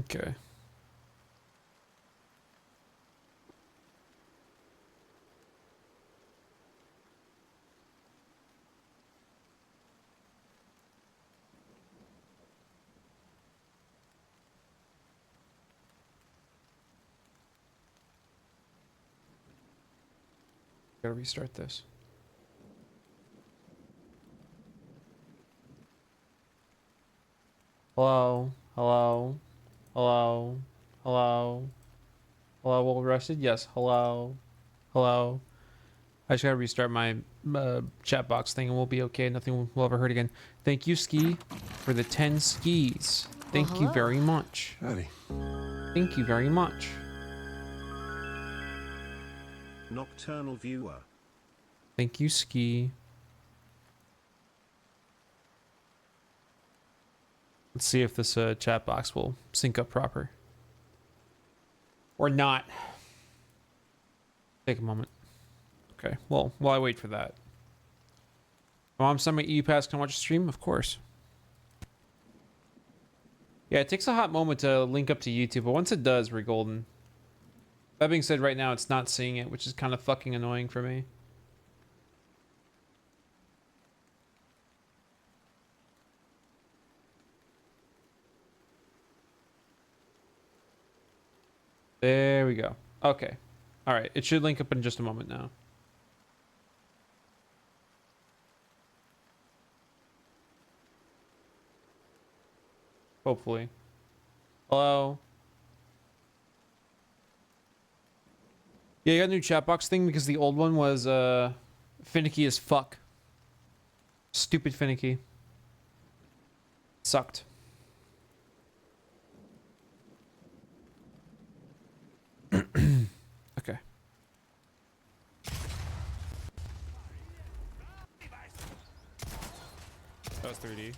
Okay. Gotta restart this. Hello? Hello? Hello? Hello? Hello, well rested? Yes. Hello? Hello? I just gotta restart my chat box thing and we'll be okay. Nothing will ever hurt again. Thank you, Ski, for the 10 skis. Thank you very much. Howdy. Thank you very much. Nocturnal viewer. Thank you, Ski. Let's see if this chat box will sync up proper. Or not. Take a moment. Okay, well, while I wait for that. Mom, send my EU pass. Can I watch a stream? Of course. Yeah, it takes a hot moment to link up to YouTube, but once it does, we're golden. That being said, right now it's not seeing it, which is kind of fucking annoying for me. There we go. Okay. All right. It should link up in just a moment now. Hopefully. Hello? Yeah, you got a new chat box thing because the old one was finicky as fuck. Stupid finicky. Sucked. Okay. That was 3D.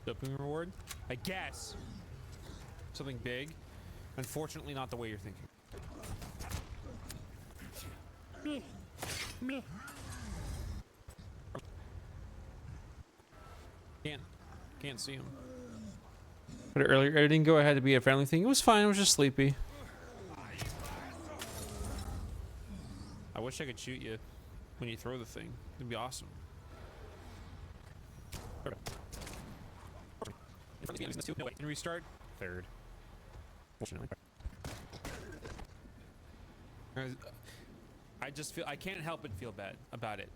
Dopamine reward? I guess. Something big. Unfortunately, not the way you're thinking. Can't see him. But earlier, I didn't go ahead to be a friendly thing. It was fine. I was just sleepy. I wish I could shoot you when you throw the thing. It'd be awesome. Okay. No way. Can restart? Third. Fortunately. I just feel I can't help but feel bad about it.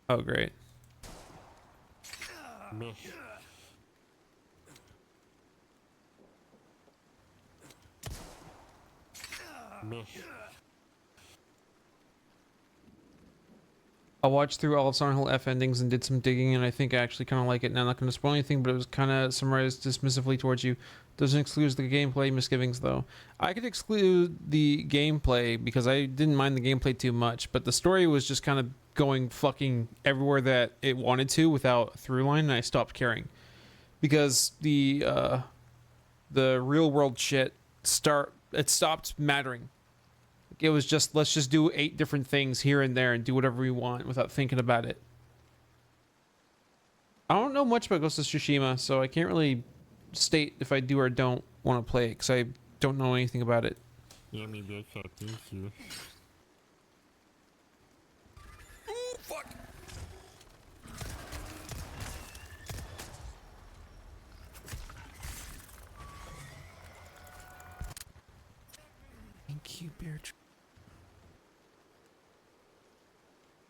Oh great. I watched through all of Silent Hill F endings and did some digging, and I think I actually kind of like it. Now, I'm not going to spoil anything, but it was kind of summarized dismissively towards you. Doesn't exclude the gameplay misgivings, though. I could exclude the gameplay because I didn't mind the gameplay too much, but the story was just kind of going fucking everywhere that it wanted to without a through line, and I stopped caring. Because the real world shit stopped mattering. It was just, let's just do 8 different things here and there and do whatever we want without thinking about it. I don't know much about Ghost of Tsushima, so I can't really state if I do or don't want to play it, because I don't know anything about it. Yeah, maybe I can't thank you. Oh, fuck! Thank you, Bear.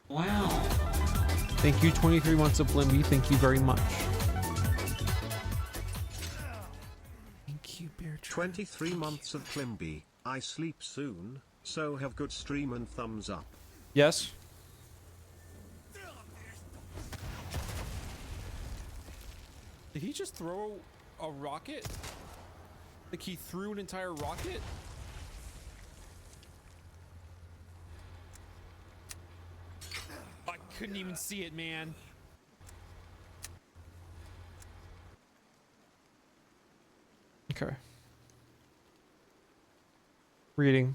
Wow. Thank you, 23 months of Limby. Thank you very much. Thank you, Bear. 23 months of Klimby. I sleep soon, so have good stream and thumbs up. Yes? Did he just throw a rocket? Like he threw an entire rocket? I couldn't even see it, man. Okay. Reading.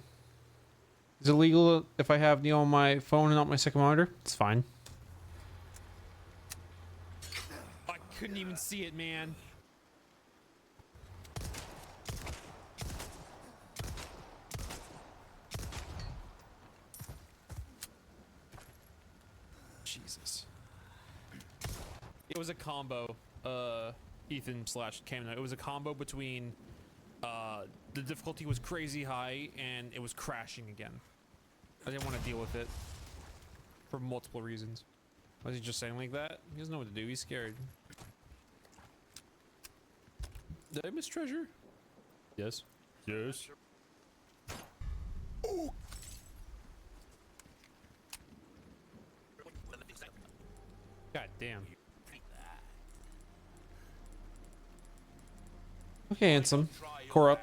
Is it legal if I have Neo on my phone and not my second monitor? It's fine. couldn't even see it, man. Jesus. It was a combo, Ethan slash Camno. It was a combo between, the difficulty was crazy high and it was crashing again. I didn't want to deal with it for multiple reasons. Was he just saying like that? He doesn't know what to do. He's scared. Did I miss treasure? Yes. Yes. Ooh. God damn. Okay, handsome. Core up.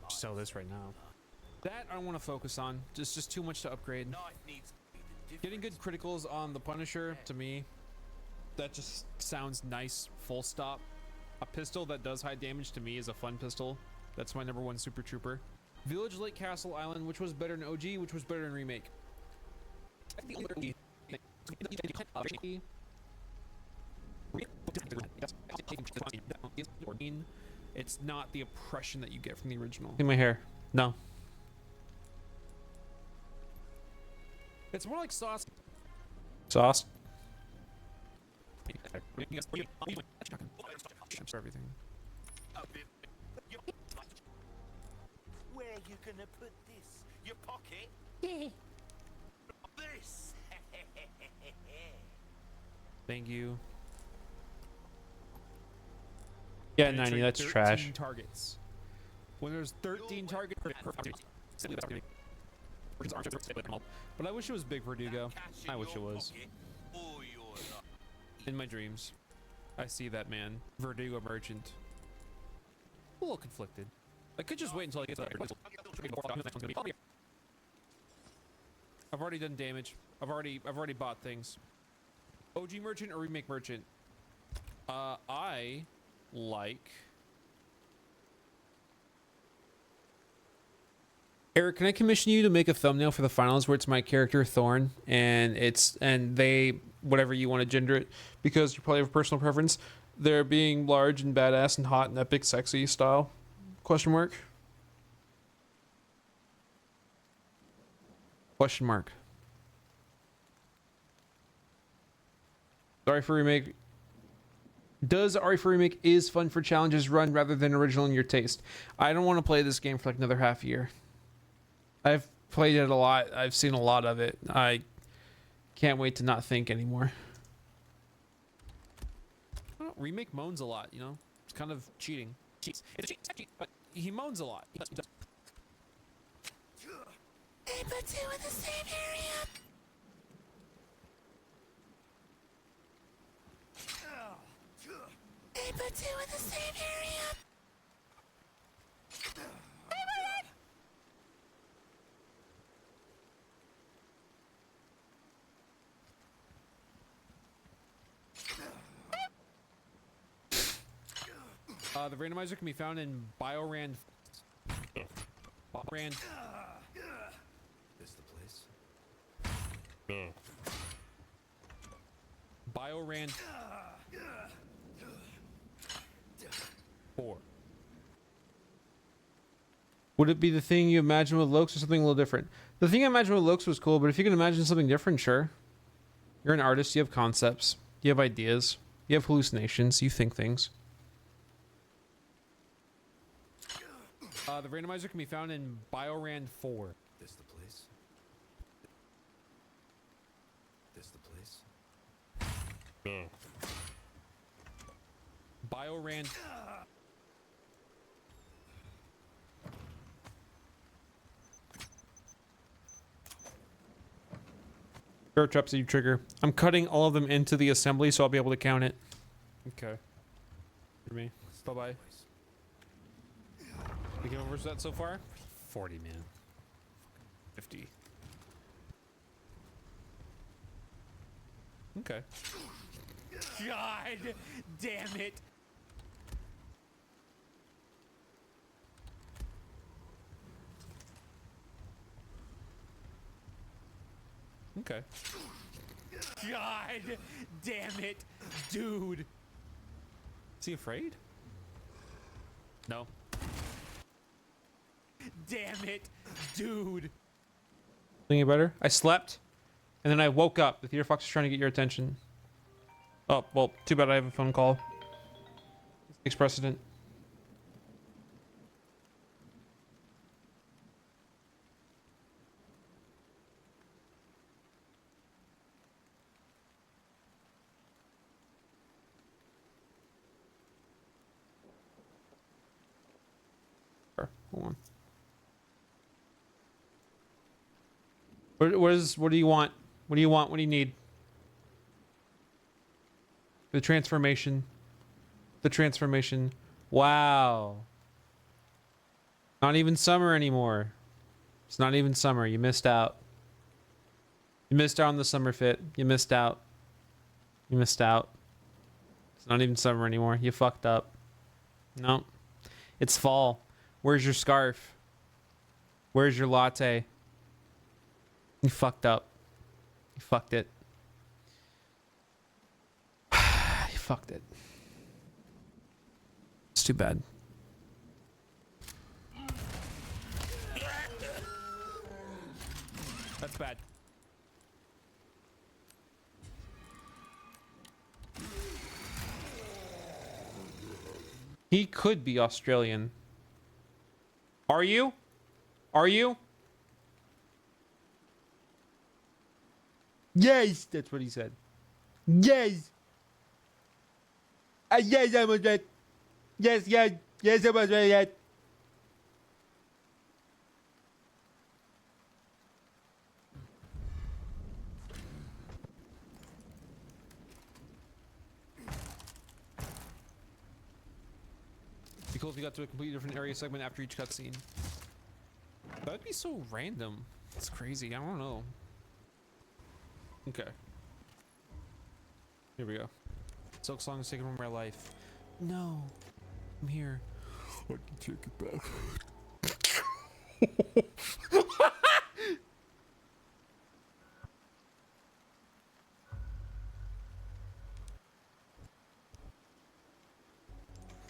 Sell this right now. That I want to focus on. Just too much to upgrade. Getting good criticals on the Punisher, to me, that just sounds nice, full stop. A pistol that does high damage to me is a fun pistol. That's my #1 Super Trooper. Village, Lake, Castle, Island, which was better than OG, which was better than Remake? It's not the oppression that you get from the original. In my hair. No. It's more like sauce. Sauce? For everything. Where you gonna put this? Your pocket? This. Thank you. Yeah, 90, that's trash. Targets. When there's 13 targets, but I wish it was big Verdugo. I wish it was. In my dreams, I see that man, Verdugo merchant. A little conflicted. I could just wait until I get to that. I've already done damage. I've already bought things. OG merchant or remake merchant? I like. Eric, can I commission you to make a thumbnail for the finals where it's my character Thorn and they whatever you want to gender it, because you probably have a personal preference. They're being large and badass and hot and epic sexy style? Question mark. Question mark. Sorry for remake. Does RE for Remake is fun for challenges run rather than original in your taste? I don't want to play this game for like another half year. I've played it a lot. I've seen a lot of it. I can't wait to not think anymore. Well, Remake moans a lot, you know? It's kind of cheating. Cheats. It's a cheat, but he moans a lot. He does. Hey, but two in the same area. Hey, but two in the same area. The randomizer can be found in Biorand. Biorand. This the place? No. Biorand 4. Would it be the thing you imagine with Lokes or something a little different? The thing I imagined with Lokes was cool, but if you can imagine something different, sure. You're an artist, you have concepts, you have ideas, you have hallucinations, you think things. The randomizer can be found in Biorand 4. This the place? This the place? No. Biorand. Bear traps that you trigger. I'm cutting all of them into the assembly so I'll be able to count it. Okay. For me. Bye bye. We can over that so far? 40, man. 50. Okay. God damn it. Okay. God Damn it, dude. Is he afraid? No. Damn it, dude. Thinking better? I slept, and then I woke up. The theater fox is trying to get your attention. Oh, well, too bad I have a phone call. This takes precedent. Sure, hold on. What do you want? What do you want? What do you need? The transformation. The transformation. Wow. Not even summer anymore. It's not even summer. You missed out. You missed out on the summer fit. You missed out. You missed out. It's not even summer anymore. You fucked up. No. It's fall. Where's your scarf? Where's your latte? You fucked up. You fucked it. You fucked it. It's too bad. That's bad. He could be Australian. Are you? Are you? Yes, that's what he said. Yes. Yes, I was right. Yes, yes, yes, I was right. Be cool if you got to a completely different area segment after each cutscene. That'd be so random. It's crazy. I don't know. Okay. Here we go. Silk song is taking over my life. No. I'm here. I can take it back.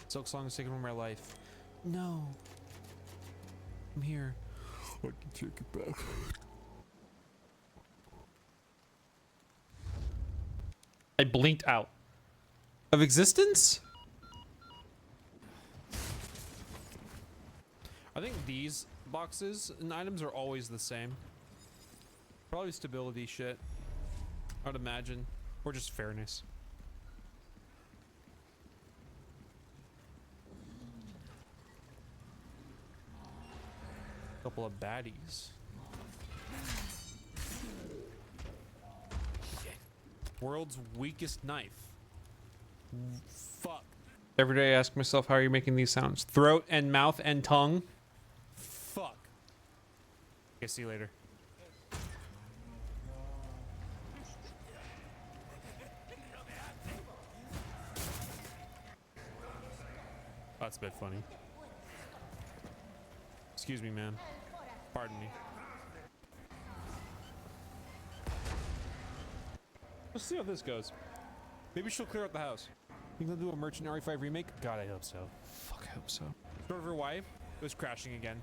Silk song is taking over my life. No. I'm here. I can take it back. I blinked out of existence. I think these boxes and items are always the same. Probably stability shit, I would imagine, or just fairness. Couple of baddies. World's weakest knife. Fuck. Every day I ask myself, how are you making these sounds? Throat and mouth and tongue. Fuck. Okay, see you later. That's a bit funny. Excuse me, man. Pardon me. Let's see how this goes. Maybe she'll clear out the house. You gonna do a Merchant RE5 remake? God, I hope so. Fuck, I hope so. Short of her wife, it was crashing again.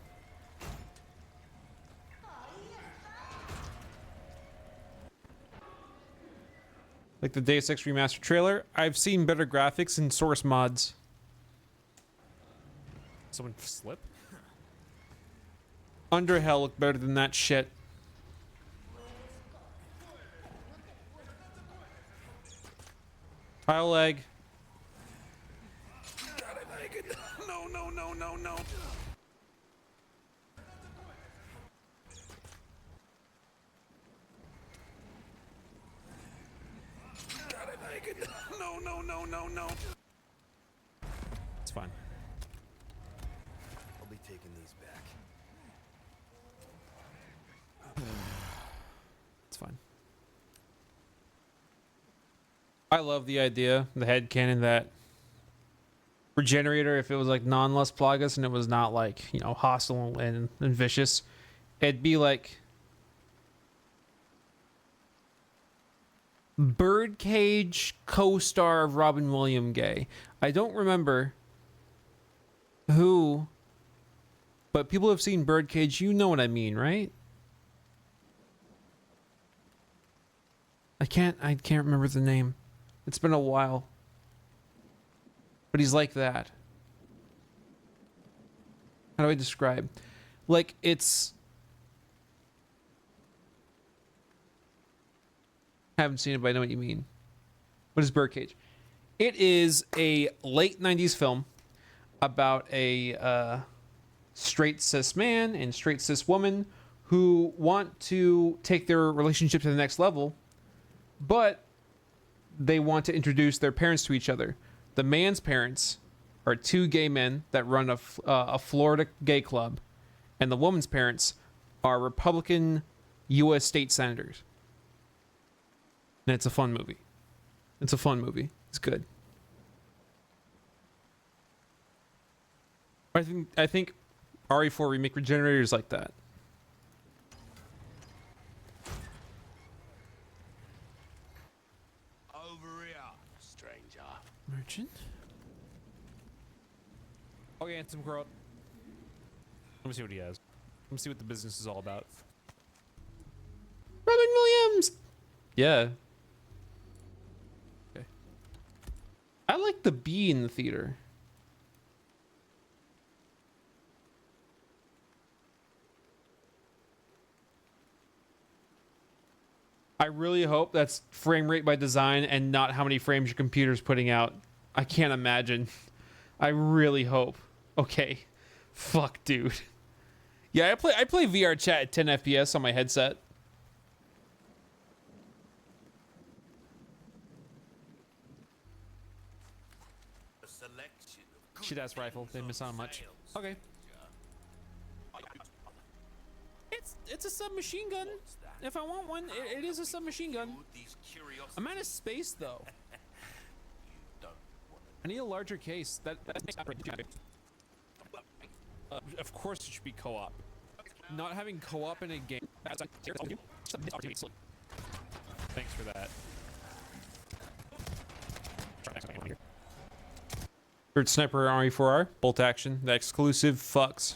Like the Deus Ex Remastered trailer, I've seen better graphics in source mods. Someone slip? Underhell looked better than that shit. Tile leg. God, I like it. No, no, no, no, no. God, I like it. No, no, no, no, no. It's fine. I'll be taking these back. It's fine. I love the idea, the headcanon that Regenerator, if it was like non-Las Plagas and it was not like, you know, hostile and vicious, it'd be like Birdcage co-star of Robin Williams gay. I don't remember who, but people have seen Birdcage. You know what I mean, right? I can't remember the name. It's been a while. But he's like that. How do I describe? Like, it's... Haven't seen it, but I know what you mean. What is Birdcage? It is a late 90s film about a straight cis man and straight cis woman who want to take their relationship to the next level, but they want to introduce their parents to each other. The man's parents are two gay men that run a Florida gay club, and the woman's parents are Republican U.S. state senators. And it's a fun movie. It's a fun movie. It's good. I think RE4 remake Regenerators like that. Over here, stranger. Merchant. Okay, handsome girl. Let me see what he has. Let me see what the business is all about. Robin Williams. Yeah. Okay. I like the bee in the theater. I really hope that's frame rate by design and not how many frames your computer's putting out. I can't imagine. I really hope. Okay. Fuck, dude. Yeah, I play VR chat at 10 FPS on my headset. A selection of good Shit ass rifle. They miss on much. sales. Okay. It's a submachine gun. What's that? If I want one, it is a submachine gun. These curiosities I'm out of space though. don't want I need a larger case. Of course it should be co-op. Not having co-op in a game. Thanks for that. Bird Sniper RE4R. Bolt action. The exclusive fucks.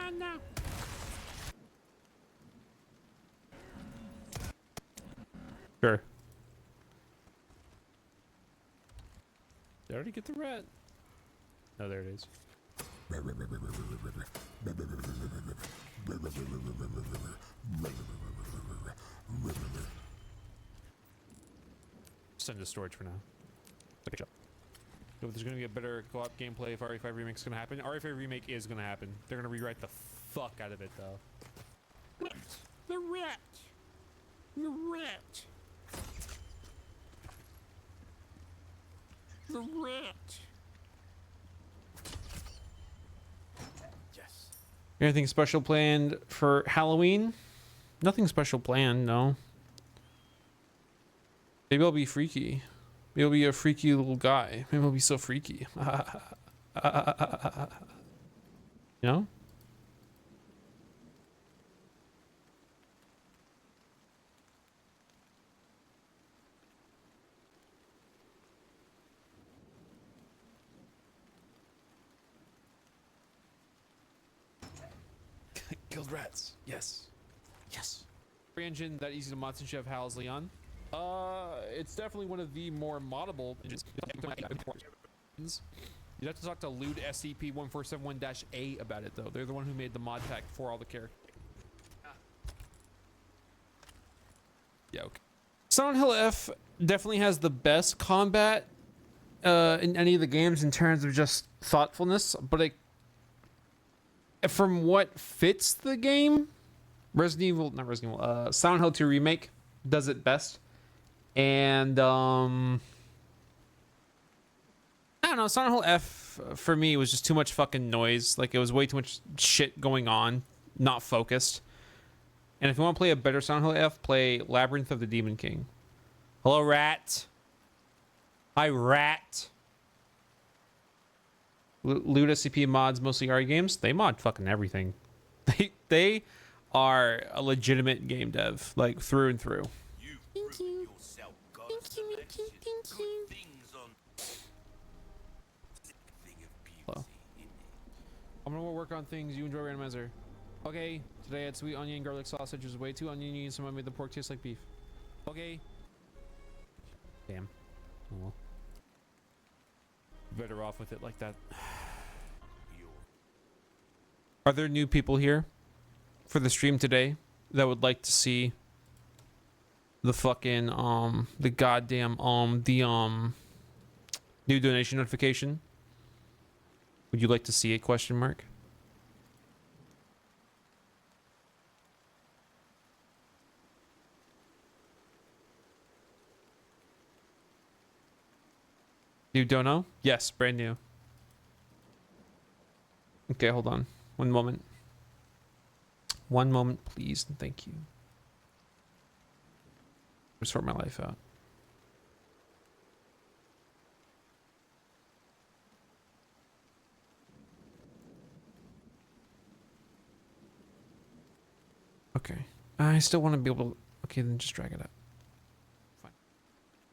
one down. Sure. Did I already get the rat? Oh, there it is. Send to storage for now. Okay, shop. So there's gonna be a better co-op gameplay if RE5 Remake's gonna happen. RE5 Remake is gonna happen. They're gonna rewrite the fuck out of it though. The rat. The rat. The rat. Yes. Anything special planned for Halloween? Nothing special planned, no. Maybe I'll be freaky. Maybe I'll be a freaky little guy. Maybe I'll be so freaky. You know? Killed rats. Yes. Yes. Free engine that easy to mod since you have HAL's Leon. It's definitely one of the more moddable engines. You'd have to talk to Lewd SCP-1471-A about it though. They're the one who made the mod pack for all the characters. Yeah, okay. Silent Hill F definitely has the best combat in any of the games in terms of just thoughtfulness, but from what fits the game, Silent Hill 2 Remake does it best. And I don't know, Silent Hill F for me was just too much fucking noise. Like, it was way too much shit going on, not focused. And if you want to play a better Silent Hill F, play Labyrinth of the Demon King. Hello, rat. Hi, rat. Loot SCP mods mostly RE games. They mod fucking everything. They are a legitimate game dev, like through and through. You've Thank proven you. yourself got Thank a you, thank selection you, thank of you. good things on. Sick thing of beauty, Hello. isn't it? I'm gonna work on things. You enjoy randomizer. Okay. Today I had sweet onion and garlic sausage. It was way too oniony, so I made the pork taste like beef. Okay. Damn. Oh well. Better off with it like that. You're Are there new people here for the stream today that would like to see the fucking the goddamn new donation notification? Would you like to see it? Question mark. You don't know? Yes, brand new. Okay, hold on. One moment. One moment, please, and thank you. Sort my life out. Okay. I still want to be able to... Okay, then just drag it up. Fine.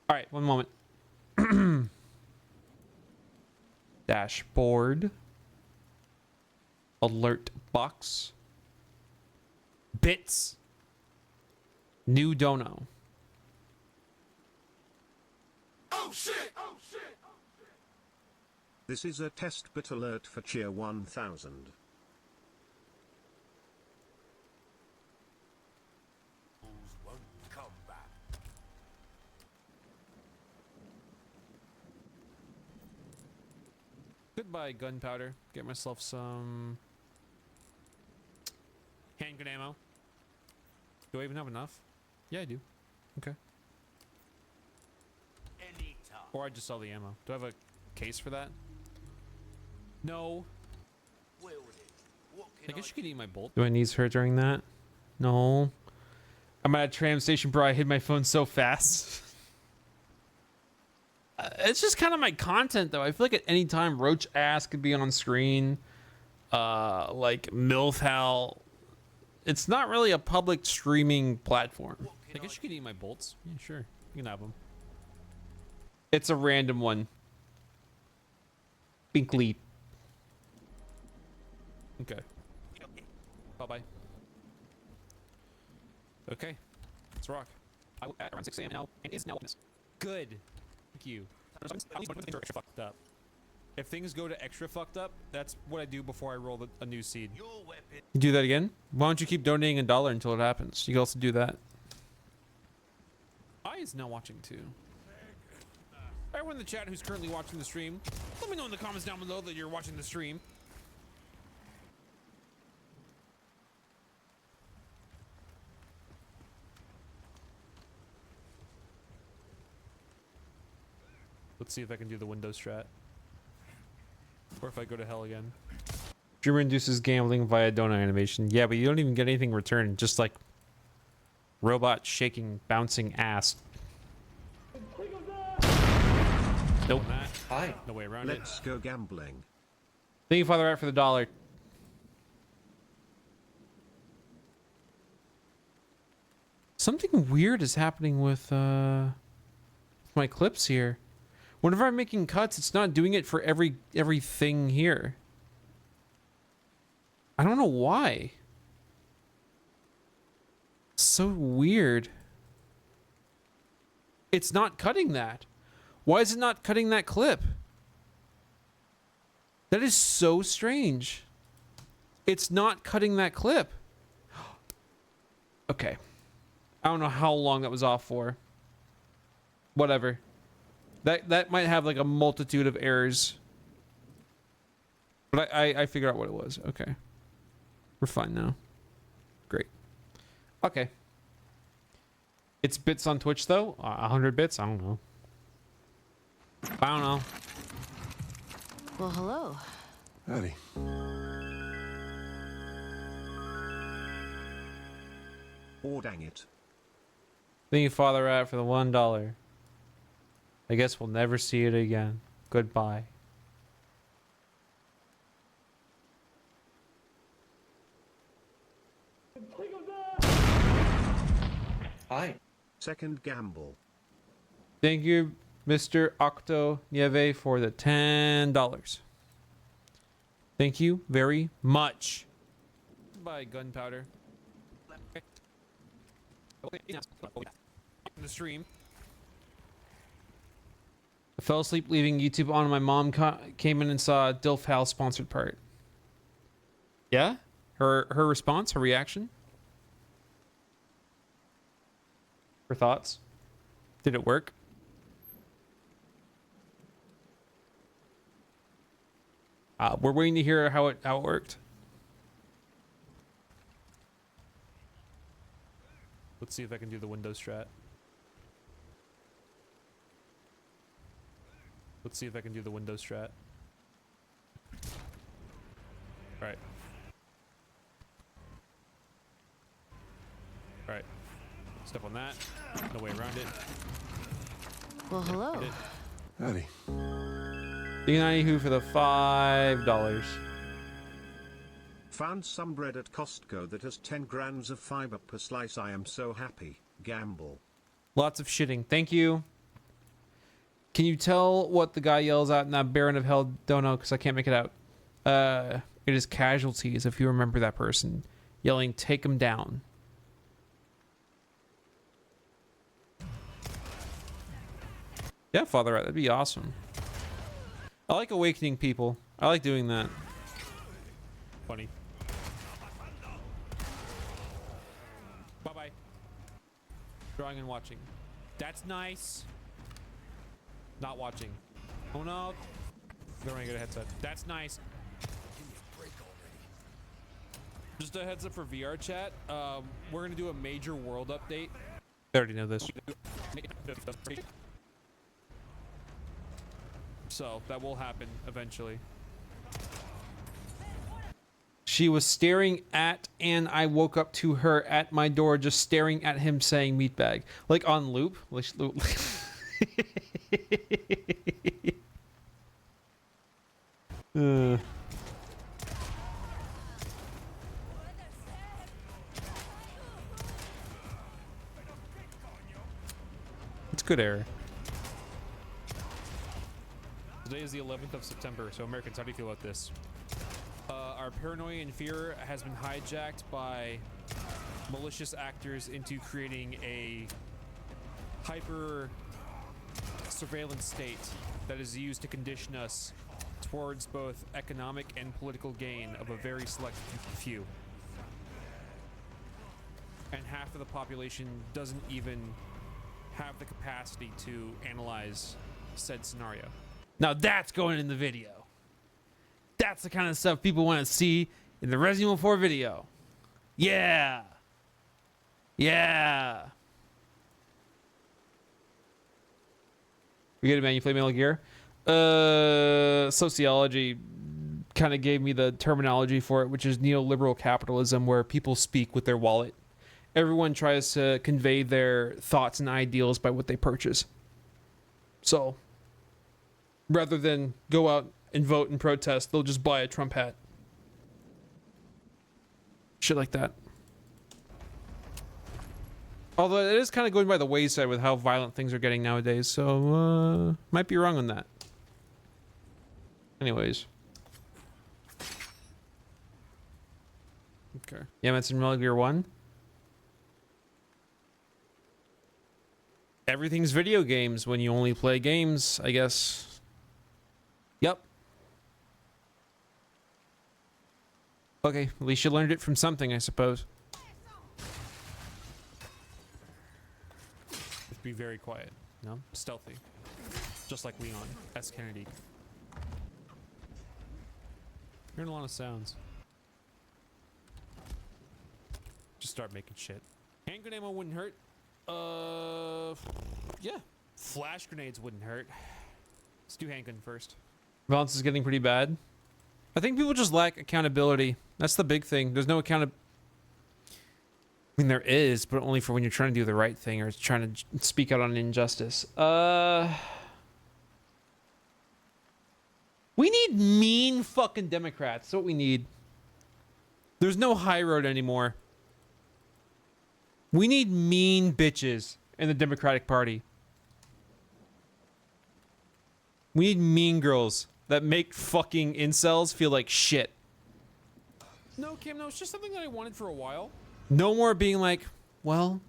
All right, one moment. Dashboard. Alert box. Bits. New dono. This is a test bit alert for Cheer 1000. fools won't come back. Goodbye, gunpowder. Get myself some handgun ammo. Do I even have enough? Yeah, I do. Okay. Anytime. Or I just sell the ammo. Do I have a case for that? No. Well then, what can I guess I you could eat my bolt. Do I need her during that? No. I'm at a tram station, bro. I hid my phone so fast. It's just kind of my content, though. I feel like at any time, Roach Ass could be on screen. Like MILF Hal. It's not really a public streaming platform. What I can guess I you could eat my bolts. Yeah, sure. You can have them. It's a random one. Binkley. Okay. Bye-bye. Okay. Let's rock. I will at around 6 a.m. now, and is now witness. Good. Thank you. Fucked up. If things go to extra fucked up, that's what I do before I roll a new seed. Your weapon. You do that again? Why don't you keep donating $1 until it happens? You can also do that. I is now watching too. Everyone in the chat who's currently watching the stream, let me know in the comments down below that you're watching the stream. Let's see if I can do the Windows strat. Or if I go to hell again. Streamer induces gambling via donut animation. Yeah, but you don't even get anything returned. Just like robot shaking, bouncing ass. Nope. Hi. No way around it. Let's go gambling. Thank you, Father Rat, for the $1. Something weird is happening with my clips here. Whenever I'm making cuts, it's not doing it for everything here. I don't know why. So weird. It's not cutting that. Why is it not cutting that clip? That is so strange. It's not cutting that clip. Okay. I don't know how long that was off for. Whatever. That might have like a multitude of errors. But I figured out what it was. Okay. We're fine now. Great. Okay. It's bits on Twitch though? 100 bits? I don't know. I don't know. Well, hello. Howdy. Oh, dang it. Thank you, Father Rat, for the $1. I guess we'll never see it again. Goodbye. Hi. Second gamble. Thank you, Mr. Octo Nieve, for the $10. Thank you very much. Buy gunpowder. In the stream. I fell asleep leaving YouTube on. My mom came in and saw a Dilf Hal sponsored part. Yeah? Her response, her reaction? Her thoughts? Did it work? We're waiting to hear how it worked. Let's see if I can do the Windows strat. Let's see if I can do the Windows strat. Alright. Alright. Step on that. No way around it. Well, hello. Hit it. Howdy. Who for the $5. Found some bread at Costco that has 10 grams of fiber per slice. I am so happy. Gamble. Lots of shitting. Thank you. Can you tell what the guy yells out in that Baron of Hell? Don't know because I can't make it out. It is Casualties, if you remember that person yelling, "Take him down." Yeah, Father, that'd be awesome. I like awakening people. I like doing that. Funny. Bye-bye. Drawing and watching. That's nice. Not watching. Oh no. Don't want to get a headset. That's nice. Just a heads up for VR chat. We're gonna do a major world update. I already know this. So that will happen eventually. She was staring at, and I woke up to her at my door, just staring at him saying meatbag. Like on loop. It's good error. Today is the 11th of September, so Americans, how do you feel about this? Our paranoia and fear has been hijacked by malicious actors into creating a hyper surveillance state that is used to condition us towards both economic and political gain of a very select few. And half of the population doesn't even have the capacity to analyze said scenario. Now that's going in the video. That's the kind of stuff people want to see in the Resident Evil 4 video. Yeah. Yeah. You get it, man. You play Metal Gear? Sociology kind of gave me the terminology for it, which is neoliberal capitalism, where people speak with their wallet. Everyone tries to convey their thoughts and ideals by what they purchase. So, rather than go out and vote and protest, they'll just buy a Trump hat. Shit like that. Although it is kind of going by the wayside with how violent things are getting nowadays, so might be wrong on that. Anyways. Okay. Yeah, it's in Metal Gear 1. Everything's video games when you only play games, I guess. Yep. Okay, at least you learned it from something, I suppose. Just be very quiet, no? Stealthy. Just like Leon S. Kennedy. Hearing a lot of sounds. Just start making shit. Handgun ammo wouldn't hurt. Yeah. Flash grenades wouldn't hurt. Let's do handgun first. Violence is getting pretty bad. I think people just lack accountability. That's the big thing. There's no I mean, there is, but only for when you're trying to do the right thing or trying to speak out on injustice. We need mean fucking Democrats. That's what we need. There's no high road anymore. We need mean bitches in the Democratic Party. We need mean girls that make fucking incels feel like shit. No, Kim, no, it's just something that I wanted for a while. No more being like, well,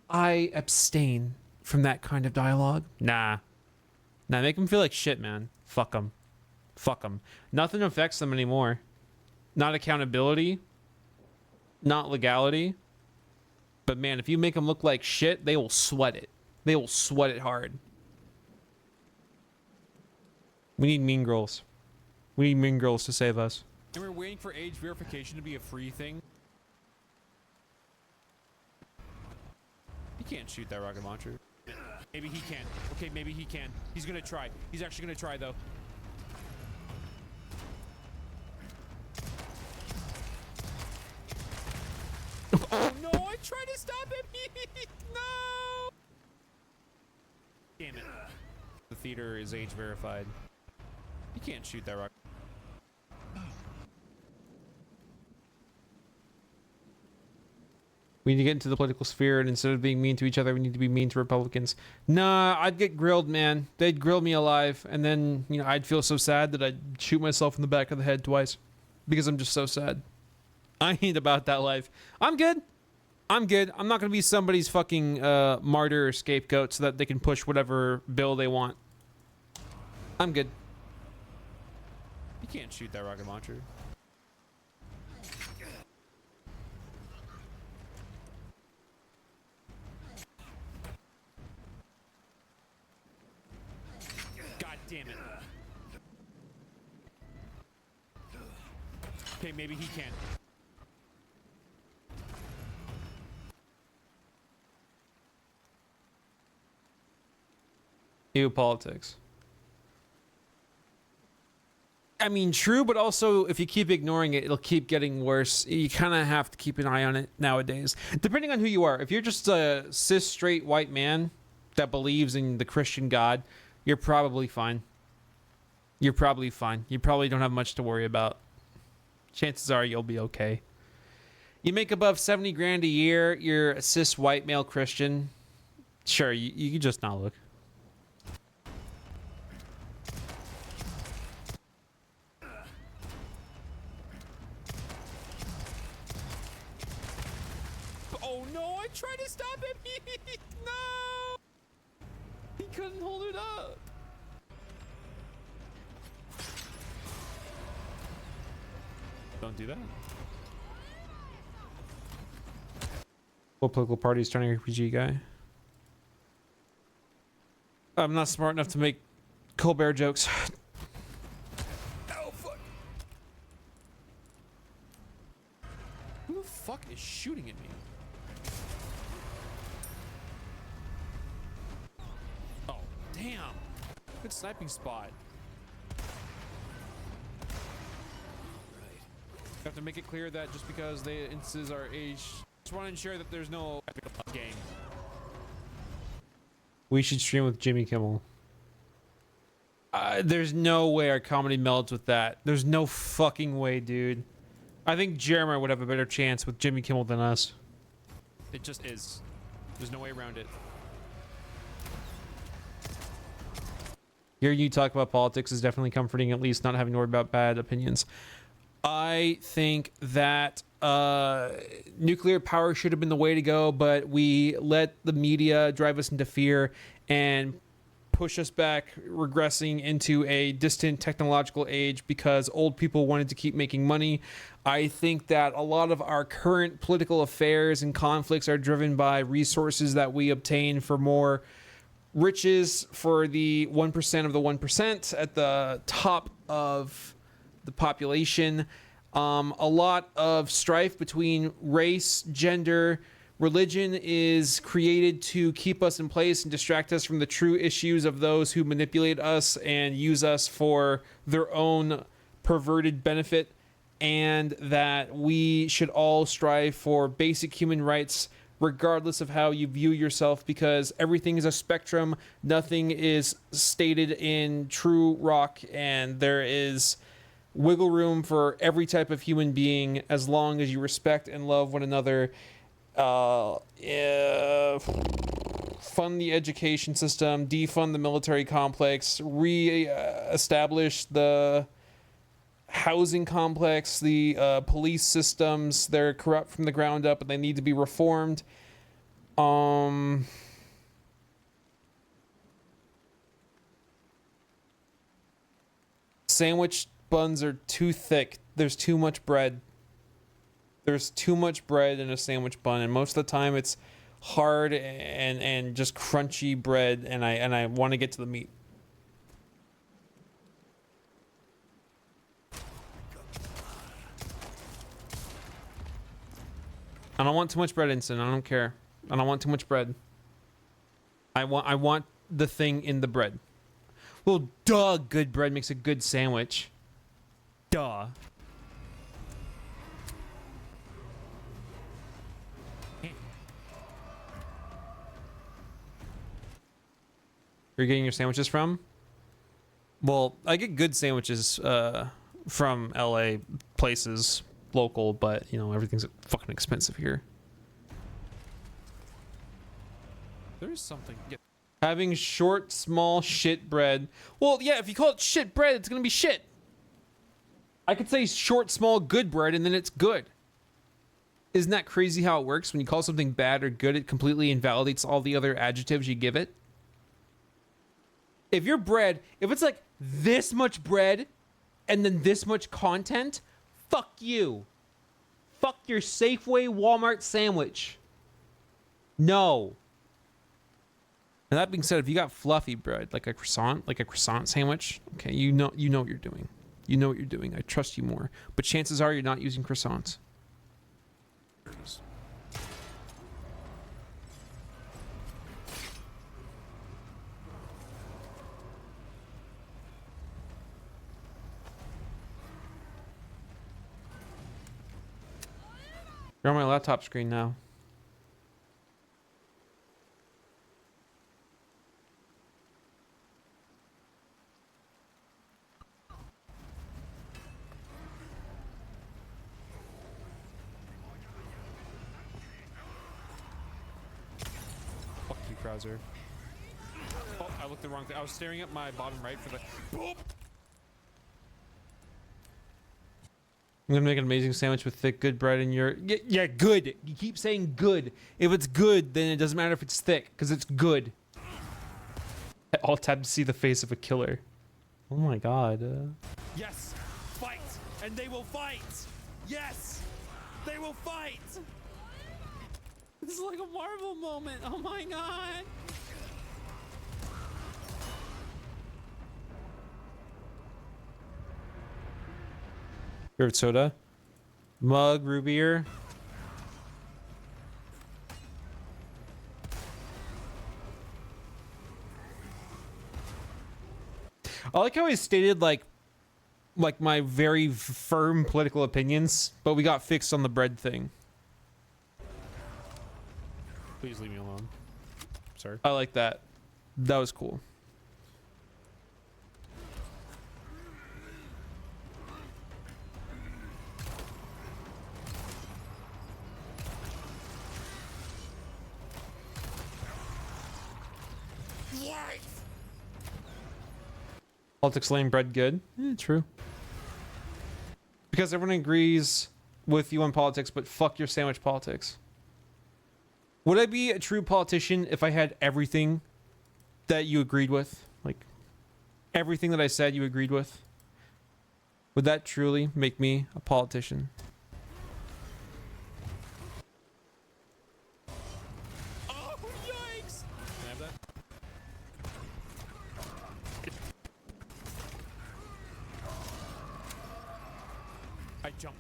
I abstain from that kind of dialogue. Nah. Nah, make them feel like shit, man. Fuck them. Fuck them. Nothing affects them anymore. Not accountability. Not legality. But man, if you make them look like shit, they will sweat it. They will sweat it hard. We need mean girls. We need mean girls to save us. And we're waiting for age verification to be a free thing. He can't shoot that rocket launcher. Maybe he can. Okay, maybe he can. He's gonna try. He's actually gonna try, though. Oh no, I tried to stop him! No! Damn it. The theater is age verified. You can't shoot that rocket. We need to get into the political sphere, and instead of being mean to each other, we need to be mean to Republicans. Nah, I'd get grilled, man. They'd grill me alive, and then, you know, I'd feel so sad that I'd shoot myself in the back of the head twice. Because I'm just so sad. I ain't about that life. I'm good. I'm good. I'm not going to be somebody's fucking martyr or scapegoat so that they can push whatever bill they want. I'm good. You can't shoot that rocket launcher. God damn it. Okay, maybe he can. Ew, politics. I mean, true, but also if you keep ignoring it, it'll keep getting worse. You kind of have to keep an eye on it nowadays. Depending on who you are. If you're just a cis, straight, white man that believes in the Christian God, you're probably fine. You're probably fine. You probably don't have much to worry about. Chances are you'll be okay. You make above 70 grand a year, you're a cis, white, male Christian. Sure, you can just not look. Oh no, I tried to stop him! No! He couldn't hold it up! Don't do that. What political party is turning RPG guy? I'm not smart enough to make Colbert jokes. Oh fuck! Who the fuck is shooting at me? Oh, damn! Good sniping spot. You have to make it clear that just because the instances are age, just want to ensure that there's no game. We should stream with Jimmy Kimmel. There's no way our comedy melds with that. There's no fucking way, dude. I think Jeremiah would have a better chance with Jimmy Kimmel than us. It just is. There's no way around it. Hearing you talk about politics is definitely comforting, at least not having to worry about bad opinions. I think that nuclear power should have been the way to go, but we let the media drive us into fear and push us back, regressing into a distant technological age because old people wanted to keep making money. I think that a lot of our current political affairs and conflicts are driven by resources that we obtain for more riches for the 1% of the 1% at the top of the population. A lot of strife between race, gender, religion is created to keep us in place and distract us from the true issues of those who manipulate us and use us for their own perverted benefit, and that we should all strive for basic human rights, regardless of how you view yourself, because everything is a spectrum. Nothing is stated in true rock, and there is wiggle room for every type of human being as long as you respect and love one another. Fund the education system, defund the military complex, re-establish the housing complex, the police systems. They're corrupt from the ground up and they need to be reformed. Sandwich buns are too thick. There's too much bread. There's too much bread in a sandwich bun, and most of the time it's hard and just crunchy bread, and I want to get to the meat. I don't want too much bread, Instant. I don't care. I don't want too much bread. I want the thing in the bread. Well, duh, good bread makes a good sandwich. Duh. You're getting your sandwiches from? Well, I get good sandwiches from LA places, local, but you know, everything's fucking expensive here. There is something. Yeah. Having short, small shit bread. Well, yeah, if you call it shit bread, it's gonna be shit. I could say short, small, good bread, and then it's good. Isn't that crazy how it works? When you call something bad or good, it completely invalidates all the other adjectives you give it. If your bread, if it's like this much bread and then this much content, fuck you. Fuck your Safeway Walmart sandwich. No. And that being said, if you got fluffy bread, like a croissant sandwich, okay, you know what you're doing. You know what you're doing. I trust you more. But chances are you're not using croissants. You're on my laptop screen now. Fuck you, Krauser. Oh, I looked the wrong thing. I was staring at my bottom right for the. Boop! I'm gonna make an amazing sandwich with thick, good bread in your... Yeah, good. You keep saying good. If it's good, then it doesn't matter if it's thick, because it's good. Alt tab to see the face of a killer. Oh my god. Yes! Fight! And they will fight! Yes! They will fight! This is like a Marvel moment. Oh my god! Favorite soda? Mug, root beer. I like how he stated like my very firm political opinions, but we got fixed on the bread thing. Please leave me alone. Sorry. I like that. That was cool. Politics lane bread good. True. Because everyone agrees with you on politics, but fuck your sandwich politics. Would I be a true politician if I had everything that you agreed with? Like, everything that I said you agreed with? Would that truly make me a politician? Oh, yikes! Can I have that? I jumped.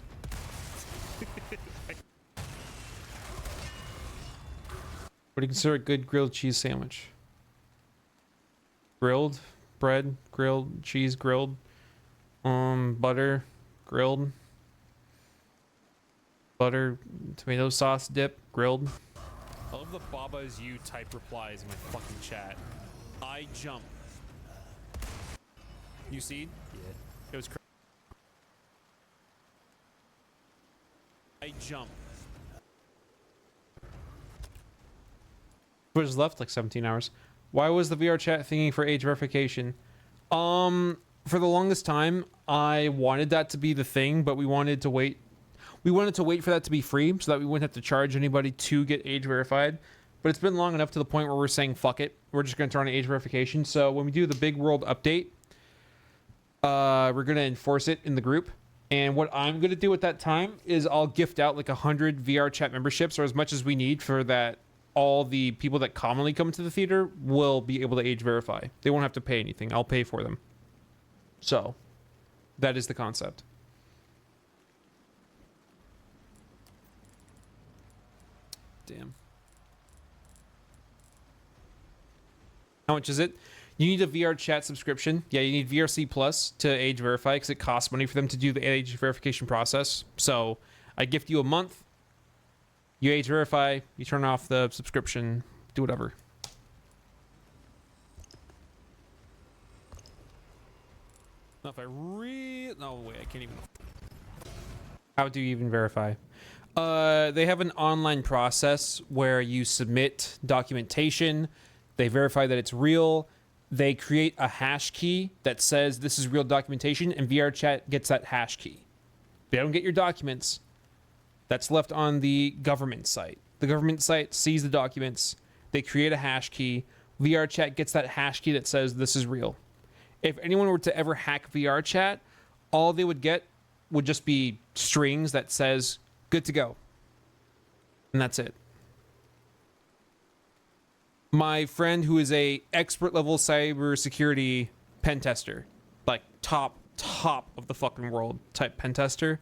What do you consider a good grilled cheese sandwich? Grilled bread, grilled cheese, grilled butter, grilled butter, tomato sauce dip, grilled. I love the Baba is you type replies in my fucking chat. I jump. You see? Yeah. It was crazy. I jump. What is left? Like 17 hours. Why was the VR chat thingy for age verification? For the longest time, I wanted that to be the thing, but we wanted to wait. We wanted to wait for that to be free so that we wouldn't have to charge anybody to get age verified. But it's been long enough to the point where we're saying, fuck it. We're just going to turn on age verification. So when we do the big world update, we're going to enforce it in the group. And what I'm going to do at that time is I'll gift out like 100 VR chat memberships, or as much as we need for that. All the people that commonly come to the theater will be able to age verify. They won't have to pay anything. I'll pay for them. So that is the concept. Damn. How much is it? You need a VR chat subscription. Yeah, you need VRC Plus to age verify because it costs money for them to do the age verification process. So I gift you a month. You age verify. You turn off the subscription. Do whatever. Now if I no wait, I can't even. How do you even verify? They have an online process where you submit documentation. They verify that it's real. They create a hash key that says this is real documentation, and VRChat gets that hash key. They don't get your documents. That's left on the government site. The government site sees the documents. They create a hash key. VRChat gets that hash key that says this is real. If anyone were to ever hack VRChat, all they would get would just be strings that says good to go. And that's it. My friend who is a expert level cybersecurity pen tester, like top of the fucking world type pen tester,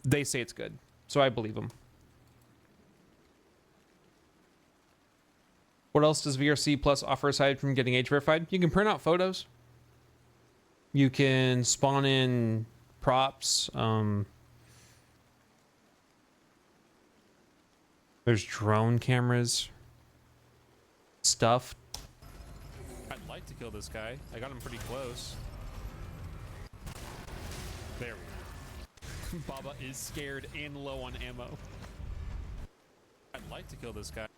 they say it's good. So I believe them. What else does VRC Plus offer aside from getting age verified? You can print out photos. You can spawn in props. There's drone cameras. Stuff. I'd like to kill this guy. I got him pretty close. There we go. Baba is scared and low on ammo. I'd like to kill this guy.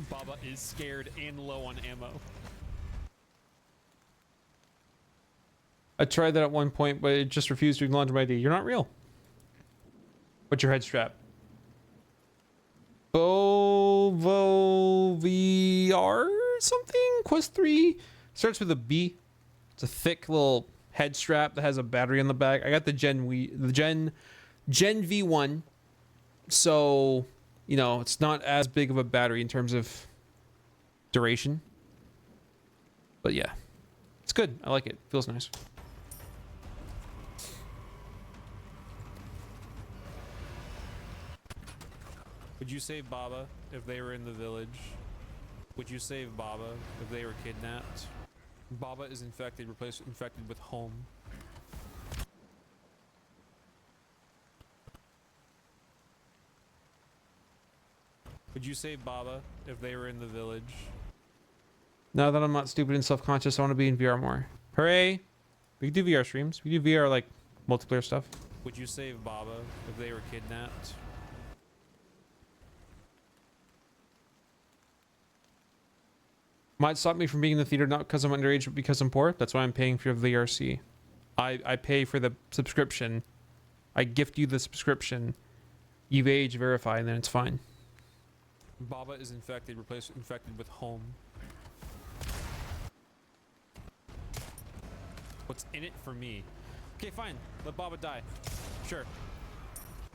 Baba is scared and low on ammo. I tried that at one point, but it just refused to acknowledge my ID. You're not real. What's your head strap? Bovo VR something? Quest 3? Starts with a B. It's a thick little head strap that has a battery on the back. I got the Gen V1. So, you know, it's not as big of a battery in terms of duration. But yeah. It's good. I like it. Feels nice. Would you save Baba if they were in the village? Would you save Baba if they were kidnapped? Baba is infected, replace infected with home. Would you save Baba if they were in the village? Now that I'm not stupid and self-conscious, I want to be in VR more. Hooray! We can do VR streams. We do VR, like, multiplayer stuff. Would you save Baba if they were kidnapped? Might stop me from being in the theater not because I'm underage, but because I'm poor. That's why I'm paying for the VRC. I pay for the subscription. I gift you the subscription. You age verify, and then it's fine. Baba is infected, replace infected with home. What's in it for me? Okay, fine. Let Baba die. Sure.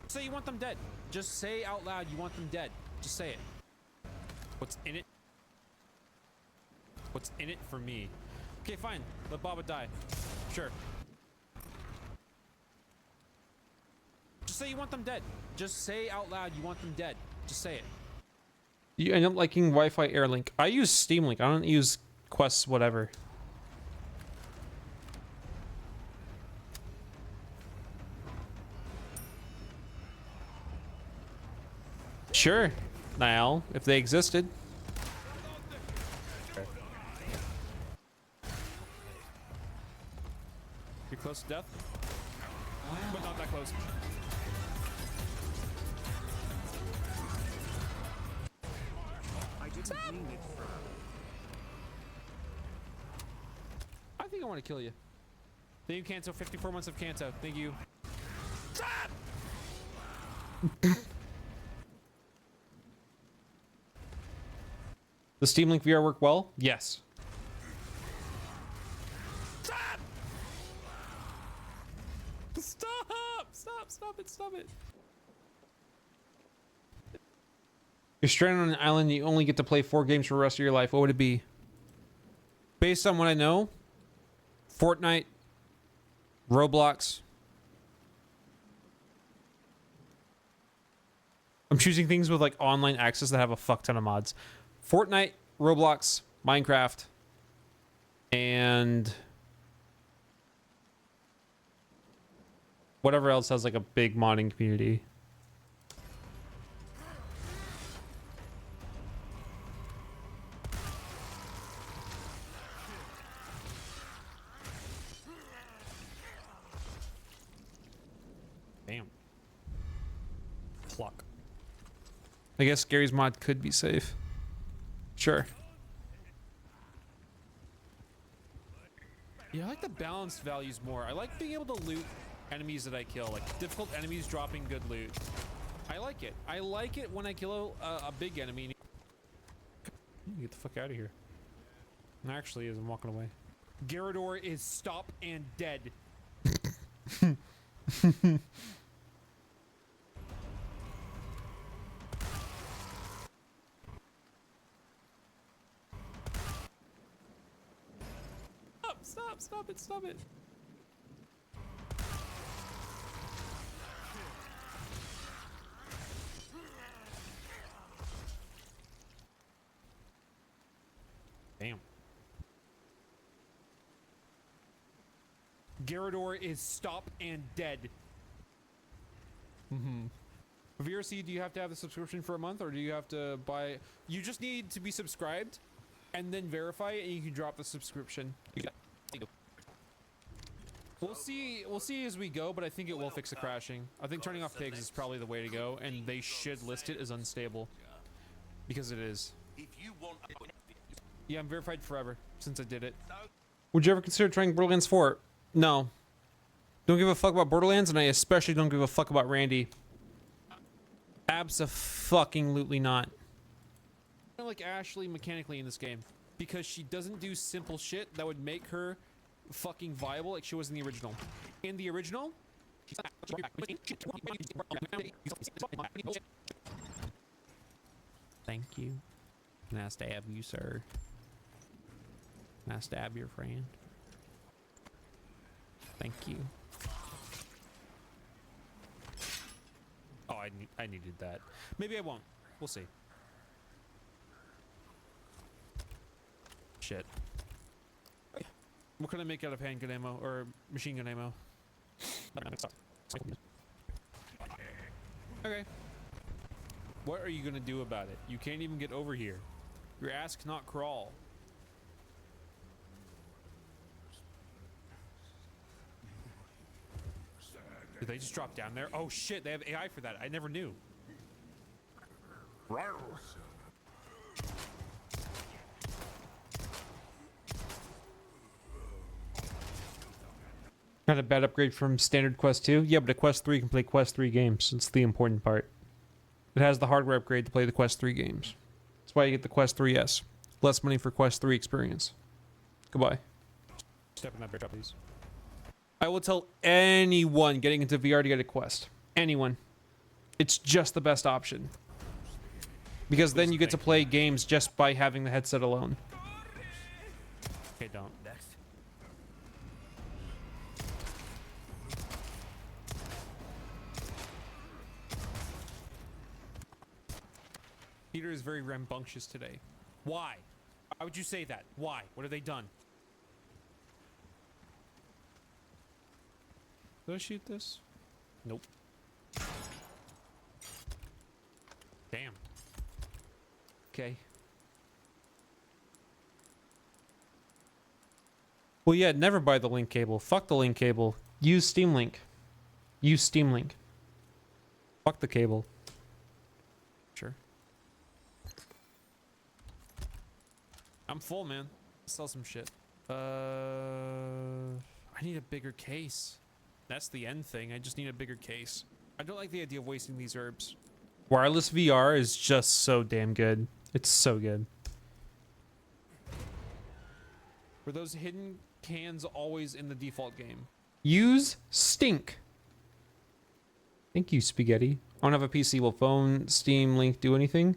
Say you want them dead. Just say out loud you want them dead. Just say it. What's in it? What's in it for me? Okay, fine. Let Baba die. Sure. Just say you want them dead. Just say out loud you want them dead. Just say it. You end up liking Wi-Fi Airlink. I use Steam Link. I don't use Quest whatever. Sure, Niall, if they existed. You're close to death, but not that close. I didn't mean it for. I think I want to kill you. Thank you, Kanto. 54 months of Kanto. Thank you. The Steam Link VR work well? Yes. Stop! Stop! Stop it! Stop it! You're stranded on an island. You only get to play 4 games for the rest of your life. What would it be? Based on what I know, Fortnite, Roblox. I'm choosing things with like online access that have a fuck ton of mods. Fortnite, Roblox, Minecraft, and whatever else has like a big modding community. Damn. Pluck. I guess Gary's mod could be safe. Sure. Yeah, I like the balanced values more. I like being able to loot enemies that I kill, like difficult enemies dropping good loot. I like it. I like it when I kill a big enemy. Get the fuck out of here. Actually, as I'm walking away. Gerador is stop and dead. Stop, stop it, stop it. Damn. Gerador is stop and dead. VRC, do you have to have the subscription for a month, or do you have to buy? You just need to be subscribed and then verify it, and you can drop the subscription. We'll see as we go, but I think it will fix the crashing. I think turning off pigs is probably the way to go, and they should list it as unstable, because it is. Yeah, I'm verified forever since I did it. Would you ever consider trying Borderlands 4? No. Don't give a fuck about Borderlands, and I especially don't give a fuck about Randy. Abso-fucking-lutely not. I like Ashley mechanically in this game, because she doesn't do simple shit that would make her fucking viable like she was in the original. In the original, thank you. Can I stab you, sir? Can I stab your friend? Thank you. Oh, I needed that. Maybe I won't. We'll see. Shit. What can I make out of handgun ammo or machine gun ammo? Okay. What are you gonna do about it? You can't even get over here. Your ass cannot crawl. Did they just drop down there? Oh shit, they have AI for that. I never knew. Not a bad upgrade from standard Quest 2. Yeah, but a Quest 3 can play Quest 3 games. It's the important part. It has the hardware upgrade to play the Quest 3 games. That's why you get the Quest 3S. Less money for Quest 3 experience. Goodbye. Step in that bitch up, please. I will tell anyone getting into VR to get a Quest. Anyone. It's just the best option. Because then you get to play games just by having the headset alone. Okay, don't. Next. Peter is very rambunctious today. Why? Why would you say that? Why? What have they done? Did I shoot this? Nope. Damn. Okay. Well, yeah, never buy the link cable. Fuck the link cable. Use Steam Link. Use Steam Link. Fuck the cable. Sure. I'm full, man. Sell some shit. I need a bigger case. That's the end thing. I just need a bigger case. I don't like the idea of wasting these herbs. Wireless VR is just so damn good. It's so good. Were those hidden cans always in the default game? Use Stink. Thank you, Spaghetti. I don't have a PC. Will phone, Steam Link do anything?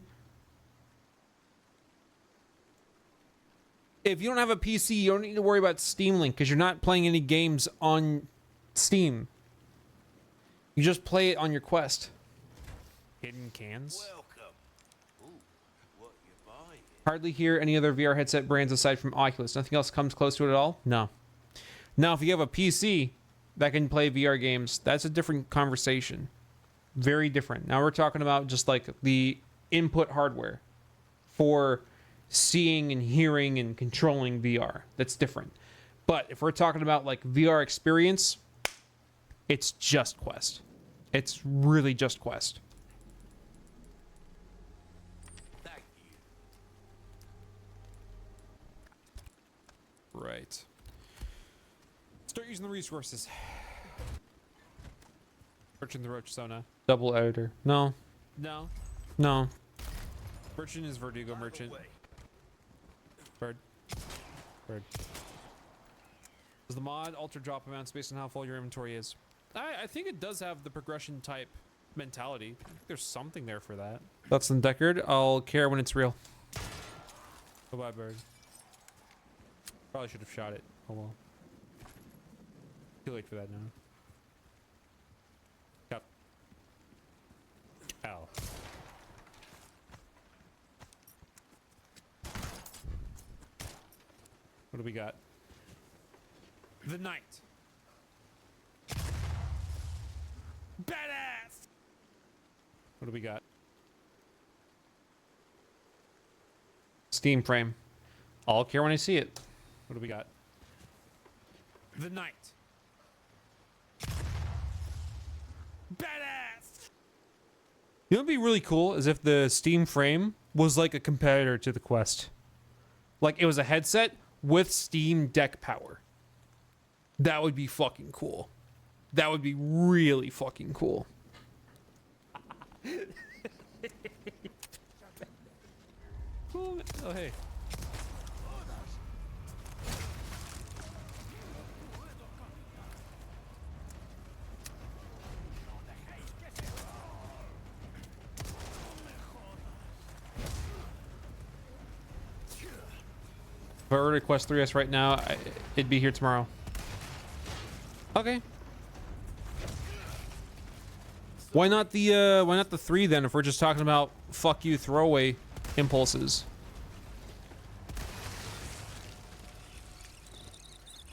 If you don't have a PC, you don't need to worry about Steam Link because you're not playing any games on Steam. You just play it on your Quest. Hidden cans? Welcome. Ooh, what you buying? Hardly hear any other VR headset brands aside from Oculus. Nothing else comes close to it at all? No. Now, if you have a PC that can play VR games, that's a different conversation. Very different. Now we're talking about just like the input hardware for seeing and hearing and controlling VR. That's different. But if we're talking about like VR experience, it's just Quest. It's really just Quest. Thank you. Right. Start using the resources. Merchant the Roach Sona. Double editor. No. No. No. Merchant is Verdugo Merchant. Away. Bird. Bird. Does the mod alter drop amounts based on how full your inventory is? I think it does have the progression type mentality. I think there's something there for that. That's in Deckard. I'll care when it's real. Goodbye, bird. Probably should have shot it. Oh well. Too late for that now. Yep. Ow. What do we got? The Knight. Badass! What do we got? Steam frame. I'll care when I see it. What do we got? The Knight. Badass! You know what'd be really cool is if the Steam frame was like a competitor to the Quest. Like it was a headset with Steam Deck power. That would be fucking cool. That would be really fucking cool. Cool. Oh, hey. If I ordered Quest 3S right now, it'd be here tomorrow. Okay. Why not the 3 then if we're just talking about fuck you throwaway impulses?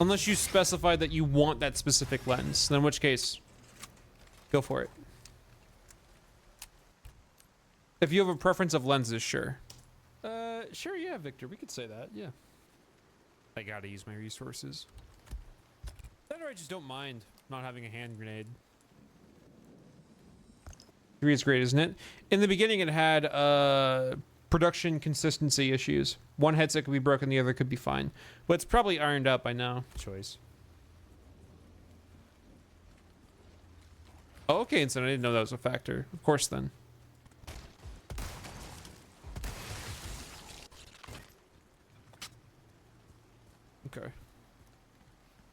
Unless you specify that you want that specific lens, then in which case, go for it. If you have a preference of lenses, sure. Sure, yeah, Victor, we could say that, yeah. I gotta use my resources. That or I just don't mind not having a hand grenade. 3 is great, isn't it? In the beginning, it had production consistency issues. One headset could be broken, the other could be fine. But it's probably ironed out by now. Choice. Oh, okay, and so I didn't know that was a factor. Of course, then. Okay.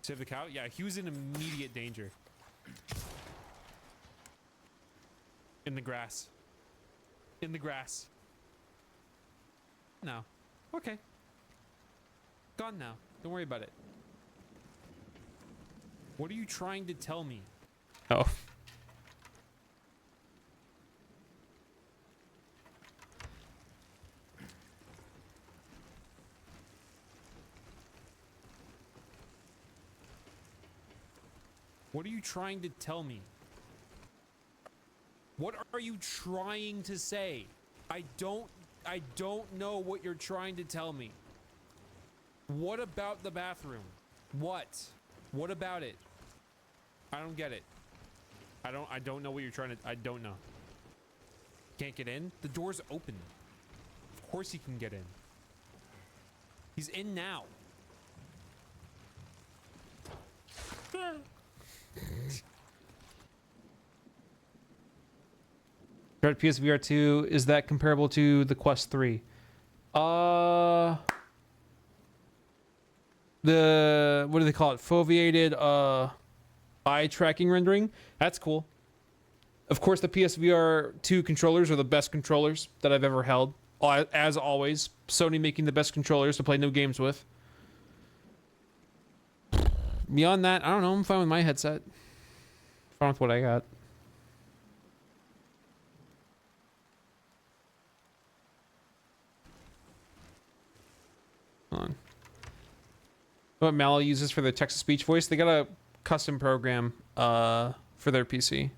Save the cow? Yeah, he was in immediate danger. In the grass. In the grass. No. Okay. Gone now. Don't worry about it. What are you trying to tell me? Oh. What are you trying to tell me? What are you trying to say? I don't know what you're trying to tell me. What about the bathroom? What? What about it? I don't get it. I don't know what you're trying to, I don't know. Can't get in? The door's open. Of course he can get in. He's in now. PSVR 2, is that comparable to the Quest 3? The, what do they call it? Foveated eye tracking rendering. That's cool. Of course, the PSVR 2 controllers are the best controllers that I've ever held. As always, Sony making the best controllers to play new games with. Beyond that, I don't know. I'm fine with my headset. Fine with what I got. Hold on. What Mallow uses for their text-to-speech voice? They got a custom program for their PC,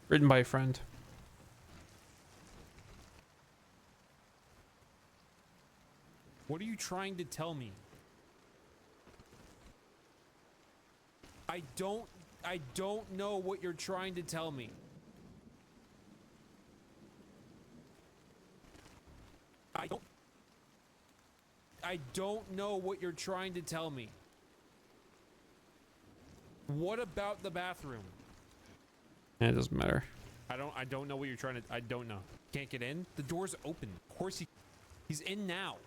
written by a friend. What are you trying to tell me? I don't know what you're trying to tell me. I don't know what you're trying to tell me. What about the bathroom? Yeah, it doesn't matter. I don't know what you're trying to, I don't know. Can't get in? The door's open. Of course he's in now.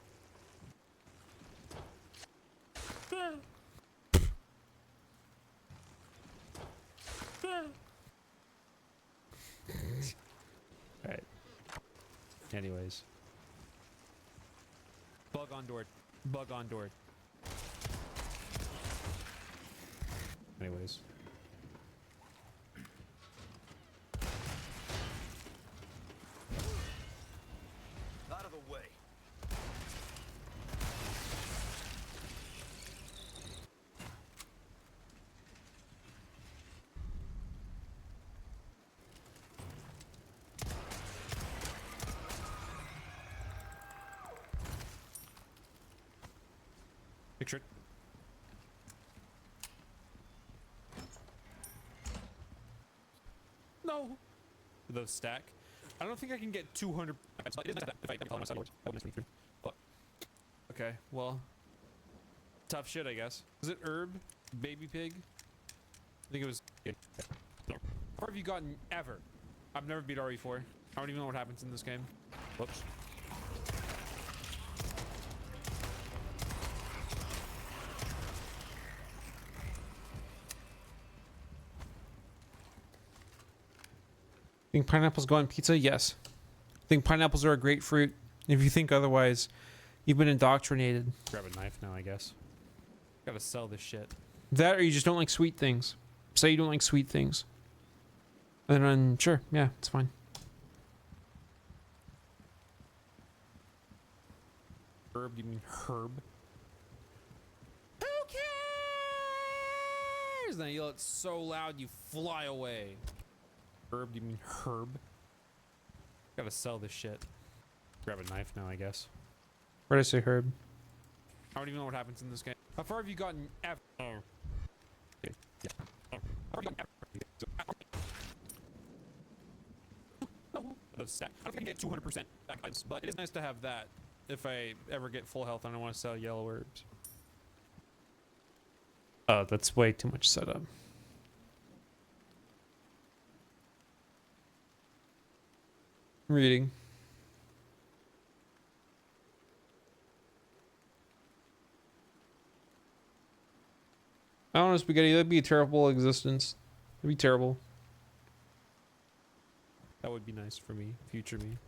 Alright. Anyways. Bug on door. Bug on door. Anyways. Out of the way. Picture it. No. Those stack. I don't think I can get 200. Okay, well. Tough shit, I guess. Was it herb? Baby pig? I think it was. How far have you gotten ever? I've never beat RE4. I don't even know what happens in this game. Whoops. Think pineapples go on pizza? Yes. Think pineapples are a great fruit. If you think otherwise, you've been indoctrinated. Grab a knife now, I guess. Gotta sell this shit. That or you just don't like sweet things. Say you don't like sweet things. And then, sure, yeah, it's fine. Herb? You mean herb? Who cares? Now you yell it so loud you fly away. Herb? You mean herb? Gotta sell this shit. Grab a knife now, I guess. Where did I say herb? I don't even know what happens in this game. How far have you gotten ever? Oh. Okay. Yeah. Oh. How far have you gotten ever? No. Those stack. I don't think I can get 200% back items, but it is nice to have that if I ever get full health and I want to sell yellow herbs. Oh, that's way too much setup. Reading. I don't know, spaghetti. That'd be a terrible existence. It'd be terrible. That would be nice for me, future me.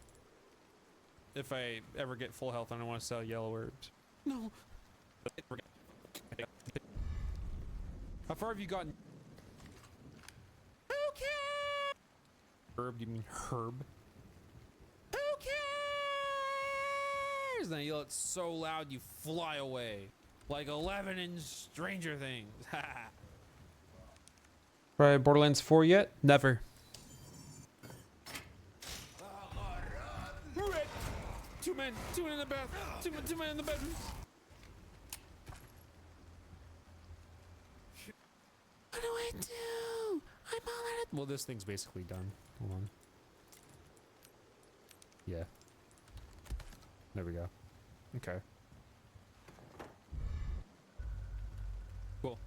If I ever get full health and I want to sell yellow herbs. No. How far have you gotten? Who cares? Herb? You mean herb? Who cares? Now you yell it so loud you fly away. Like 11 in Stranger Things. Right, Borderlands 4 yet? Never. Two men in the bath. Two men in the bedroom. What do I do? I'm all out of. Well, this thing's basically done. Hold on. Yeah. There we go. Okay. Cool.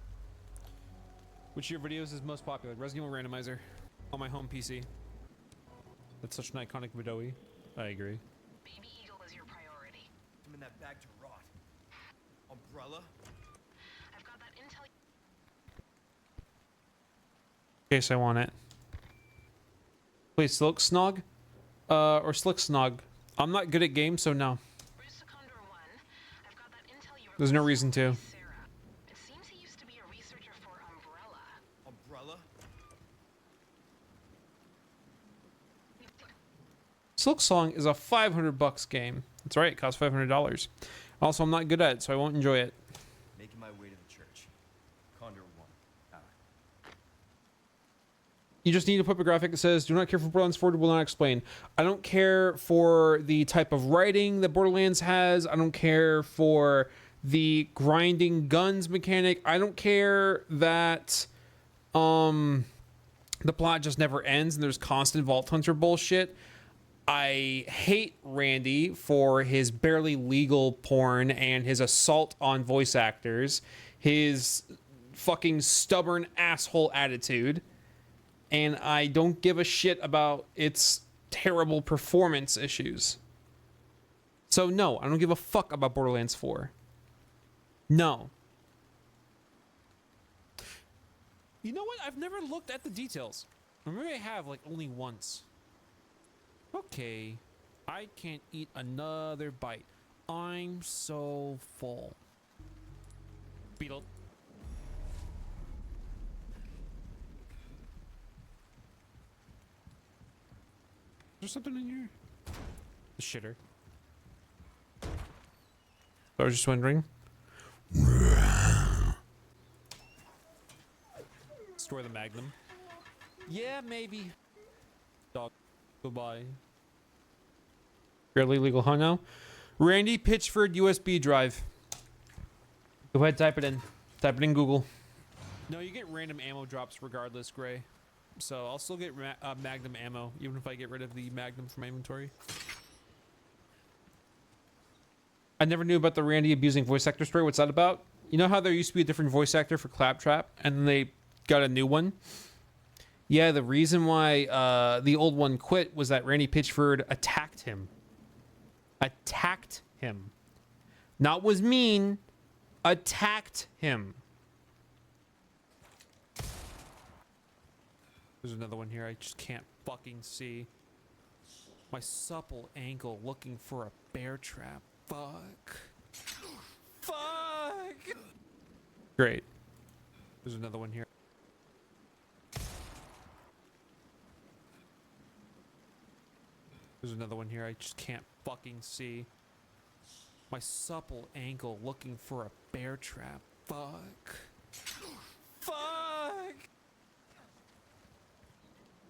Which of your videos is most popular? Resident Evil Randomizer on my home PC. That's such an iconic video. I agree. Baby Eagle is your priority. I'm in that bag to rot. Umbrella? I've got that intel. In case I want it. Please, Silk Snog? Or Slick Snog. I'm not good at games, so no. Rusicondor 1. I've got that intel you There's no requested reason to. from Sarah. It seems he used to be a researcher for Umbrella. Umbrella? Silk Song is a $500 game. That's right, it costs $500. Also, I'm not good at it, so I won't enjoy it. Making my way to the church. Condor 1. Out. You just need to put a graphic that says, do not care for Borderlands 4, will not explain. I don't care for the type of writing that Borderlands has. I don't care for the grinding guns mechanic. I don't care that the plot just never ends and there's constant Vault Hunter bullshit. I hate Randy for his barely legal porn and his assault on voice actors, his fucking stubborn asshole attitude, and I don't give a shit about its terrible performance issues. So no, I don't give a fuck about Borderlands 4. No. You know what? I've never looked at the details. Or maybe I have, like, only once. Okay. I can't eat another bite. I'm so full. Beetle. Is there something in here? The shitter. I was just wondering. Store the Magnum. Yeah, maybe. Dog. Goodbye. Barely legal, huh now? Randy Pitchford USB drive. Go ahead, type it in. Type it in Google. No, you get random ammo drops regardless, Gray. So I'll still get Magnum ammo, even if I get rid of the Magnum from my inventory. I never knew about the Randy abusing voice actor story. What's that about? You know how there used to be a different voice actor for Claptrap, and then they got a new one? Yeah, the reason why the old one quit was that Randy Pitchford attacked him. Attacked him. Not was mean. Attacked him. There's another one here I just can't fucking see. My supple ankle looking for a bear trap. Fuck. Fuck. Great. There's another one here. There's another one here I just can't fucking see. My supple ankle looking for a bear trap. Fuck. Fuck.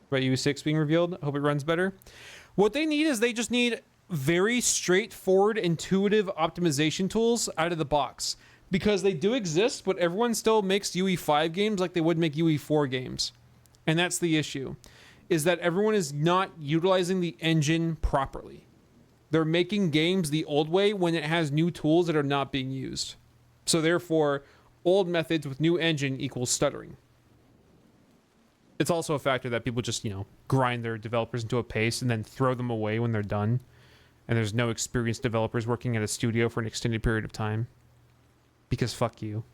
About UE6 being revealed. I hope it runs better. What they need is they just need very straightforward, intuitive optimization tools out of the box. Because they do exist, but everyone still makes UE5 games like they would make UE4 games. And that's the issue. Is that everyone is not utilizing the engine properly. They're making games the old way when it has new tools that are not being used. So therefore, old methods with new engine equals stuttering. It's also a factor that people just, grind their developers into a paste and then throw them away when they're done. And there's no experienced developers working at a studio for an extended period of time. Because fuck you.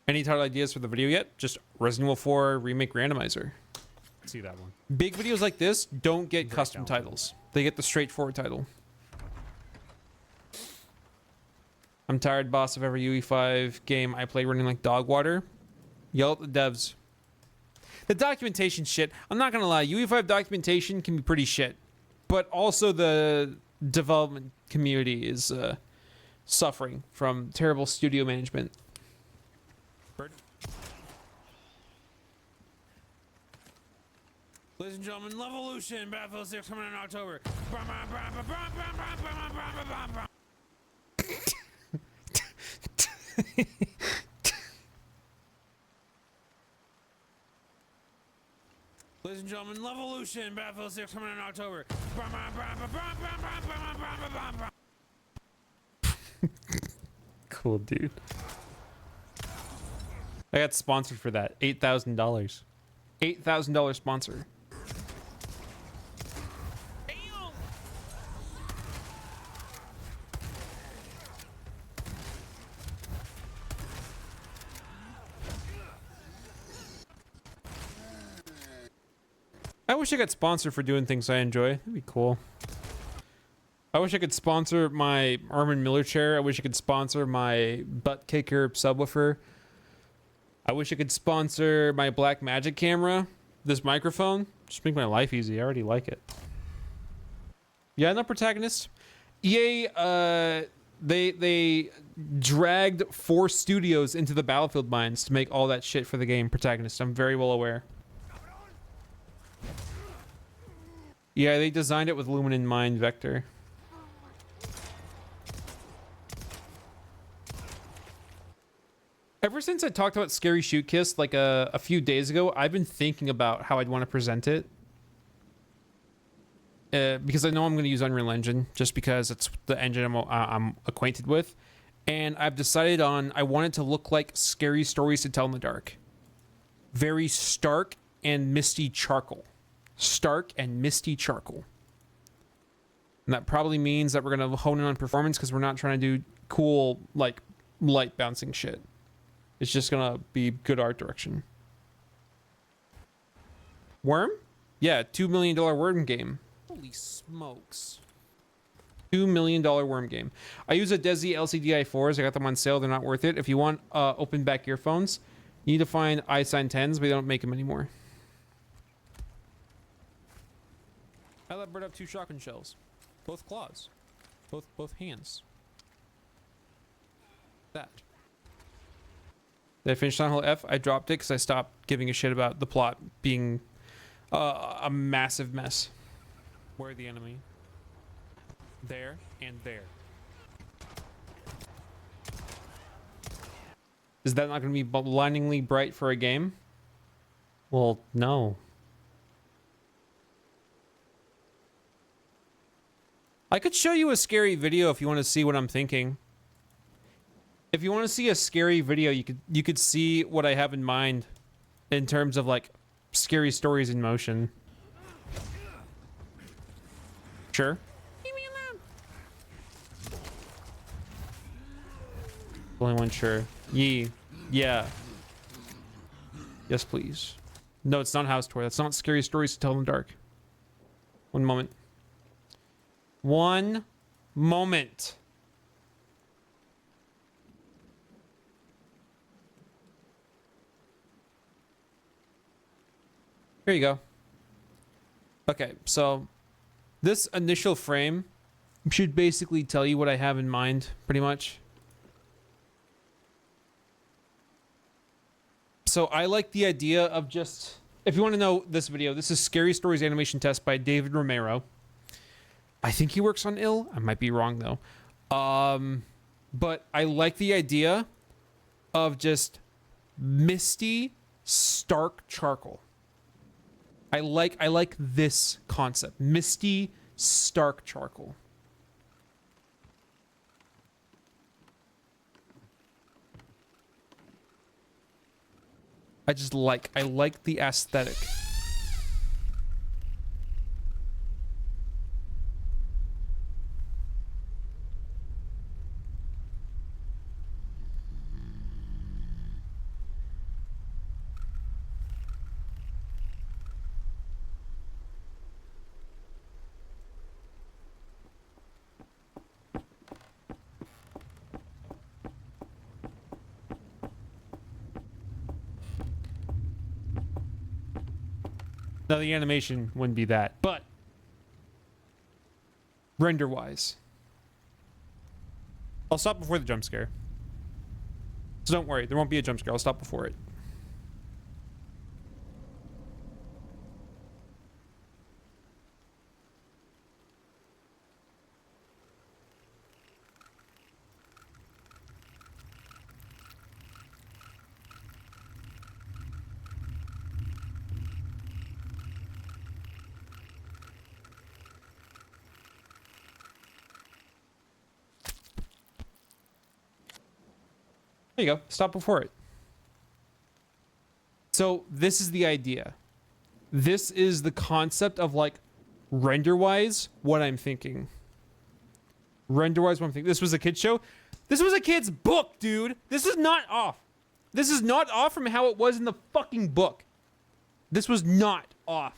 Any title ideas for the video yet? Just Resident Evil 4 Remake Randomizer. See that one. Big videos like this don't get Break custom down. titles. They get the straightforward title. I'm tired, boss, of every UE5 game I play running like dog water. Yell at the devs. The documentation shit, I'm not gonna lie, UE5 documentation can be pretty shit. But also the development community is suffering from terrible studio management. Bird. Ladies and gentlemen, Levolution, Battlefield 6 coming in October. Ladies and gentlemen, Levolution, Battlefield 6 coming in October. Cool, dude. I got sponsored for that. $8,000. $8,000 sponsor. I wish I got sponsored for doing things I enjoy. That'd be cool. I wish I could sponsor my Armin Miller chair. I wish I could sponsor my butt kicker subwoofer. I wish I could sponsor my Black Magic camera. This microphone. Just make my life easy. I already like it. Yeah, no protagonist. EA, they dragged 4 studios into the Battlefield mines to make all that shit for the game Protagonist. I'm very well aware. Yeah, they designed it with Lumen in mind, Vector. Ever since I talked about Scary Shoot Kiss like a few days ago, I've been thinking about how I'd want to present it. Because I know I'm going to use Unreal Engine, just because it's the engine I'm acquainted with. And I've decided on, I want it to look like Scary Stories to Tell in the Dark. Very stark and misty charcoal. Stark and misty charcoal. And that probably means that we're going to hone in on performance because we're not trying to do cool, like, light bouncing shit. It's just going to be good art direction. Worm? Yeah, $2 million worm game. Holy smokes. $2 million worm game. I use a Desi LCD i4s. I got them on sale. They're not worth it. If you want open back earphones, you need to find iSign 10s, but they don't make them anymore. I let Bird have 2 shotgun shells. Both claws. Both hands. That. Did I finish Silent Hill F? I dropped it because I stopped giving a shit about the plot being a massive mess. Where are the enemy? There and there. Is that not going to be blindingly bright for a game? Well, no. I could show you a scary video if you want to see what I'm thinking. If you want to see a scary video, you could see what I have in mind in terms of like scary stories in motion. Sure. Leave me alone. Only one sure. Yeah. Yes, please. No, it's not House Tour. That's not Scary Stories to Tell in the Dark. One moment. One moment. Here you go. Okay, so this initial frame should basically tell you what I have in mind, pretty much. So I like the idea of just, if you want to know this video, this is Scary Stories Animation Test by David Romero. I think he works on Ill. I might be wrong though. But I like the idea of just misty, stark charcoal. I like this concept. Misty, stark charcoal. I like the aesthetic. Now the animation wouldn't be that, but render-wise, I'll stop before the jump scare. So don't worry, there won't be a jump scare. I'll stop before it. There you go. Stop before it. So this is the idea. This is the concept of like render-wise what I'm thinking. Render-wise what I'm thinking. This was a kid's show. This was a kid's book, dude. This is not off. This is not off from how it was in the fucking book. This was not off.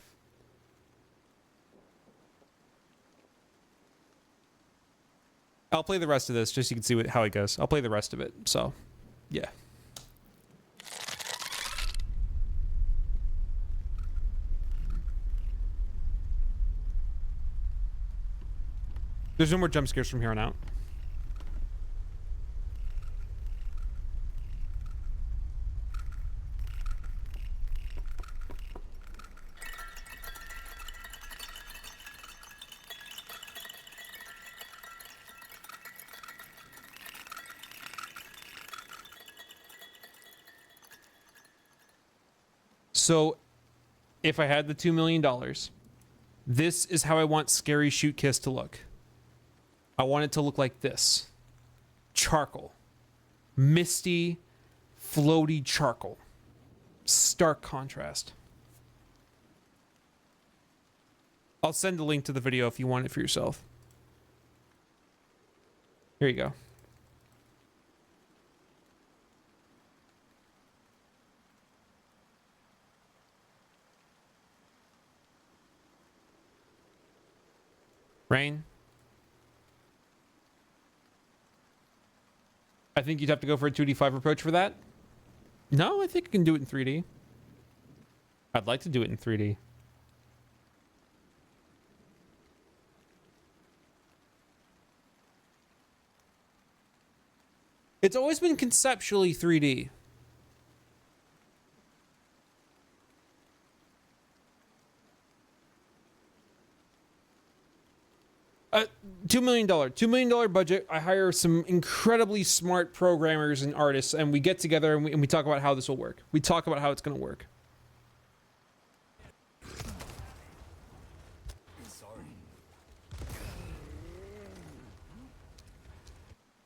I'll play the rest of this just so you can see how it goes. I'll play the rest of it. So, yeah. There's no more jump scares from here on out. So, if I had the $2 million, this is how I want Scary Shoot Kiss to look. I want it to look like this. Charcoal. Misty, floaty charcoal. Stark contrast. I'll send a link to the video if you want it for yourself. Here you go. Rain. I think you'd have to go for a 2D5 approach for that. No, I think I can do it in 3D. I'd like to do it in 3D. It's always been conceptually 3D. $2 million. $2 million budget. I hire some incredibly smart programmers and artists, and we get together and we talk about how this will work. We talk about how it's going to work.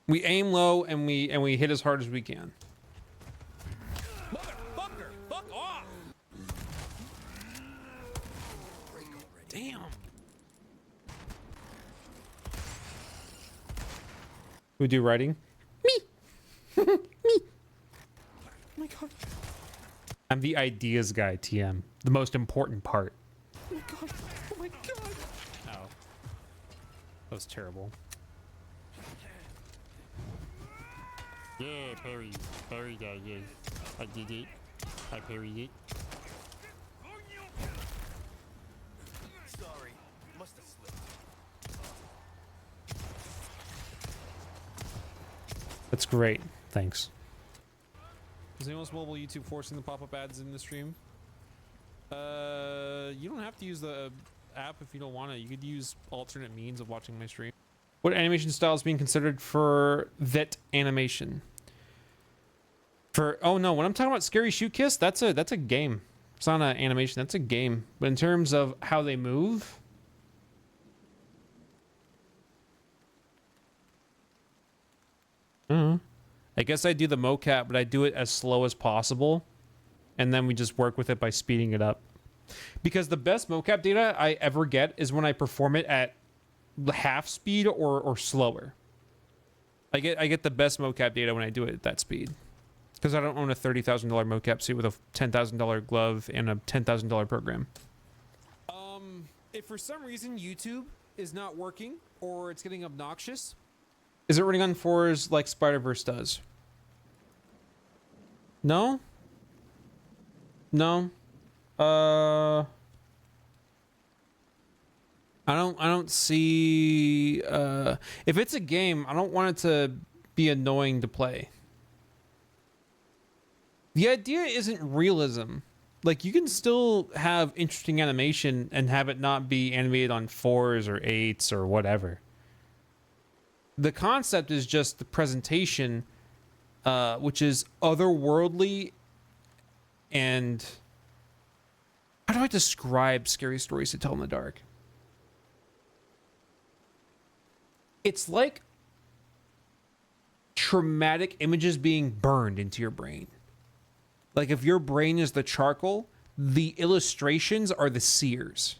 We aim low and we hit as hard as we can. Motherfucker! Fuck off! Damn. We do writing. Me. Me. Oh my god. I'm the ideas guy, TM. The most important part. Oh my god. Oh my god. Ow. That was terrible. Yeah, parry. Parry that, yes. I did it. I parried it. Sorry, must have slipped. That's great. Thanks. Is anyone else mobile YouTube forcing the pop-up ads in the stream? You don't have to use the app if you don't want to. You could use alternate means of watching my stream. What animation style is being considered for that animation? Oh no, when I'm talking about Scary Shoot Kiss, that's a game. It's not an animation, that's a game. But in terms of how they move, I guess I do the mocap, but I do it as slow as possible, and then we just work with it by speeding it up. Because the best mocap data I ever get is when I perform it at half speed or slower. I get the best mocap data when I do it at that speed. Because I don't own a $30,000 mocap suit with a $10,000 glove and a $10,000 program. If for some reason YouTube is not working or it's getting obnoxious, Is it running on 4s like Spider-Verse does? No? No. I don't see if it's a game, I don't want it to be annoying to play. The idea isn't realism. Like, you can still have interesting animation and have it not be animated on 4s or 8s or whatever. The concept is just the presentation, which is otherworldly. And how do I describe Scary Stories to Tell in the Dark? It's like traumatic images being burned into your brain. Like if your brain is the charcoal, the illustrations are the sears.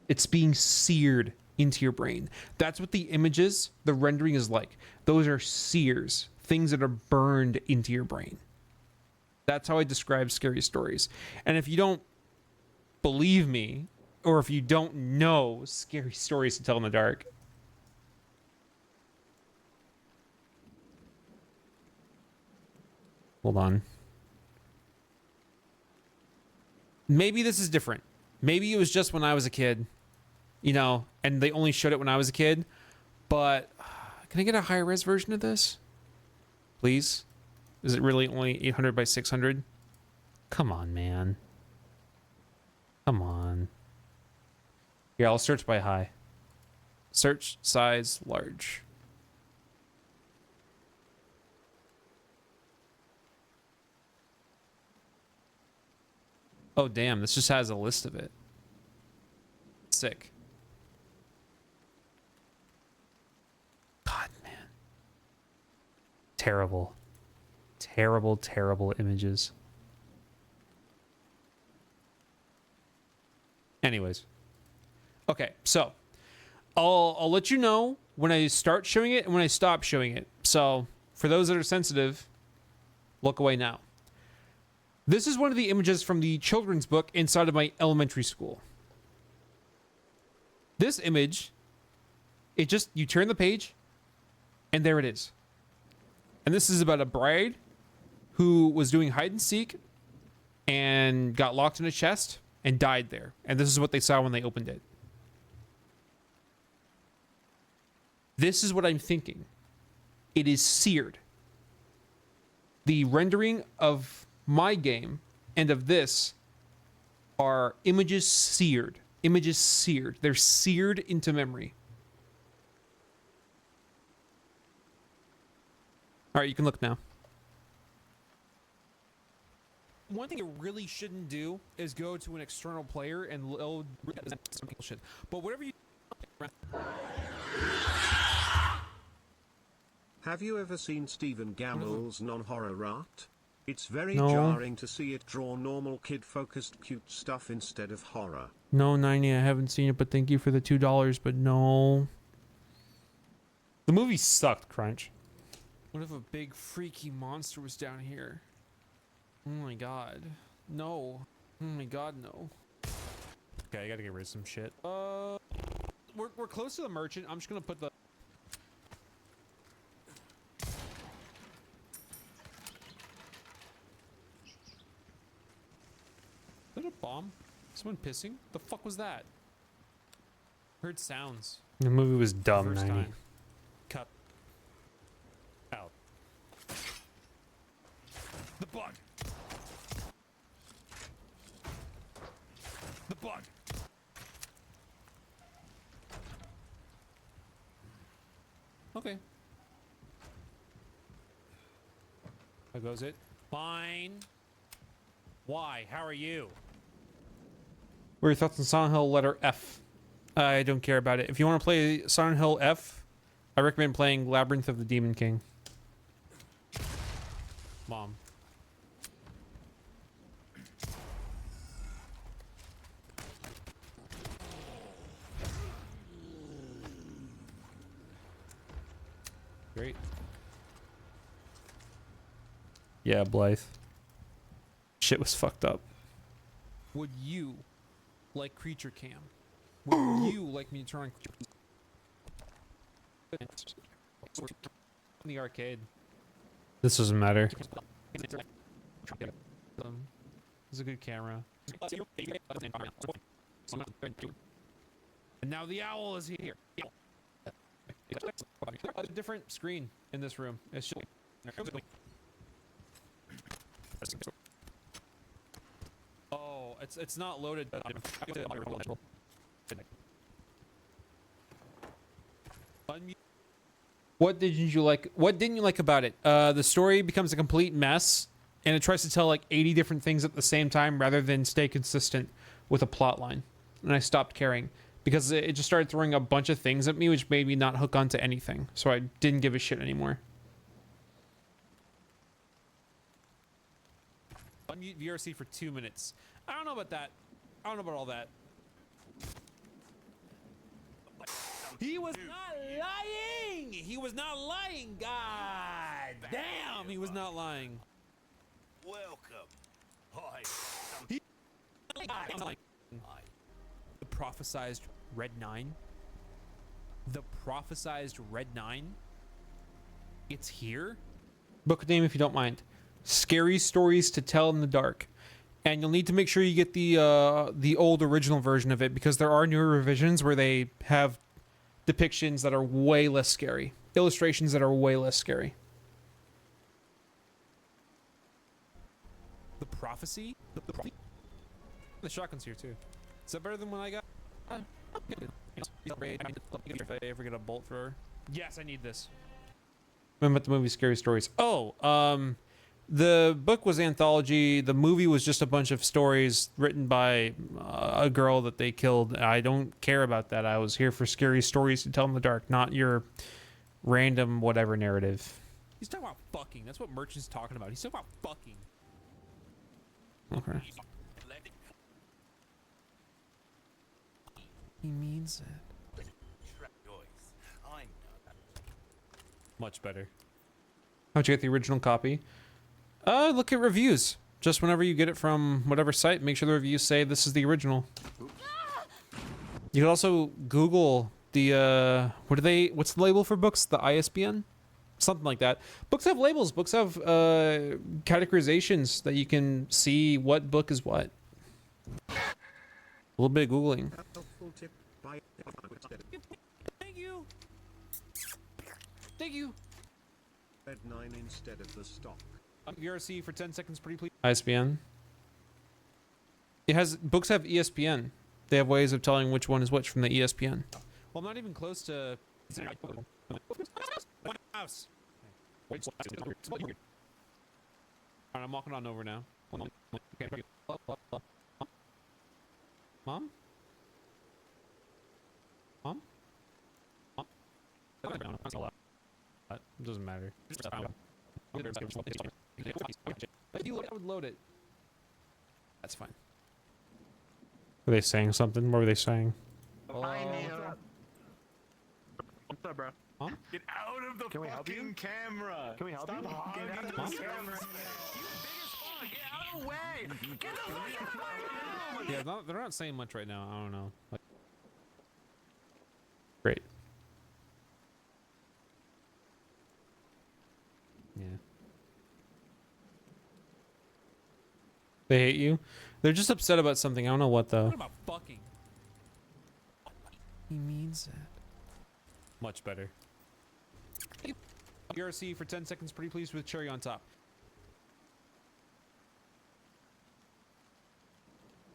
It's being seared into your brain. That's what the images, the rendering is like. Those are sears, things that are burned into your brain. That's how I describe scary stories. And if you don't believe me, or if you don't know scary stories to tell in the dark, hold on. Maybe this is different. Maybe it was just when I was a kid, you know, and they only showed it when I was a kid. But can I get a higher res version of this? Please? Is it really only 800 by 600? Come on, man. Come on. Here, I'll search by high. Search size large. Oh, damn. This just has a list of it. Sick. God, man. Terrible. Terrible, terrible images. Anyways. Okay, so I'll let you know when I start showing it and when I stop showing it. So for those that are sensitive, look away now. This is one of the images from the children's book inside of my elementary school. This image, you turn the page, and there it is. And this is about a bride who was doing hide and seek and got locked in a chest and died there. And this is what they saw when they opened it. This is what I'm thinking. It is seared. The rendering of my game and of this are images seared. Images seared. They're seared into memory. All right, you can look now. One thing you really shouldn't do is go to an external player and load some people shit. But whatever you... Have you ever seen Stephen Gamble's non-horror art? It's very No. jarring to see it draw normal kid-focused cute stuff instead of horror. No, 90, I haven't seen it, but thank you for the $2, but no. The movie sucked, Crunch. What if a big freaky monster was down here? Oh my god. No. Oh my god, no. Okay, I gotta get rid of some shit. We're close to the merchant. I'm just gonna put the... Is that a bomb? Someone pissing? The fuck was that? Heard sounds. The movie was dumb, First 90. time. Cut. Out. The bug. The bug. Okay. How goes it? Fine. Why? How are you? What are your thoughts on Silent Hill letter F? I don't care about it. If you want to play Silent Hill F, I recommend playing Labyrinth of the Demon King. Mom. Great. Yeah, Blythe. Shit was fucked up. Would you like Creature Cam? Would you like me to turn on the arcade? This doesn't matter. It's a good camera. And now the owl is here. A different screen in this room. It's just... Oh, it's not loaded. What didn't you like? What didn't you like about it? The story becomes a complete mess, and it tries to tell like 80 different things at the same time rather than stay consistent with a plot line. And I stopped caring because it just started throwing a bunch of things at me, which made me not hook onto anything. So I didn't give a shit anymore. Unmute VRC for 2 minutes. I don't know about that. I don't know about all that. He was not lying! He was not lying! God damn, he was not lying. Welcome. Hi. The prophesized Red 9? The prophesized Red 9? It's here? Book name, if you don't mind. Scary Stories to Tell in the Dark. And you'll need to make sure you get the old original version of it, because there are newer revisions where they have depictions that are way less scary. Illustrations that are way less scary. The prophecy? The shotgun's here too. Is that better than when I got? If I ever get a bolt thrower. Yes, I need this. Remember the movie Scary Stories? Oh, the book was anthology. The movie was just a bunch of stories written by a girl that they killed. I don't care about that. I was here for Scary Stories to Tell in the Dark, not your random whatever narrative. He's talking about fucking. That's what Merchant's talking about. He's talking about fucking. Okay. He means it. I know. Much better. How'd you get the original copy? Look at reviews. Just whenever you get it from whatever site, make sure the reviews say this is the original. You can also Google the what's the label for books? The ISBN? Something like that. Books have labels. Books have categorizations that you can see what book is what. A little bit of Googling. Helpful tip by Thank you. Thank you. Red 9 instead of the stock. VRC for 10 seconds, pretty please. ISBN. It has books have ESPN. They have ways of telling which one is which from the ESPN. Well, I'm not even close to. House. Alright, I'm walking on over now. Mom? Mom? Mom? It doesn't matter. If you load it, I would load it. That's fine. Were they saying something? What were they saying? Oh. What's up, bro? Huh? Get out of the fucking camera. Can we help you? Get out of the Huh? camera. You big as fuck. Get out of the way. Get the fuck out of my room. Yeah, they're not saying much right now. I don't know. Like, Great. yeah. They hate you? They're just upset about something. I don't know what though. What about fucking? He means it. Much better. VRC for 10 seconds, pretty please, with cherry on top.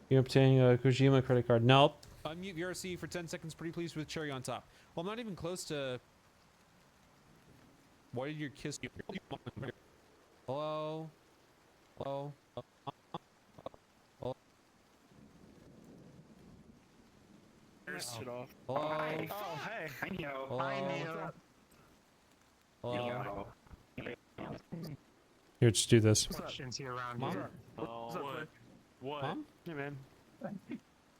You obtaining a Kojima credit card? Nope. Unmute VRC for 10 seconds, pretty please, with cherry on top. Well, I'm not even close to. Why did your kiss? Hello? Hello? Shit off. Hello? Oh, hey. I know. Hello? Hello? Here, just do this. Questions here around Mom? here. Oh, what? What? Mom? Hey, man.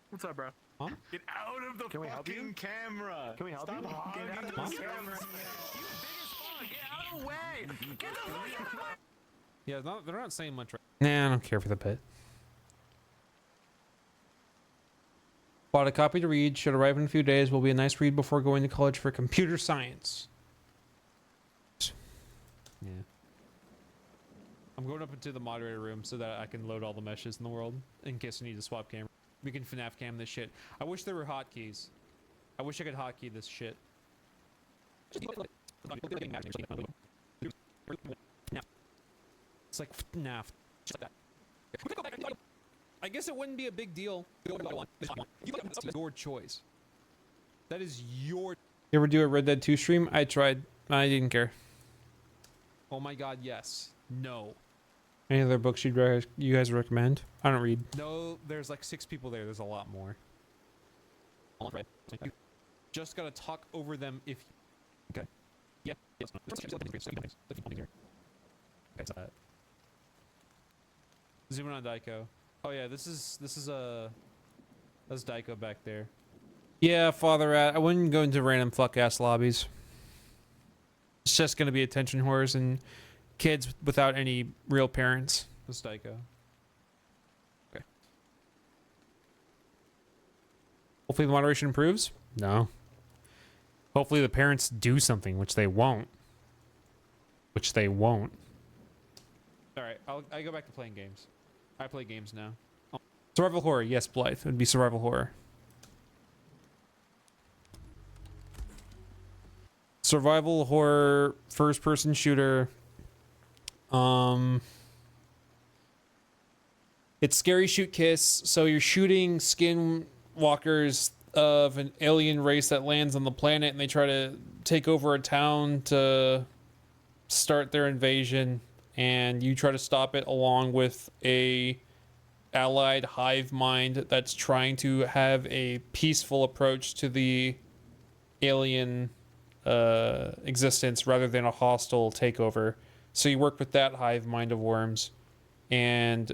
What's up, bro? Mom? Get out of the fucking camera. Can we help you? Get out of the Mom? camera. You big as fuck. Get out of the way. Get the fuck out of my. Yeah, they're not saying much right Nah, I don't care for the bit. Bought a copy to read. Should arrive in a few days. Will be a nice read before going to college for computer science. Yeah. I'm going up into the moderator room so that I can load all the meshes in the world in case I need to swap camera. We can FNAF cam this shit. I wish there were hotkeys. I wish I could hotkey this shit. It's like FNAF. I guess it wouldn't be a big deal. Your choice. That is your. You ever do a Red Dead 2 stream? I tried. I didn't care. Oh my god, yes. No. Any other books you guys recommend? I don't read. No, there's like 6 people there. There's a lot more. Just gotta talk over them if. Okay. Yeah. Yes. Zoom in on Daiko. Oh yeah, this is that's Daiko back there. Yeah, Father Rat. I wouldn't go into random fuck ass lobbies. It's just gonna be attention whores and kids without any real parents. That's Daiko. Okay. Hopefully the moderation improves. No. Hopefully the parents do something, which they won't. Which they won't. All right, I go back to playing games. I play games now. Survival horror, yes, Blythe. It would be survival horror. Survival horror, first person shooter. It's scary shoot kiss, so you're shooting skinwalkers of an alien race that lands on the planet and they try to take over a town to start their invasion, and you try to stop it along with a allied hive mind that's trying to have a peaceful approach to the alien existence rather than a hostile takeover. So you work with that hive mind of worms, and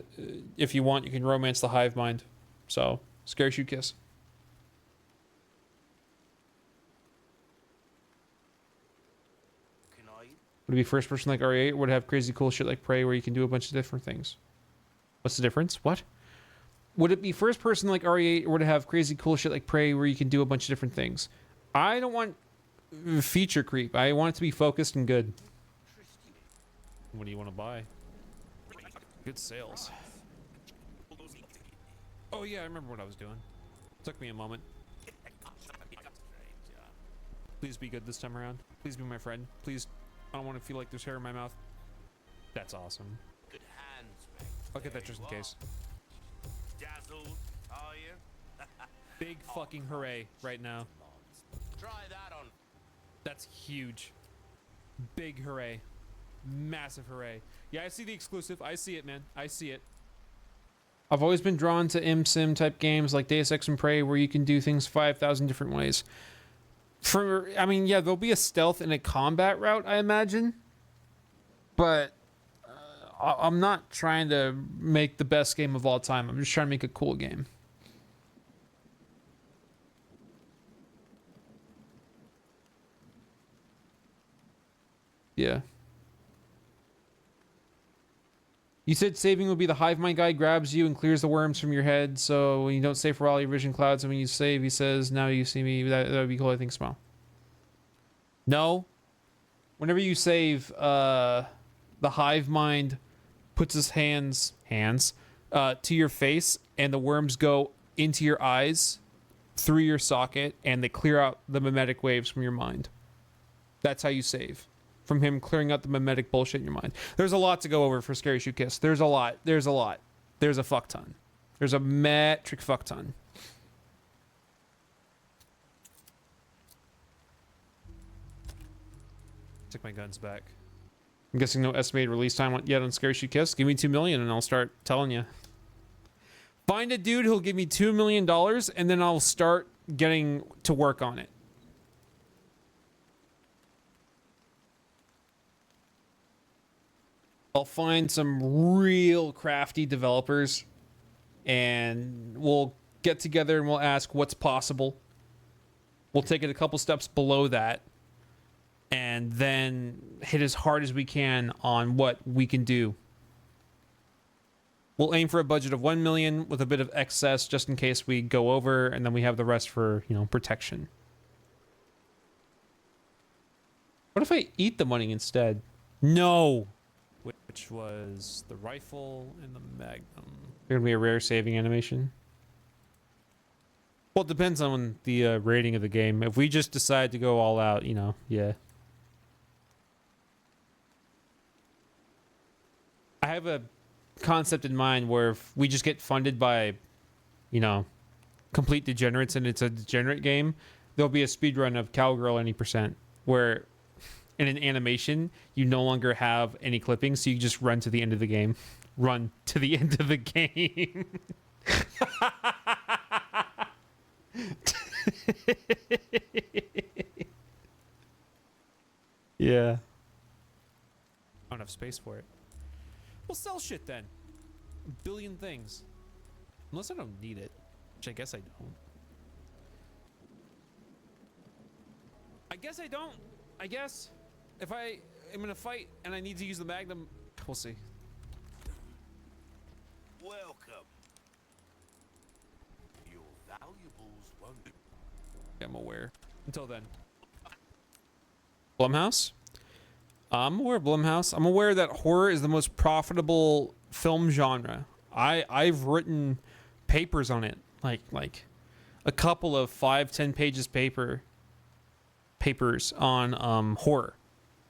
if you want, you can romance the hive mind. So scary shoot kiss. Would it be first person like RE8, or would it have crazy cool shit like Prey where you can do a bunch of different things? What's the difference? What? Would it be first person like RE8, or would it have crazy cool shit like Prey where you can do a bunch of different things? I don't want feature creep. I want it to be focused and good. What do you want to buy? Good sales. Oh yeah, I remember what I was doing. Took me a moment. Please be good this time around. Please be my friend. Please, I don't want to feel like there's hair in my mouth. That's awesome. Good hands, mate. I'll get that just in case. Dazzled, are you? Big fucking hooray right now. Try that on. That's huge. Big hooray. Massive hooray. Yeah, I see the exclusive. I see it, man. I see it. I've always been drawn to sim type games like Deus Ex and Prey where you can do things 5,000 different ways. I mean, yeah, there'll be a stealth and a combat route, I imagine. But I'm not trying to make the best game of all time. I'm just trying to make a cool game. Yeah. You said saving would be the hive mind guy grabs you and clears the worms from your head, so when you don't save for all your vision clouds, and when you save, he says, "Now you see me." That would be cool. I think. Smile. No. Whenever you save, the hive mind puts his hands to your face, and the worms go into your eyes through your socket, and they clear out the mimetic waves from your mind. That's how you save. From him clearing out the mimetic bullshit in your mind. There's a lot to go over for Scary Shoot Kiss. There's a lot. There's a fuck ton. There's a metric fuck ton. Take my guns back. I'm guessing no estimated release time yet on Scary Shoot Kiss. Give me $2 million and I'll start telling you. Find a dude who'll give me $2 million and then I'll start getting to work on it. I'll find some real crafty developers and we'll get together and we'll ask what's possible. We'll take it a couple steps below that and then hit as hard as we can on what we can do. We'll aim for a budget of 1 million with a bit of excess just in case we go over, and then we have the rest for, protection. What if I eat the money instead? No. Which was the rifle and the magnum. There's gonna be a rare saving animation. Well, it depends on the rating of the game. If we just decide to go all out, yeah. I have a concept in mind where if we just get funded by, complete degenerates and it's a degenerate game, there'll be a speedrun of Cowgirl any percent where in an animation, you no longer have any clippings, so you just run to the end of the game. Run to the end of the game. Yeah. I don't have space for it. Well, sell shit then. A billion things. Unless I don't need it, which I guess I don't. I guess I don't. I guess if I am in a fight and I need to use the Magnum, we'll see. Welcome. Your valuables won't be. I'm aware. Until then. Blumhouse? I'm aware of Blumhouse. I'm aware that horror is the most profitable film genre. I've written papers on it, like a couple of 5-10 pages papers on horror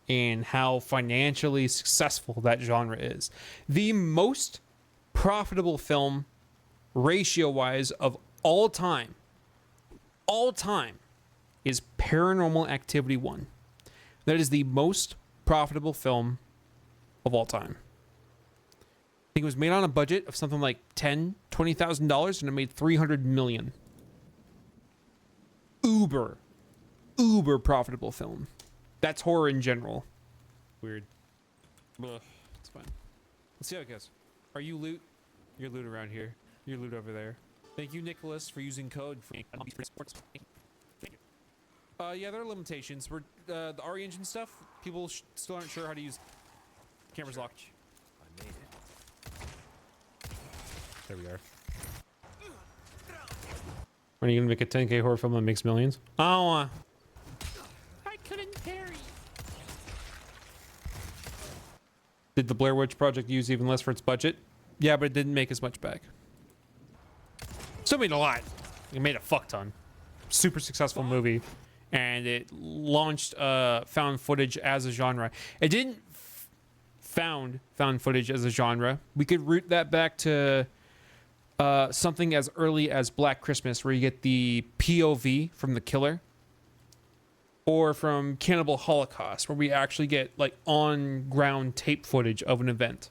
and how financially successful that genre is. The most profitable film ratio wise of all time is Paranormal Activity 1. That is the most profitable film of all time. I think it was made on a budget of something like $20,000 and it made $300 million. Uber profitable film. That's horror in general. Weird. Ugh, it's fine. Let's see how it goes. Are you loot? You're loot around here. You're loot over there. Thank you, Nicholas, for using code for yeah, there are limitations. We're the RE engine stuff. People still aren't sure how to use. Camera's locked. I made it. There we are. When are you gonna make a 10K horror film that makes millions? Oh, I couldn't parry. did the Blair Witch Project use even less for its budget? Yeah, but it didn't make as much back. Still made a lot. It made a fuck ton. Super successful movie. And it launched found footage as a genre. It didn't found footage as a genre. We could root that back to something as early as Black Christmas, where you get the POV from the killer, or from Cannibal Holocaust, where we actually get like on ground tape footage of an event.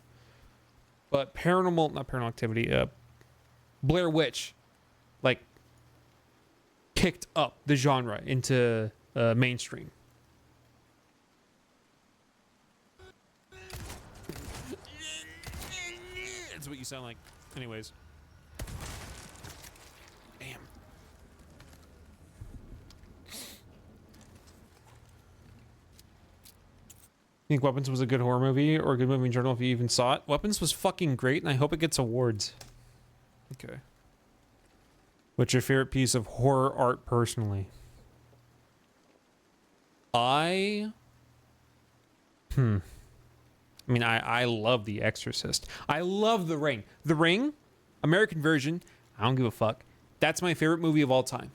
But not Paranormal Activity, Blair Witch, like, kicked up the genre into mainstream. That's what you sound like. Anyways. Damn. You think Weapons was a good horror movie or a good movie in general if you even saw it? Weapons was fucking great, and I hope it gets awards. Okay. What's your favorite piece of horror art personally? I mean, I love The Exorcist. I love The Ring. The Ring, American version, I don't give a fuck. That's my favorite movie of all time.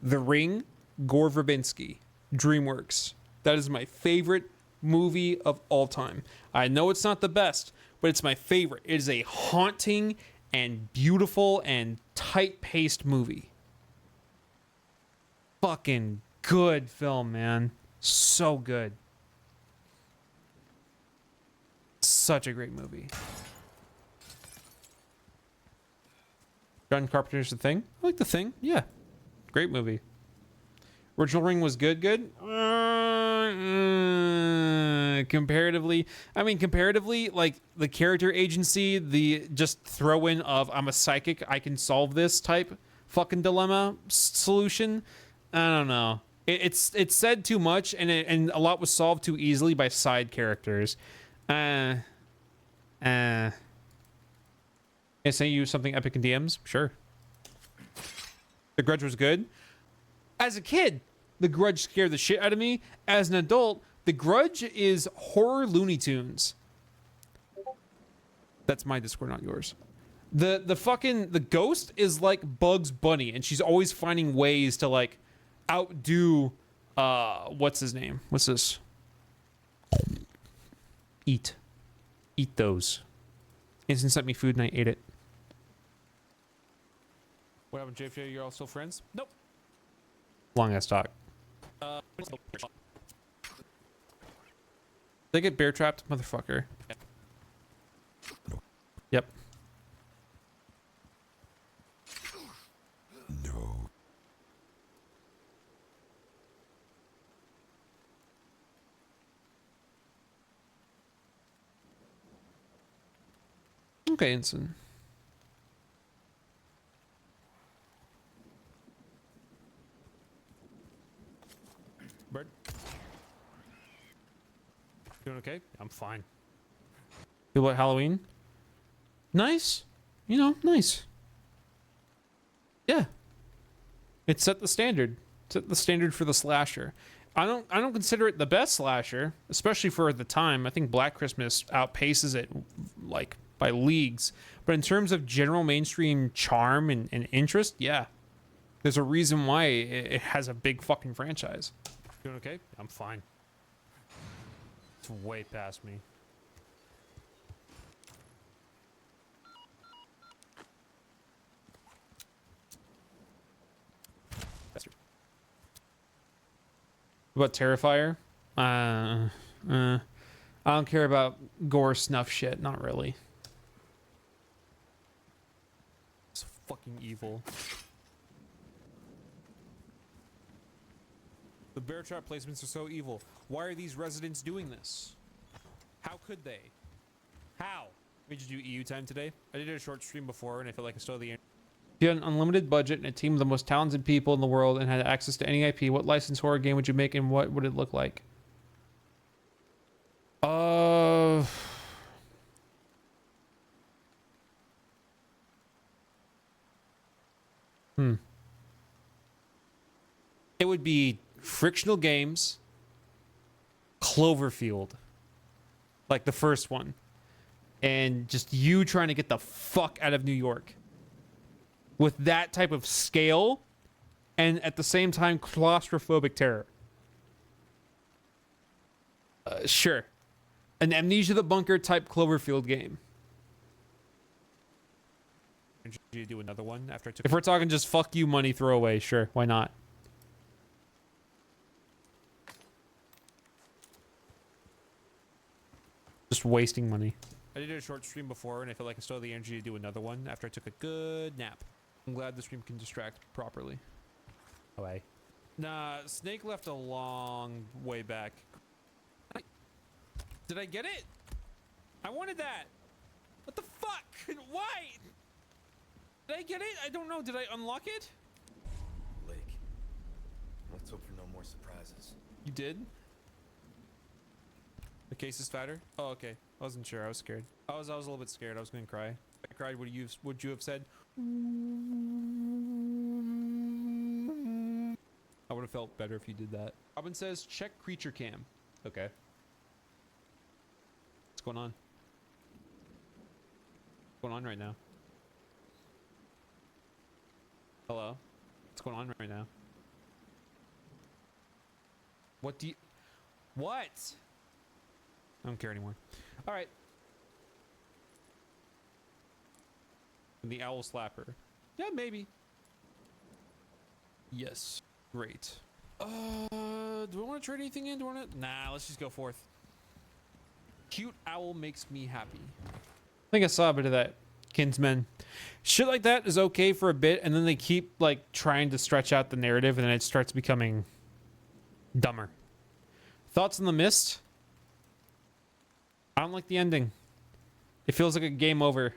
The Ring, Gore Verbinski, DreamWorks. That is my favorite movie of all time. I know it's not the best, but it's my favorite. It is a haunting and beautiful and tight-paced movie. Fucking good film, man. So good. Such a great movie. John Carpenter's The Thing? I like The Thing. Yeah. Great movie. Original Ring was good. Comparatively, like the character agency, the just throw in of I'm a psychic, I can solve this type fucking dilemma solution. I don't know. It's said too much, and a lot was solved too easily by side characters. Can I say you something epic in DMs? Sure. The Grudge was good. As a kid, The Grudge scared the shit out of me. As an adult, The Grudge is horror Looney Tunes. That's my Discord, not yours. The ghost is like Bugs Bunny, and she's always finding ways to like outdo what's his name? What's this? Eat those. Instant sent me food and I ate it. What happened, JFJ? You're all still friends? Nope. Long ass talk. Did I get bear trapped? Motherfucker. Yep. Okay, Ensign. Bird. Doing okay? I'm fine. Feel about Halloween? Nice. You know, nice. Yeah. It set the standard. Set the standard for the slasher. I don't consider it the best slasher, especially for the time. I think Black Christmas outpaces it like by leagues. But in terms of general mainstream charm and interest, yeah. There's a reason why it has a big fucking franchise. Doing okay? I'm fine. It's way past me. What about Terrifier? I don't care about gore snuff shit. Not really. It's fucking evil. The bear trap placements are so evil. Why are these residents doing this? How could they? How? Did you do EU time today? I did a short stream before and I felt like I stole the... If you had an unlimited budget and a team of the most talented people in the world and had access to any IP, what licensed horror game would you make and what would it look like? It would be Frictional Games, Cloverfield, like the first one, and just you trying to get the fuck out of New York with that type of scale and at the same time claustrophobic terror. Sure. An Amnesia the Bunker type Cloverfield game. Did you do another one after I took... If we're talking just fuck you money throwaway, sure, why not? Just wasting money. I did a short stream before and I felt like I still had the energy to do another one after I took a good nap. I'm glad the stream can distract properly. Away. Nah, Snake left a long way back. Did I get it? I wanted that. What the fuck? Why? Did I get it? I don't know. Did I unlock it? Lake. Let's hope for no more surprises. You did? The case is fatter? Oh, okay. I wasn't sure. I was scared. I was a little bit scared. I was gonna cry. If I cried, would you have said? I would have felt better if you did that. Robin says, check creature cam. Okay. What's going on? What's going on right now? Hello? What's going on right now? What do you... What? I don't care anymore. All right. The owl slapper. Yeah, maybe. Yes. Great. Do I want to trade anything in? Do I want to... Nah, let's just go forth. Cute owl makes me happy. I think I saw a bit of that. Kinsmen. Shit like that is okay for a bit, and then they keep, like, trying to stretch out the narrative, and then it starts becoming dumber. Thoughts on The Mist? I don't like the ending. It feels like a game over.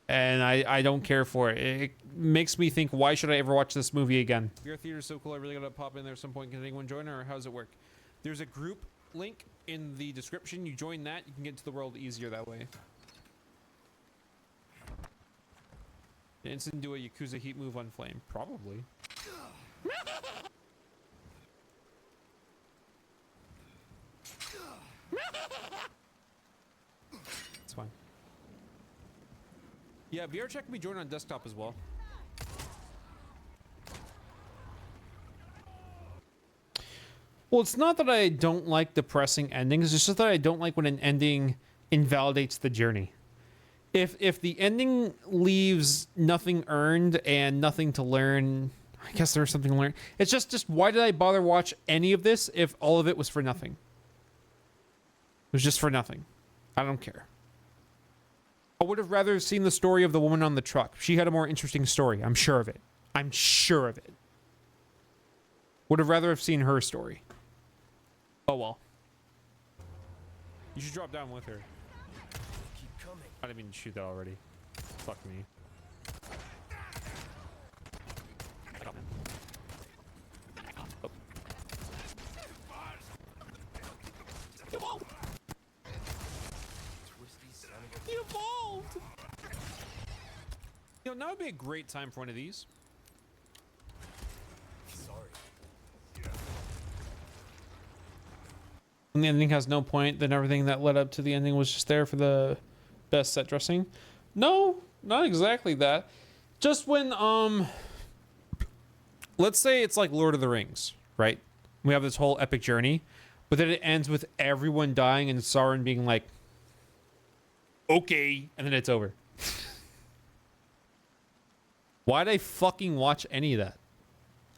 And I don't care for it. It makes me think, why should I ever watch this movie again? Your theater is so cool. I really gotta pop in there at some point. Can anyone join, or how does it work? There's a group link in the description. You join that, you can get into the world easier that way. Instant do a Yakuza heat move on flame. Probably. It's fine. Yeah, VR chat can be joined on desktop as well. Well, it's not that I don't like depressing endings. It's just that I don't like when an ending invalidates the journey. If the ending leaves nothing earned and nothing to learn, I guess there's something to learn. It's just why did I bother watch any of this if all of it was for nothing? It was just for nothing. I don't care. I would have rather seen the story of the woman on the truck. She had a more interesting story. I'm sure of it. I'm sure of it. Would have rather have seen her story. Oh well. You should drop down with her. Keep coming. I didn't mean to shoot that already. Fuck me. Oh. He evolved! You know, now would be a great time for one of these. Sorry. When the ending has no point, then everything that led up to the ending was just there for the best set dressing. No, not exactly that. Just when, let's say it's like Lord of the Rings, right? We have this whole epic journey, but then it ends with everyone dying and Sauron being like, okay, and then it's over. Why'd I fucking watch any of that?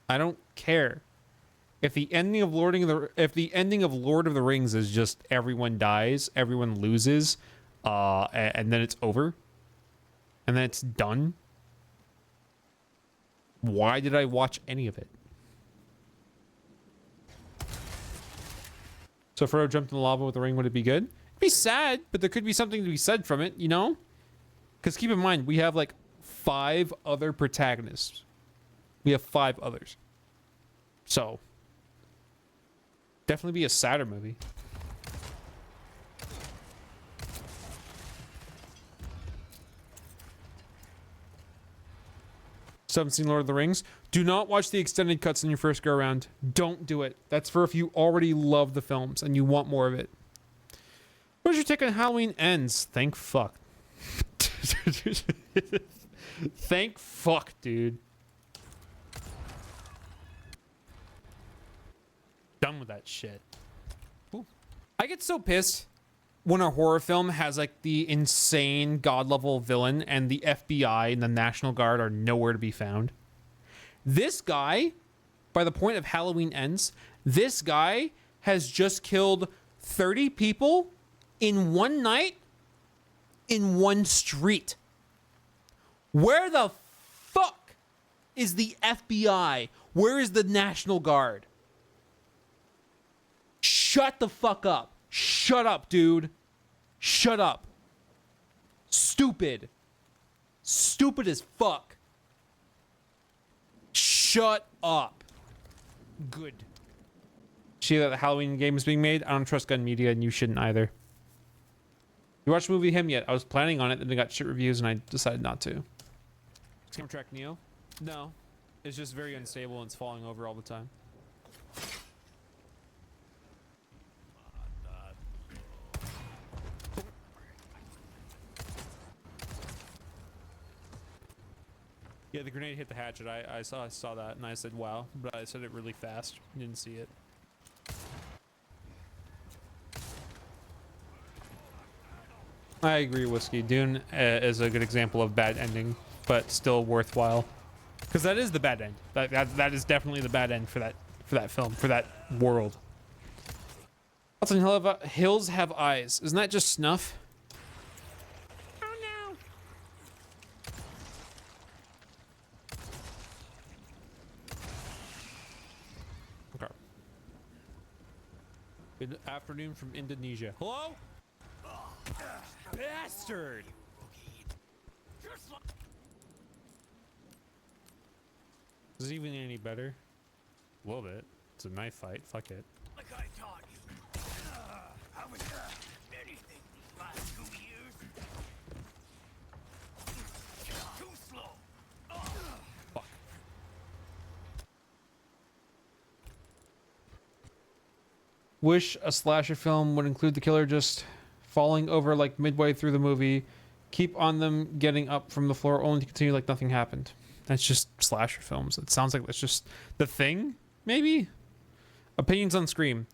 I don't care. If the ending of Lord of the Rings is just everyone dies, everyone loses, and then it's over, and then it's done, why did I watch any of it? So if Frodo jumped in the lava with the ring, would it be good? It'd be sad, but there could be something to be said from it, you know? Because keep in mind, we have like 5 other protagonists. We have 5 others. So definitely be a sadder movie. Still haven't seen Lord of the Rings? Do not watch the extended cuts in your first go around. Don't do it. That's for if you already love the films and you want more of it. What's your take on Halloween Ends? Thank fuck. Thank fuck, dude. Done with that shit. Ooh. I get so pissed when a horror film has like the insane god level villain and the FBI and the National Guard are nowhere to be found. This guy, by the point of Halloween Ends, this guy has just killed 30 people in one night in one street. Where the fuck is the FBI? Where is the National Guard? Shut the fuck up. Shut up, dude. Shut up. Stupid. Stupid as fuck. Shut up. Good. See that the Halloween game is being made? I don't trust gun media, and you shouldn't either. You watched the movie Him yet? I was planning on it, then I got shit reviews, and I decided not to. Scam Track Neo? No. It's just very unstable and it's falling over all the time. Yeah, the grenade hit the hatchet. I saw that and I said wow, but I said it really fast. Didn't see it. I agree, Whiskey. Dune is a good example of bad ending, but still worthwhile. Because that is the bad end. That is definitely the bad end for that film, for that world. What's on Hills Have Eyes? Isn't that just snuff? Oh no! Okay. Good afternoon from Indonesia. Hello? Bastard! Is it even any better? A little bit. It's a knife fight. Fuck it. Like I taught you. I was anything these last 2 years. Too slow. Fuck. Wish a slasher film would include the killer just falling over like midway through the movie. Keep on them getting up from the floor only to continue like nothing happened. That's just slasher films. It sounds like that's just the thing, maybe? Opinions on Scream.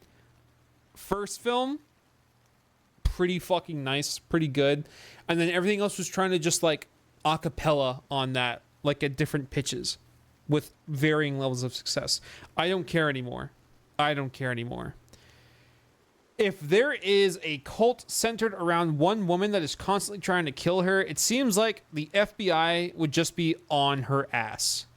First film, pretty fucking nice, pretty good. And then everything else was trying to just like acapella on that, like at different pitches with varying levels of success. I don't care anymore. I don't care anymore. If there is a cult centered around one woman that is constantly trying to kill her, it seems like the FBI would just be on her ass.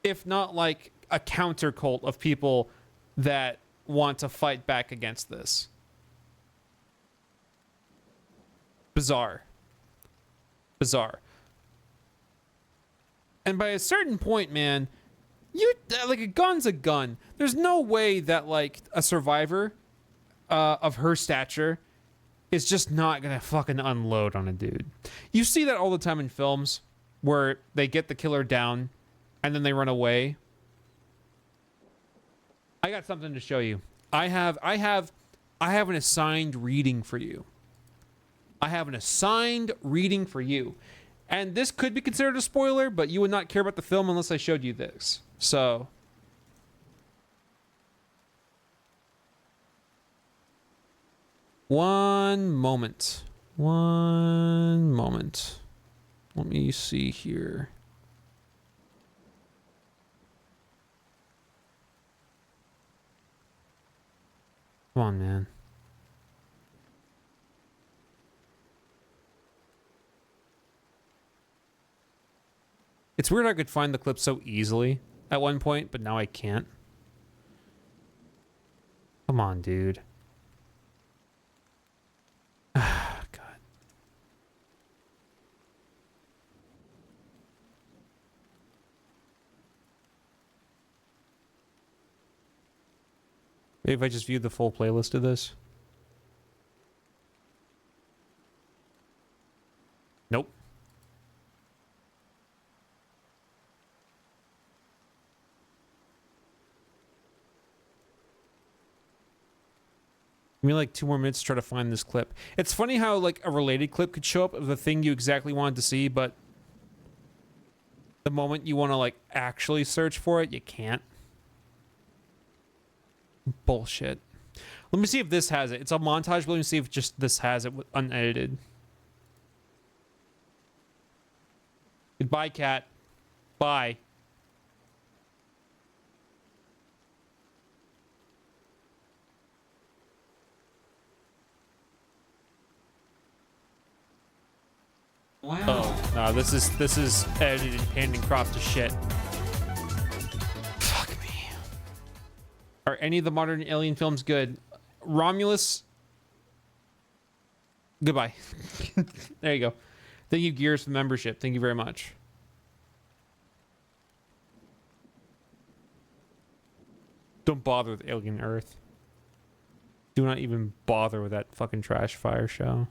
If not like a counter cult of people that want to fight back against this. Bizarre. Bizarre. And by a certain point, man, you like a gun's a gun. There's no way that like a survivor of her stature is just not gonna fucking unload on a dude. You see that all the time in films where they get the killer down and then they run away. I got something to show you. I have an assigned reading for you. I have an assigned reading for you. And this could be considered a spoiler, but you would not care about the film unless I showed you this. So one moment. Let me see here. Come on, man. It's weird I could find the clip so easily at one point, but now I can't. Come on, dude. God. Maybe if I just viewed the full playlist of this. Nope. Give me like 2 more minutes to try to find this clip. It's funny how like a related clip could show up of the thing you exactly wanted to see, but the moment you want to like actually search for it, you can't. Bullshit. Let me see if this has it. It's a montage, but let me see if just this has it unedited. Goodbye, cat. Bye. Wow. Oh, no, this is edited and panned and cropped to shit. Fuck me. Are any of the modern alien films good? Romulus. Goodbye. There you go. Thank you, Gears, for the membership. Thank you very much. Don't bother with Alien Earth. Do not even bother with that fucking trash fire show.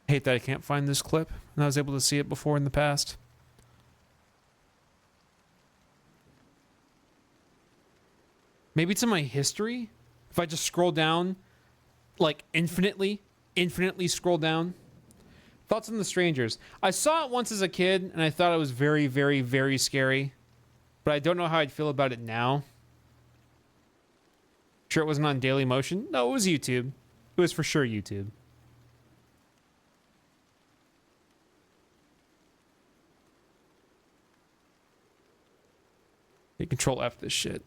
Hate that I can't find this clip, and I was able to see it before in the past. Maybe it's in my history? If I just scroll down, like infinitely scroll down. Thoughts on The Strangers. I saw it once as a kid, and I thought it was very, very, very scary. But I don't know how I'd feel about it now. Sure it wasn't on Daily Motion? No, it was YouTube. It was for sure YouTube. You control F this shit.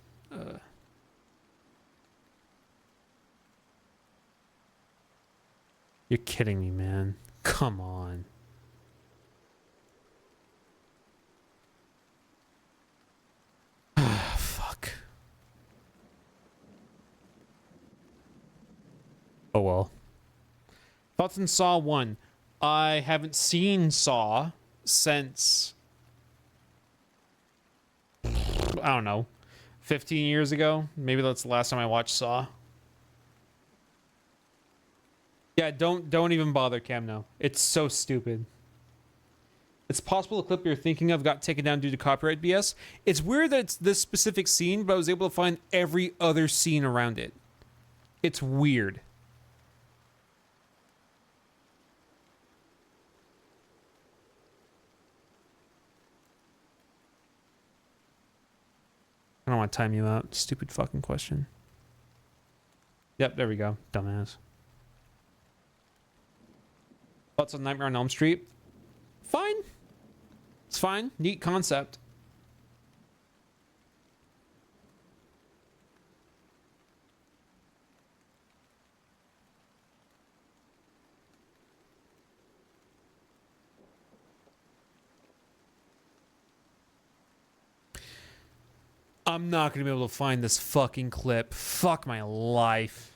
You're kidding me, man. Come on. Fuck. Oh well. Thoughts on Saw 1. I haven't seen Saw since... I don't know, 15 years ago. Maybe that's the last time I watched Saw. Yeah, don't even bother, Cam. No, it's so stupid. It's possible the clip you're thinking of got taken down due to copyright BS. It's weird that it's this specific scene, but I was able to find every other scene around it. It's weird. I don't want want to time you out. Stupid fucking question. Yep, there we go. Dumbass. Thoughts on Nightmare on Elm Street? Fine. It's fine. Neat concept. I'm not going to be able to find this fucking clip. Fuck my life.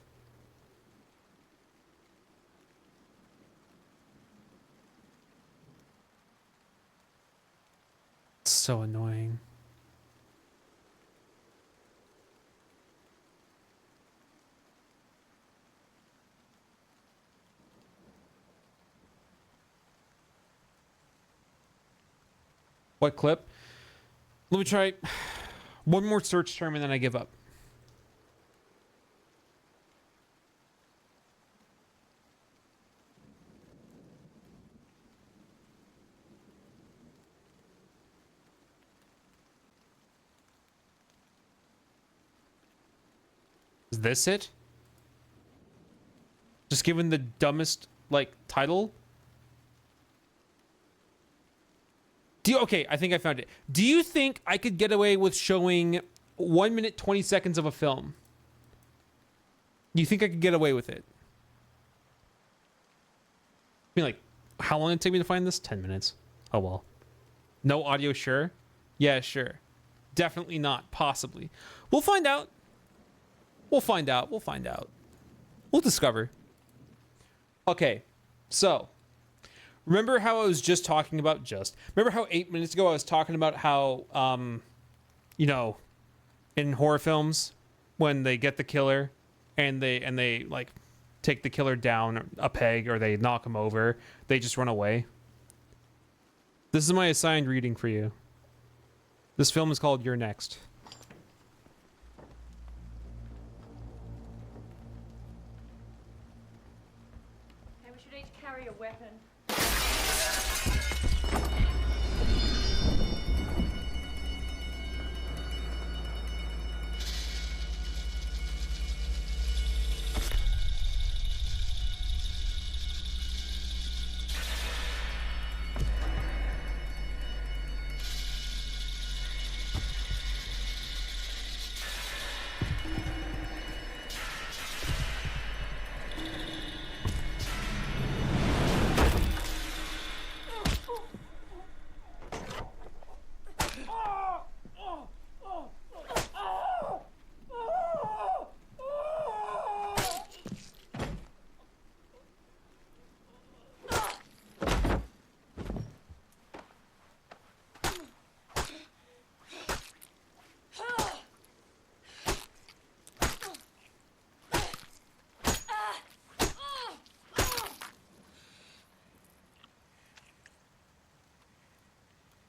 It's so annoying. What clip? Let me try one more search term and then I give up. Is this it? Just given the dumbest, like, title? Okay, I think I found it. Do you think I could get away with showing 1 minute, 20 seconds of a film? Do you think I could get away with it? I mean, like, how long did it take me to find this? 10 minutes. Oh, well. No audio, sure? Yeah, sure. Definitely not. Possibly. We'll find out. We'll find out. We'll find out. We'll discover. Okay, so remember how I was just talking about remember how 8 minutes ago I was talking about how you know, in horror films when they get the killer and they like take the killer down a peg or they knock him over, they just run away. This is my assigned reading for you. This film is called You're Next. We should each carry a weapon.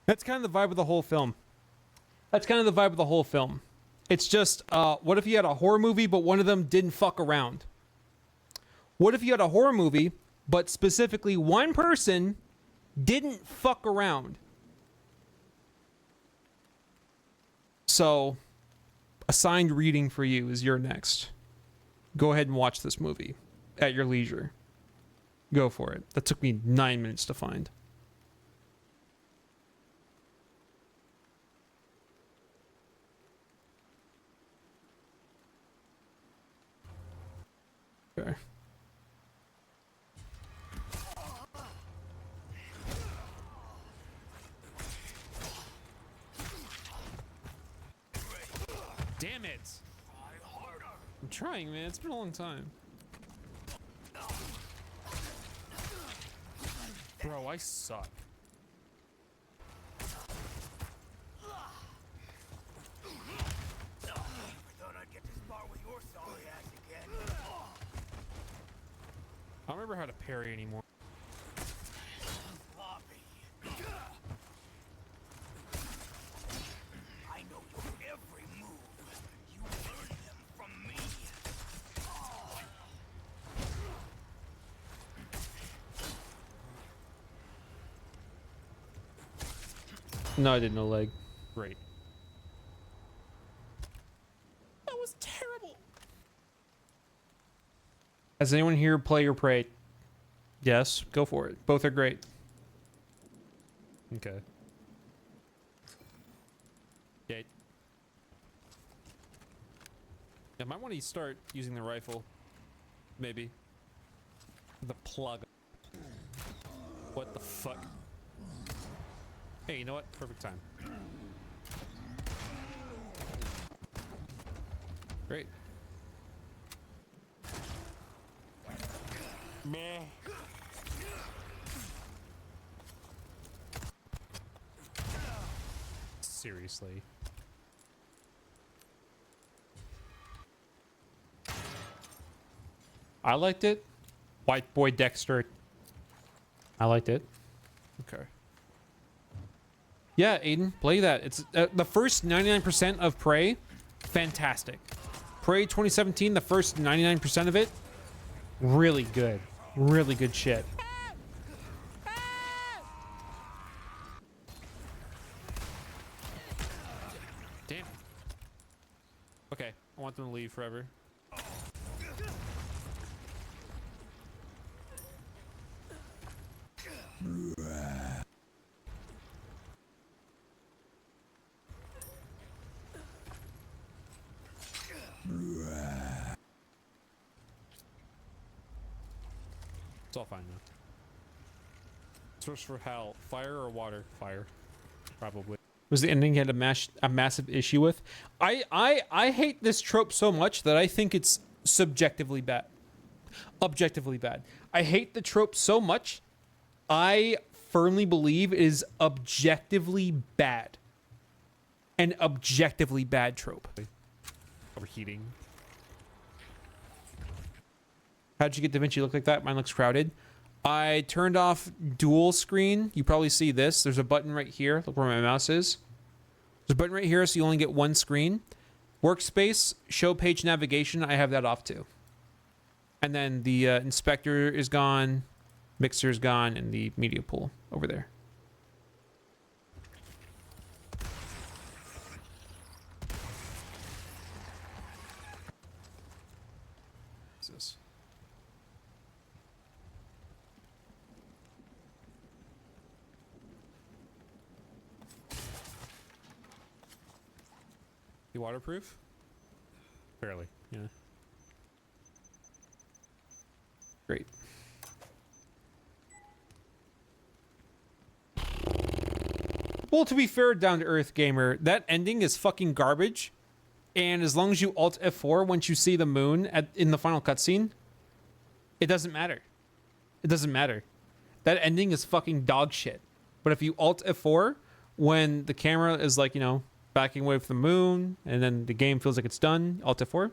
That's kind of the vibe of the whole film. That's kind of the vibe of the whole film. It's just, what if you had a horror movie, but one of them didn't fuck around? What if you had a horror movie, but specifically one person didn't fuck around? So, assigned reading for you is You're Next. Go ahead and watch this movie at your leisure. Go for it. That took me 9 minutes to find. Okay. Damn it! I'm trying, man. It's been a long time. Bro, I suck. I don't remember how to parry anymore. I know your every move. You learn them from me. No, I did no leg. Great. Has anyone here play or prayed? Yes, go for it. Both are great. Okay. Yeah. I might want to start using the rifle. Maybe. The plug. What the fuck? Hey, you know what? Perfect time. Great. Meh. Seriously. I liked it. White boy Dexter. I liked it. Okay. Yeah, Aiden, play that. It's the first 99% of Prey, fantastic. Prey 2017, the first 99% of it, really good. Really good shit. Damn. Okay, I want them to leave forever. It's all fine now. Source for hell, fire or water? Fire, probably. Was the ending you had a massive issue with? I hate this trope so much that I think it's subjectively bad. Objectively bad. I hate the trope so much, I firmly believe it is objectively bad. An objectively bad trope. Overheating. How'd you get DaVinci look like that? Mine looks crowded. I turned off dual screen. You probably see this. There's a button right here. Look where my mouse is. There's a button right here, so you only get one screen. Workspace, show page navigation, I have that off too. And then the inspector is gone, mixer is gone, and the media pool over there. What's this? You waterproof? Barely, yeah. Great. Well, to be fair, Down to Earth Gamer, that ending is fucking garbage. And as long as you Alt F4 once you see the moon in the final cutscene, it doesn't matter. It doesn't matter. That ending is fucking dog shit. But if you Alt F4 when the camera is like, you know, backing away from the moon, and then the game feels like it's done, Alt F4,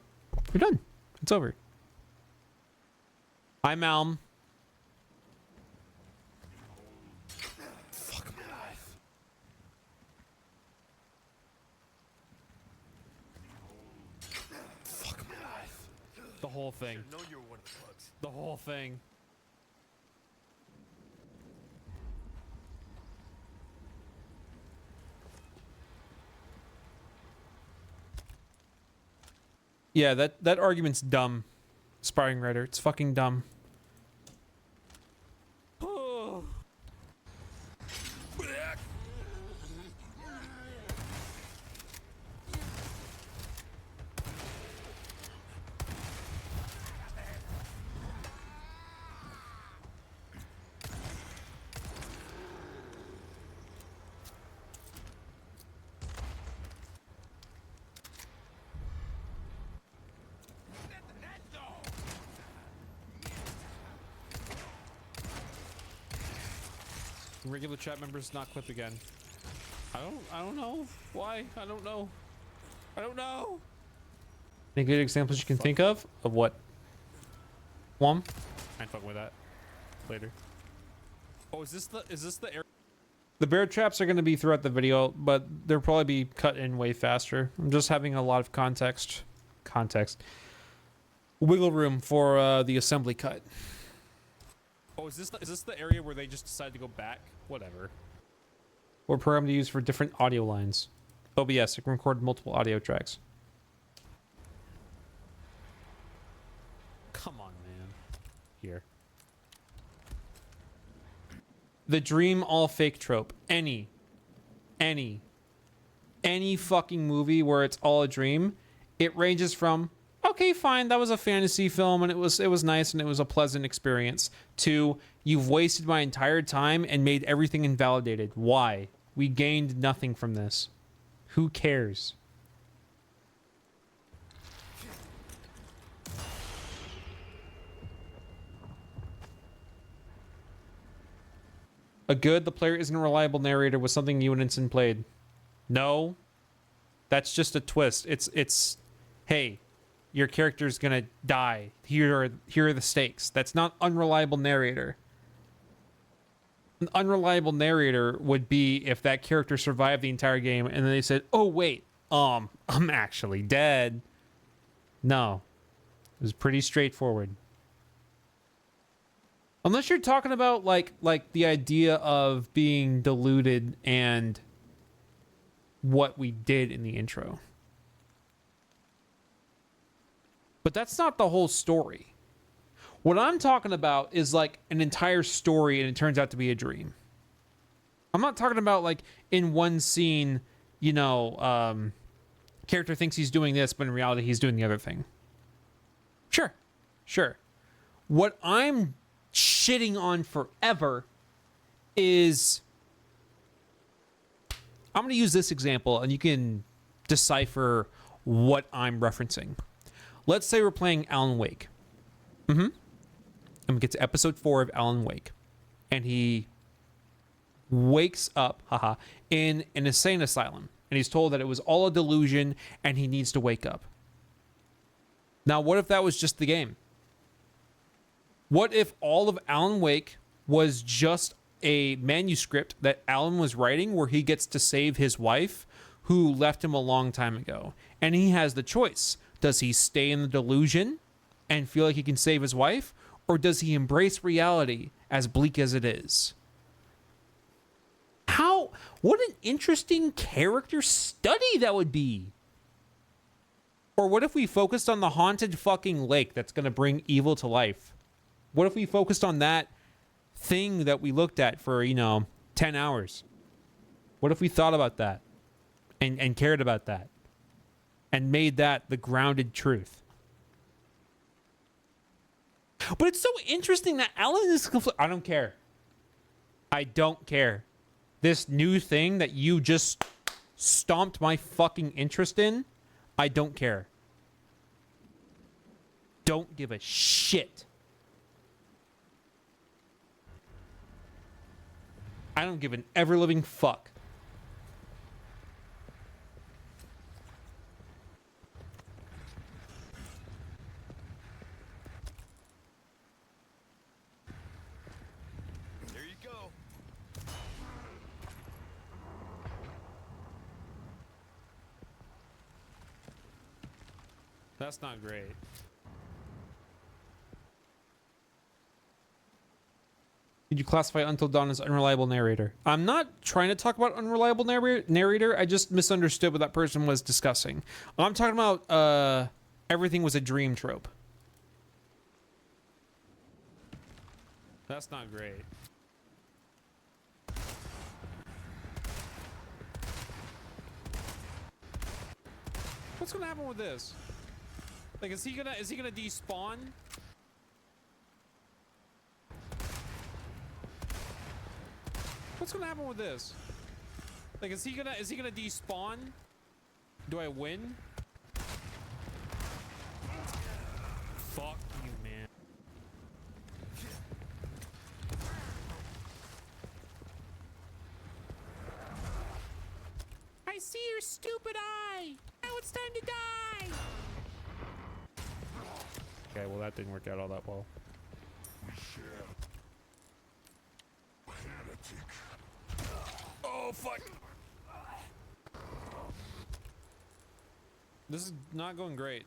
you're done. It's over. Hi, Malm. Fuck my life. Fuck my life. The whole thing. Know you were one of the bugs. The whole thing. Yeah, that argument's dumb. Sparring writer, it's fucking dumb. Oh. Regular chat members not clip again. I don't know why. I don't know. I don't know. Any good examples you can think of what? Wom? I ain't fucking with that. Later. Oh, is this the area? The bear traps are going to be throughout the video, but they'll probably be cut in way faster. I'm just having a lot of context. Wiggle room for the assembly cut. Oh, is this the area where they just decide to go back? Whatever. Or program to use for different audio lines. OBS, it can record multiple audio tracks. Come on, man. here. The dream all fake trope. Any fucking movie where it's all a dream, it ranges from, okay, fine, that was a fantasy film and it was nice and it was a pleasant experience, to you've wasted my entire time and made everything invalidated. Why? We gained nothing from this. Who cares? A good, the player isn't a reliable narrator was something you and Ensign played. No. That's just a twist. It's hey, your character's gonna die. Here are the stakes. That's not unreliable narrator. An unreliable narrator would be if that character survived the entire game and then they said, "Oh wait, I'm actually dead." No. It was pretty straightforward. Unless you're talking about like the idea of being deluded and what we did in the intro. But that's not the whole story. What I'm talking about is like an entire story and it turns out to be a dream. I'm not talking about like in one scene, you know, character thinks he's doing this, but in reality he's doing the other thing. Sure. What I'm shitting on forever is, I'm going to use this example and you can decipher what I'm referencing. Let's say we're playing Alan Wake. And we get to episode 4 of Alan Wake. And he wakes up, in an insane asylum. And he's told that it was all a delusion and he needs to wake up. Now, what if that was just the game? What if all of Alan Wake was just a manuscript that Alan was writing where he gets to save his wife who left him a long time ago? And he has the choice. Does he stay in the delusion and feel like he can save his wife? Or does he embrace reality as bleak as it is? What an interesting character study that would be. Or what if we focused on the haunted fucking lake that's going to bring evil to life? What if we focused on that thing that we looked at for, 10 hours? What if we thought about that and cared about that and made that the grounded truth? But it's so interesting that Alan is I don't care. I don't care. This new thing that you just stomped my fucking interest in, I don't care. Don't give a shit. I don't give an ever-living fuck. There you go. That's not great. Did you classify Until Dawn as unreliable narrator? I'm not trying to talk about unreliable narrator. I just misunderstood what that person was discussing. I'm talking about everything was a dream trope. That's not great. What's gonna happen with this? Like, is he gonna despawn? What's gonna happen with this? Like, is he gonna despawn? Do I win? Fuck you, man. I see your stupid eye. Now it's time to die. Okay, well that didn't work out all that well. Oh fuck! This is not going great.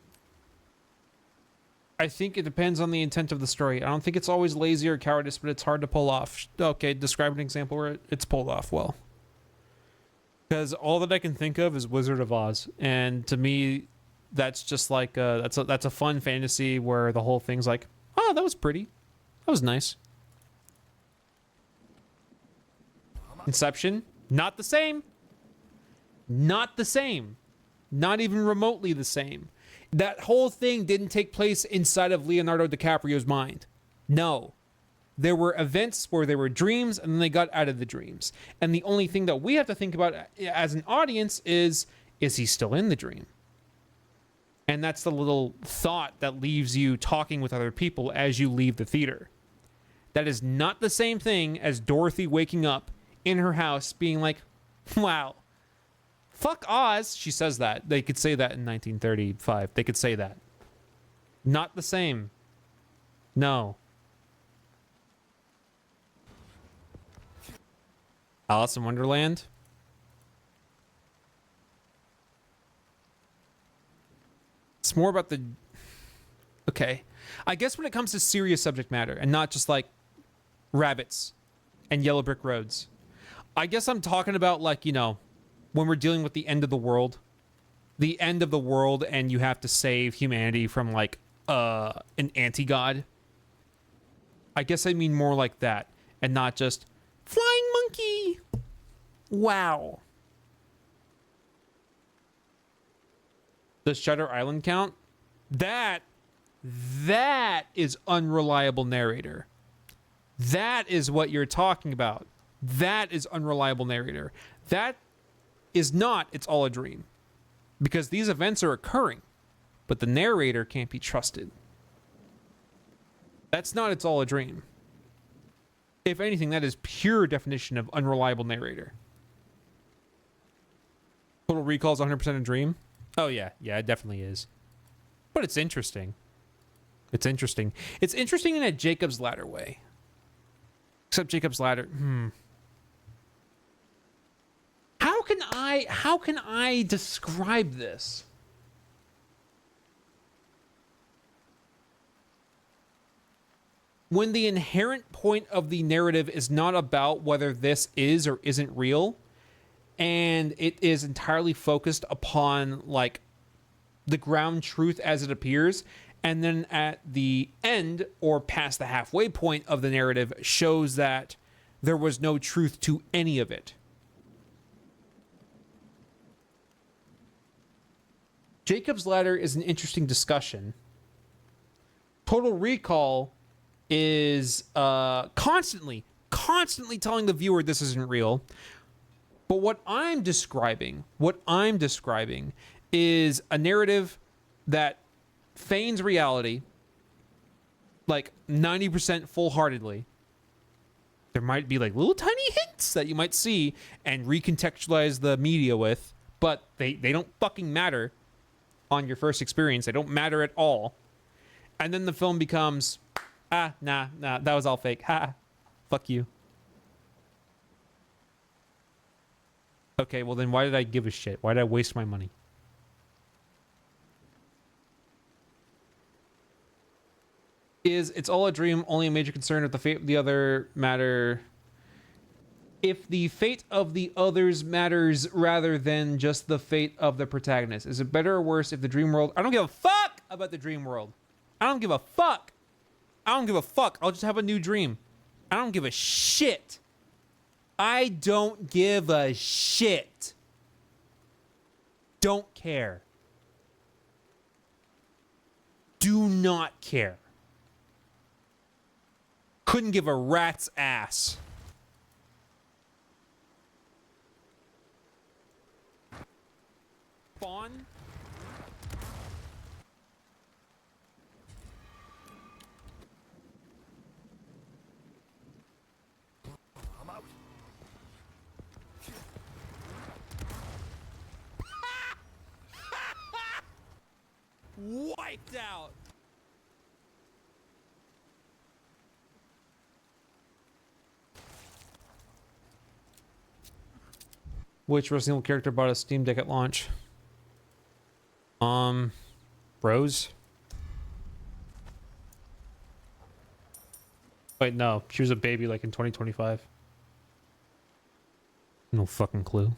I think it depends on the intent of the story. I don't think it's always lazy or cowardice, but it's hard to pull off. Okay, describe an example where it's pulled off well. Because all that I can think of is Wizard of Oz, and to me, that's just like that's a fun fantasy where the whole thing's like, oh, that was pretty. That was nice. Inception, not the same. Not the same. Not even remotely the same. That whole thing didn't take place inside of Leonardo DiCaprio's mind. No. There were events where there were dreams, and then they got out of the dreams. And the only thing that we have to think about as an audience is he still in the dream? And that's the little thought that leaves you talking with other people as you leave the theater. That is not the same thing as Dorothy waking up in her house being like, wow, fuck Oz. She says that. They could say that in 1935. They could say that. Not the same. No. Alice in Wonderland. It's more about the... Okay. I guess when it comes to serious subject matter and not just like rabbits and yellow brick roads, I guess I'm talking about, like, you know, when we're dealing with the end of the world. The end of the world and you have to save humanity from, like, an anti-god. I guess I mean more like that and not just flying monkey. Wow. Does Shutter Island count? That is unreliable narrator. That is what you're talking about. That is unreliable narrator. That is not It's All a Dream. Because these events are occurring, but the narrator can't be trusted. That's not It's All a Dream. If anything, that is pure definition of unreliable narrator. Total Recall is 100% a dream? Oh, yeah. Yeah, it definitely is. But it's interesting. It's interesting. It's interesting in a Jacob's Ladder way. Except Jacob's Ladder... How can I describe this? When the inherent point of the narrative is not about whether this is or isn't real, and it is entirely focused upon, like, the ground truth as it appears, and then at the end or past the halfway point of the narrative shows that there was no truth to any of it. Jacob's Ladder is an interesting discussion. Total Recall is constantly telling the viewer this isn't real. But what I'm describing is a narrative that feigns reality, like 90% full-heartedly. There might be like little tiny hints that you might see and recontextualize the media with, but they don't fucking matter on your first experience. They don't matter at all. And then the film becomes, nah, that was all fake. Ha, fuck you. Okay, well then why did I give a shit? Why did I waste my money? Is It's All a Dream only a major concern if the fate of the other matter... If the fate of the others matters rather than just the fate of the protagonist? Is it better or worse if the dream world... I don't give a fuck about the dream world. I don't give a fuck. I'll just have a new dream. I don't give a shit. I don't give a shit. Don't care. Do not care. Couldn't give a rat's ass. Spawn? I'm out. Wiped out. Which Resident Evil character bought a Steam Deck at launch? Rose? Wait, no. She was a baby like in 2025. No fucking clue.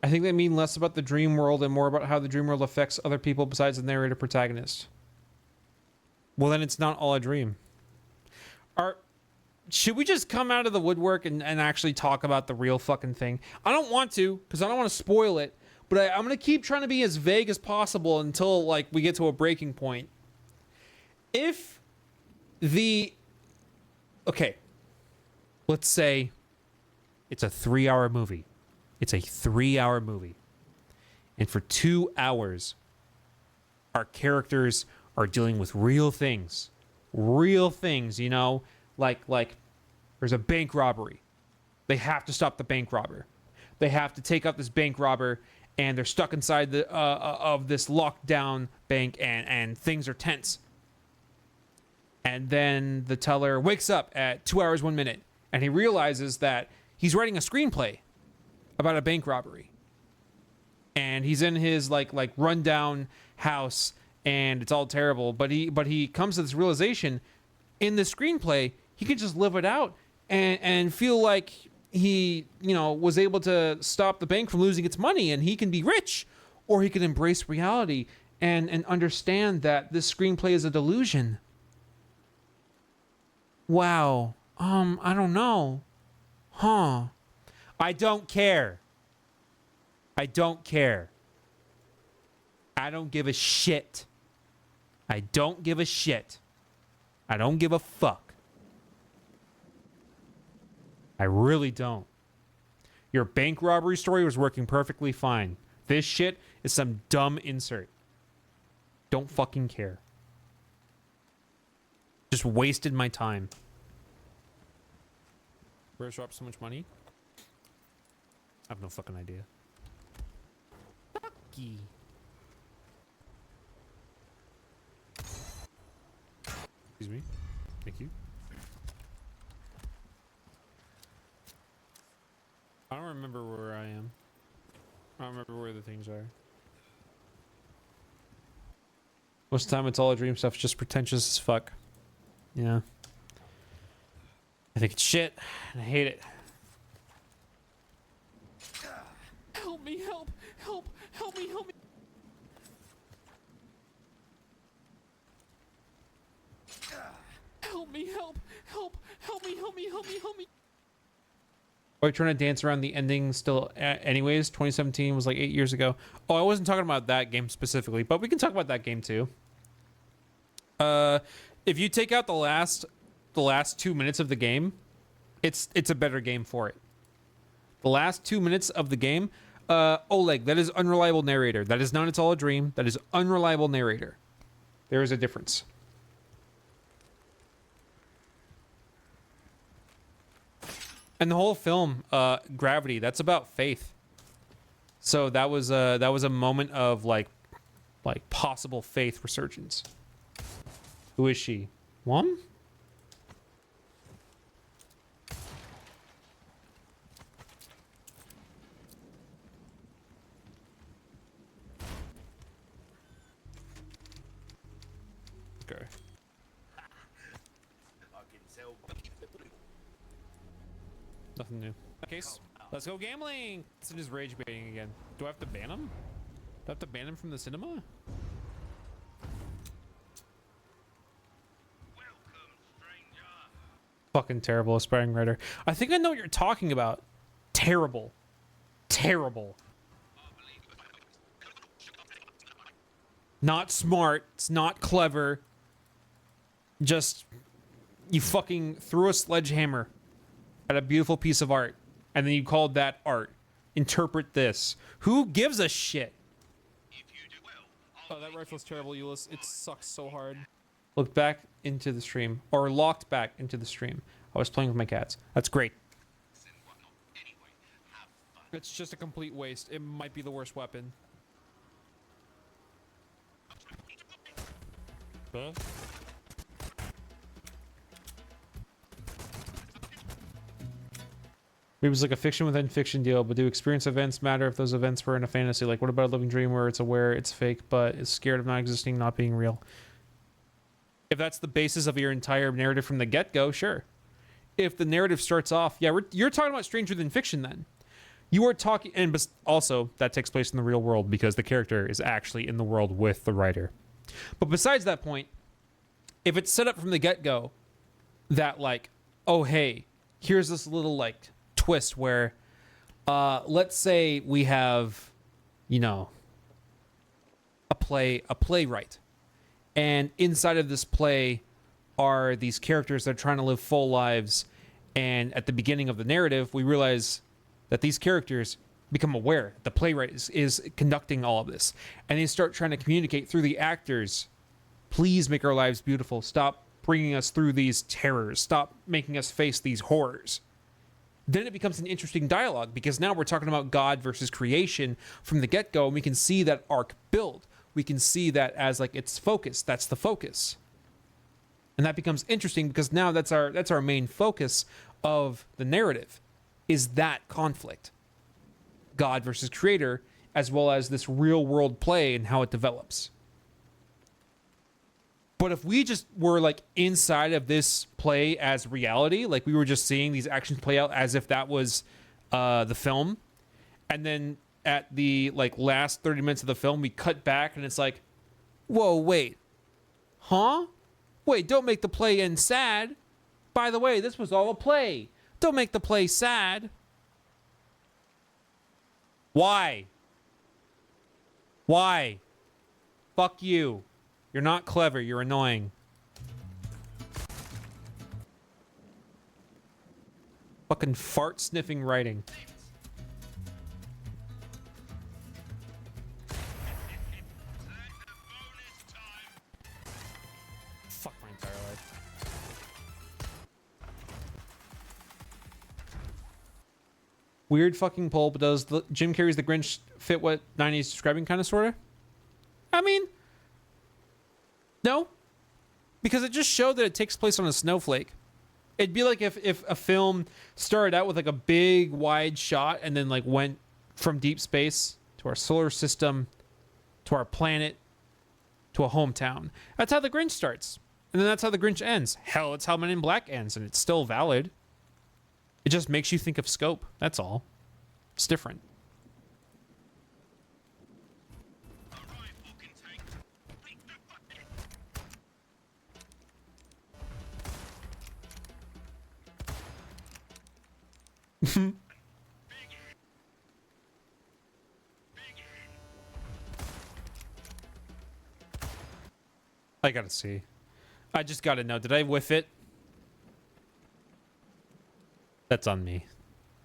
I think they mean less about the dream world and more about how the dream world affects other people besides the narrative protagonist. Well, then it's not all a dream. Should we just come out of the woodwork and actually talk about the real fucking thing? I don't want to, because I don't want to spoil it, but I'm going to keep trying to be as vague as possible until, like, we get to a breaking point. If the... Okay. Let's say it's a 3-hour movie. It's a 3-hour movie. And for 2 hours, our characters are dealing with real things. Real things, you know? Like there's a bank robbery. They have to stop the bank robber. They have to take out this bank robber, and they're stuck inside the of this locked down bank, and things are tense. And then the teller wakes up at 2 hours 1 minute, and he realizes that he's writing a screenplay about a bank robbery. And he's in his like rundown house, and it's all terrible. But he comes to this realization in the screenplay. He could just live it out and feel like he, was able to stop the bank from losing its money, and he can be rich, or he can embrace reality and understand that this screenplay is a delusion. Wow. I don't know. Huh. I don't care. I don't care. I don't give a shit. I don't give a shit. I don't give a fuck. I really don't. Your bank robbery story was working perfectly fine. This shit is some dumb insert. Don't fucking care. Just wasted my time. Where's drop so much money? I have no fucking idea. Fucky. Excuse me. Thank you. I don't remember where I am. I don't remember where the things are. Most of the time it's all a dream stuff. It's just pretentious as fuck. Yeah. I think it's shit, and I hate it. Help me, help me. Help me. Are you trying to dance around the ending still anyways? 2017 was like 8 years ago. Oh, I wasn't talking about that game specifically, but we can talk about that game too. If you take out the last 2 minutes of the game, it's a better game for it. The last 2 minutes of the game, Oleg, that is unreliable narrator. That is not It's All a Dream. That is unreliable narrator. There is a difference. And the whole film, Gravity, that's about faith. So that was a moment of like possible faith resurgence. Who is she? One? Okay. Nothing new. Case. Let's go gambling. It's just rage baiting again. Do I have to ban him? Do I have to ban him from the cinema? Fucking terrible aspiring writer. I think I know what you're talking about. Terrible. Terrible. Not smart. It's not clever. Just, you fucking threw a sledgehammer at a beautiful piece of art, and then you called that art. Interpret this. Who gives a shit? Oh, that rifle's terrible, Euless. It sucks so hard. Looked back into the stream, or locked back into the stream. I was playing with my cats. That's great. It's just a complete waste. It might be the worst weapon. Huh? It was like a fiction within fiction deal, but do experience events matter if those events were in a fantasy? Like, what about a living dream where it's aware it's fake, but is scared of not existing, not being real? If that's the basis of your entire narrative from the get-go, sure. If the narrative starts off, yeah, you're talking about stranger than fiction then. You are talking, and also that takes place in the real world because the character is actually in the world with the writer. But besides that point, if it's set up from the get-go that like, oh hey, here's this little like twist where, let's say we have, you know, a playwright, and inside of this play are these characters that are trying to live full lives, and at the beginning of the narrative, we realize that these characters become aware that the playwright is conducting all of this, and they start trying to communicate through the actors, please make our lives beautiful, stop bringing us through these terrors, stop making us face these horrors. Then it becomes an interesting dialogue, because now we're talking about God versus creation from the get-go, and we can see that arc build. We can see that as like its focus. That's the focus. And that becomes interesting because now that's our main focus of the narrative, is that conflict. God versus creator, as well as this real world play and how it develops. But if we just were like inside of this play as reality, like we were just seeing these actions play out as if that was the film, and then at the like last 30 minutes of the film we cut back and it's like, whoa, wait, huh? Wait, don't make the play end sad. By the way, this was all a play. Don't make the play sad. Why? Why? Fuck you. You're not clever. You're annoying. Fucking fart sniffing writing. Fuck my entire life. Weird fucking poll, but does Jim Carrey's The Grinch fit what 90s describing, kind of, sort of? I mean, no. Because it just showed that it takes place on a snowflake. It'd be like if a film started out with like a big wide shot and then like went from deep space to our solar system, to our planet, to a hometown. That's how The Grinch starts. And then that's how The Grinch ends. Hell, it's how Men in Black ends, and it's still valid. It just makes you think of scope. That's all. It's different. I gotta see. I just gotta know. Did I whiff it? That's on me.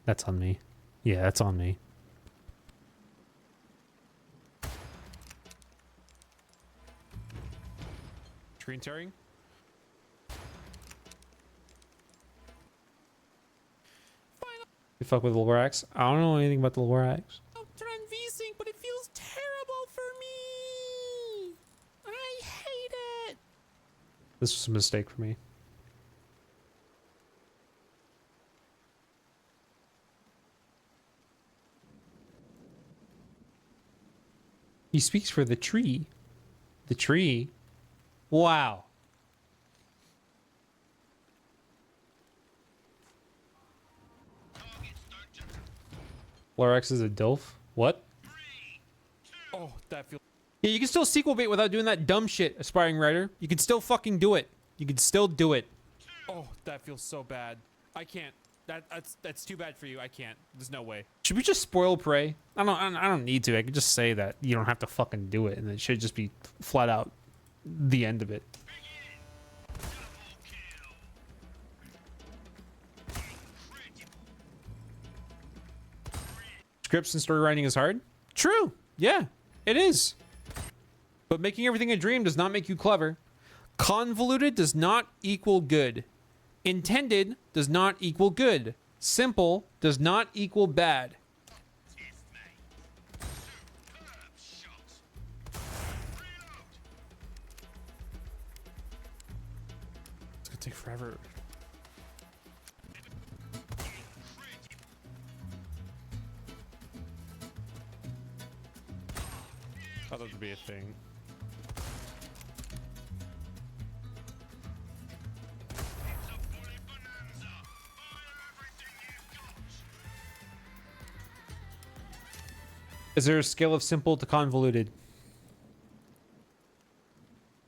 That's on me. Yeah, that's on me. Screen tearing? You fuck with the Lorax? I don't know anything about the Lorax. I'll turn on VSync, but it feels terrible for me. I hate it. This was a mistake for me. He speaks for the tree. The tree? Wow. Lorax is a DILF? What? Oh, that feels... Yeah, you can still sequel bait without doing that dumb shit, aspiring writer. You can still fucking do it. You can still do it. Oh, that feels so bad. I can't. That's too bad for you. I can't. There's no way. Should we just spoil Prey? I don't need to. I can just say that you don't have to fucking do it, and it should just be flat out the end of it. Scripts and story writing is hard? True. Yeah, it is. But making everything a dream does not make you clever. Convoluted does not equal good. Intended does not equal good. Simple does not equal bad. It's gonna take forever. I thought that would be a thing. Is there a scale of simple to convoluted?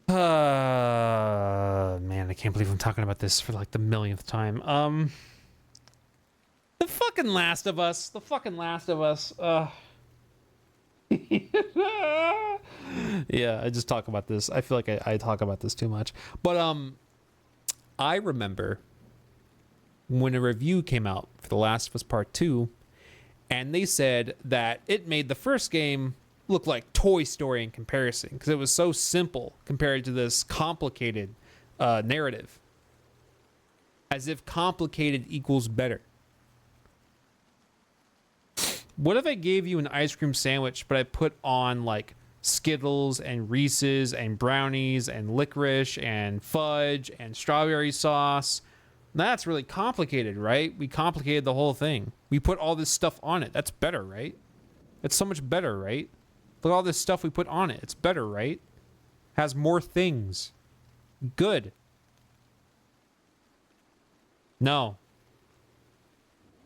Man, I can't believe I'm talking about this for like the millionth time. The fucking Last of Us. The fucking Last of Us. Yeah, I just talk about this. I feel like I talk about this too much. But I remember when a review came out for The Last of Us Part 2, and they said that it made the first game look like Toy Story in comparison because it was so simple compared to this complicated narrative. As if complicated equals better. What if I gave you an ice cream sandwich, but I put on like Skittles and Reese's and brownies and licorice and fudge and strawberry sauce? That's really complicated, right? We complicated the whole thing. We put all this stuff on it. That's better, right? It's so much better, right? Look at all this stuff we put on it. It's better, right? Has more things. Good. No.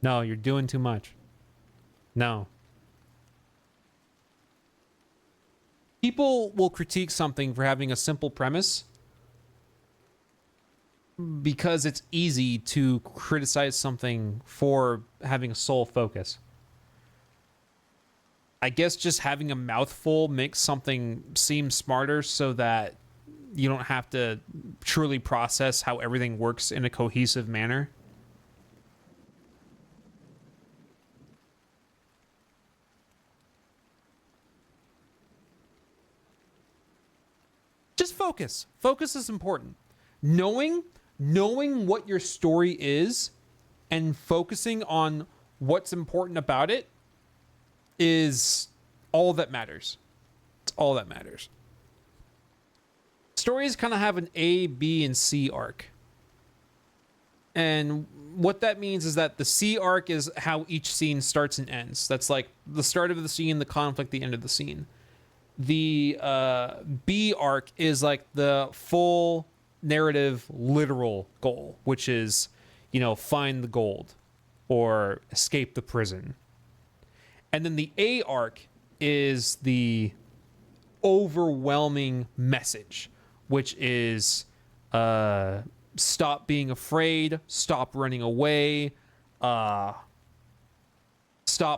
No, you're doing too much. No. People will critique something for having a simple premise because it's easy to criticize something for having a sole focus. I guess just having a mouthful makes something seem smarter so that you don't have to truly process how everything works in a cohesive manner. Just focus. Focus is important. Knowing what your story is and focusing on what's important about it is all that matters. It's all that matters. Stories kind of have an A, B, and C arc. And what that means is that the C arc is how each scene starts and ends. That's like the start of the scene, the conflict, the end of the scene. The B arc is like the full narrative literal goal, which is, you know, find the gold or escape the prison. And then the A arc is the overwhelming message, which is stop being afraid, stop running away, stop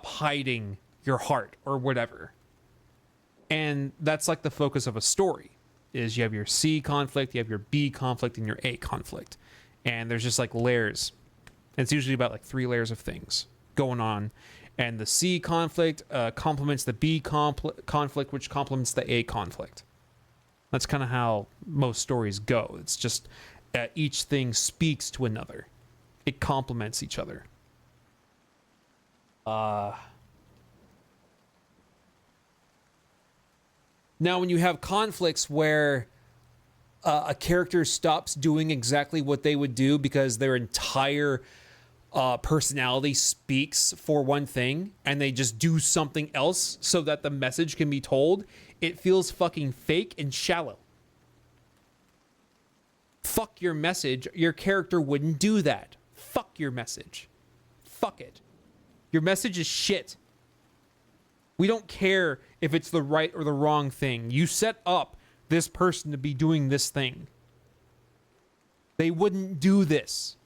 hiding your heart or whatever. And that's like the focus of a story is you have your C conflict, you have your B conflict, and your A conflict. And there's just like layers. And it's usually about like 3 layers of things going on. And the C conflict complements the B conflict, which complements the A conflict. That's kind of how most stories go. It's just each thing speaks to another. It complements each other. Now, when you have conflicts where a character stops doing exactly what they would do because their entire personality speaks for one thing and they just do something else so that the message can be told, it feels fucking fake and shallow. Fuck your message. Your character wouldn't do that. Fuck your message. Fuck it. Your message is shit. We don't care if it's the right or the wrong thing. You set up this person to be doing this thing. They wouldn't do this.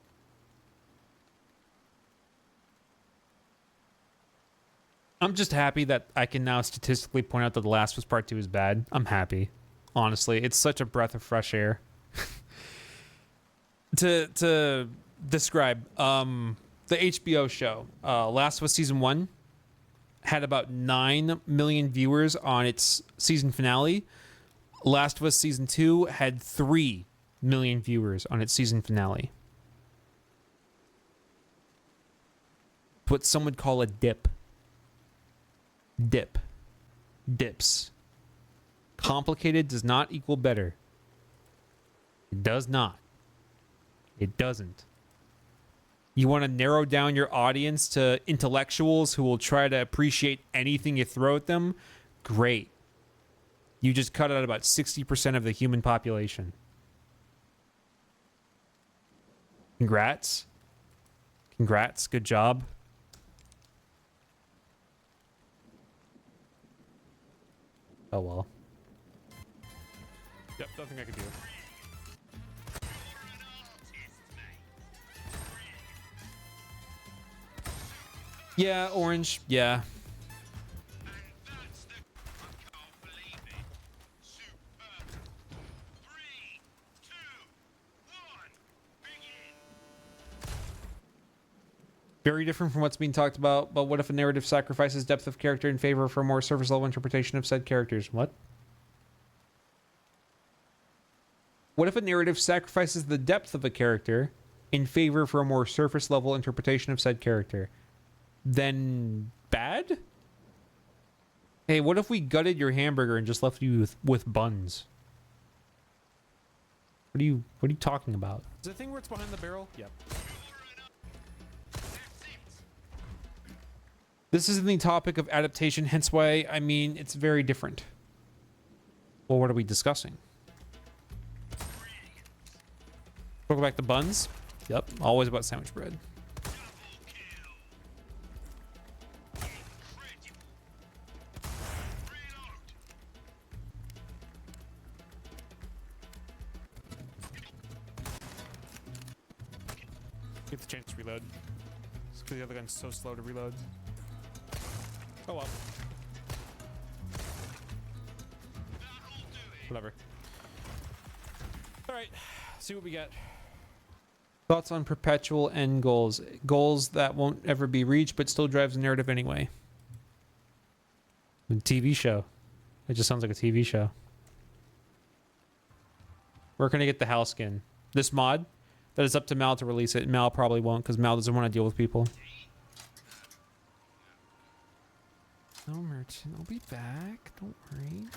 I'm just happy that I can now statistically point out that The Last of Us Part 2 is bad. I'm happy. Honestly, it's such a breath of fresh air. To describe the HBO show, Last of Us Season 1 had about 9 million viewers on its season finale. Last of Us Season 2 had 3 million viewers on its season finale. What some would call a dip. Dips. Complicated does not equal better. It does not. It doesn't. You want to narrow down your audience to intellectuals who will try to appreciate anything you throw at them? Great. You just cut out about 60% of the human population. Congrats. Good job. Oh well. Yep, nothing I can do. Yeah, orange. Yeah. Very different from what's being talked about, but what if a narrative sacrifices depth of character in favor for a more surface level interpretation of said characters? What? What if a narrative sacrifices the depth of a character in favor for a more surface level interpretation of said character? Then bad? Hey, what if we gutted your hamburger and just left you with buns? What are you talking about? Is the thing where it's behind the barrel? Yep. This isn't the topic of adaptation, hence why, I mean, it's very different. Well, what are we discussing? Talk back to buns? Yep, always about sandwich bread. Get the chance to reload. It's because the other gun's so slow to reload. Oh well. Whatever. Alright, see what we get. Thoughts on perpetual end goals? Goals that won't ever be reached, but still drives the narrative anyway. A TV show. It just sounds like a TV show. Where can I get the house skin? This mod? That is up to Mal to release it. Mal probably won't, because Mal doesn't want to deal with people. No, merchant. I'll be back. Don't worry.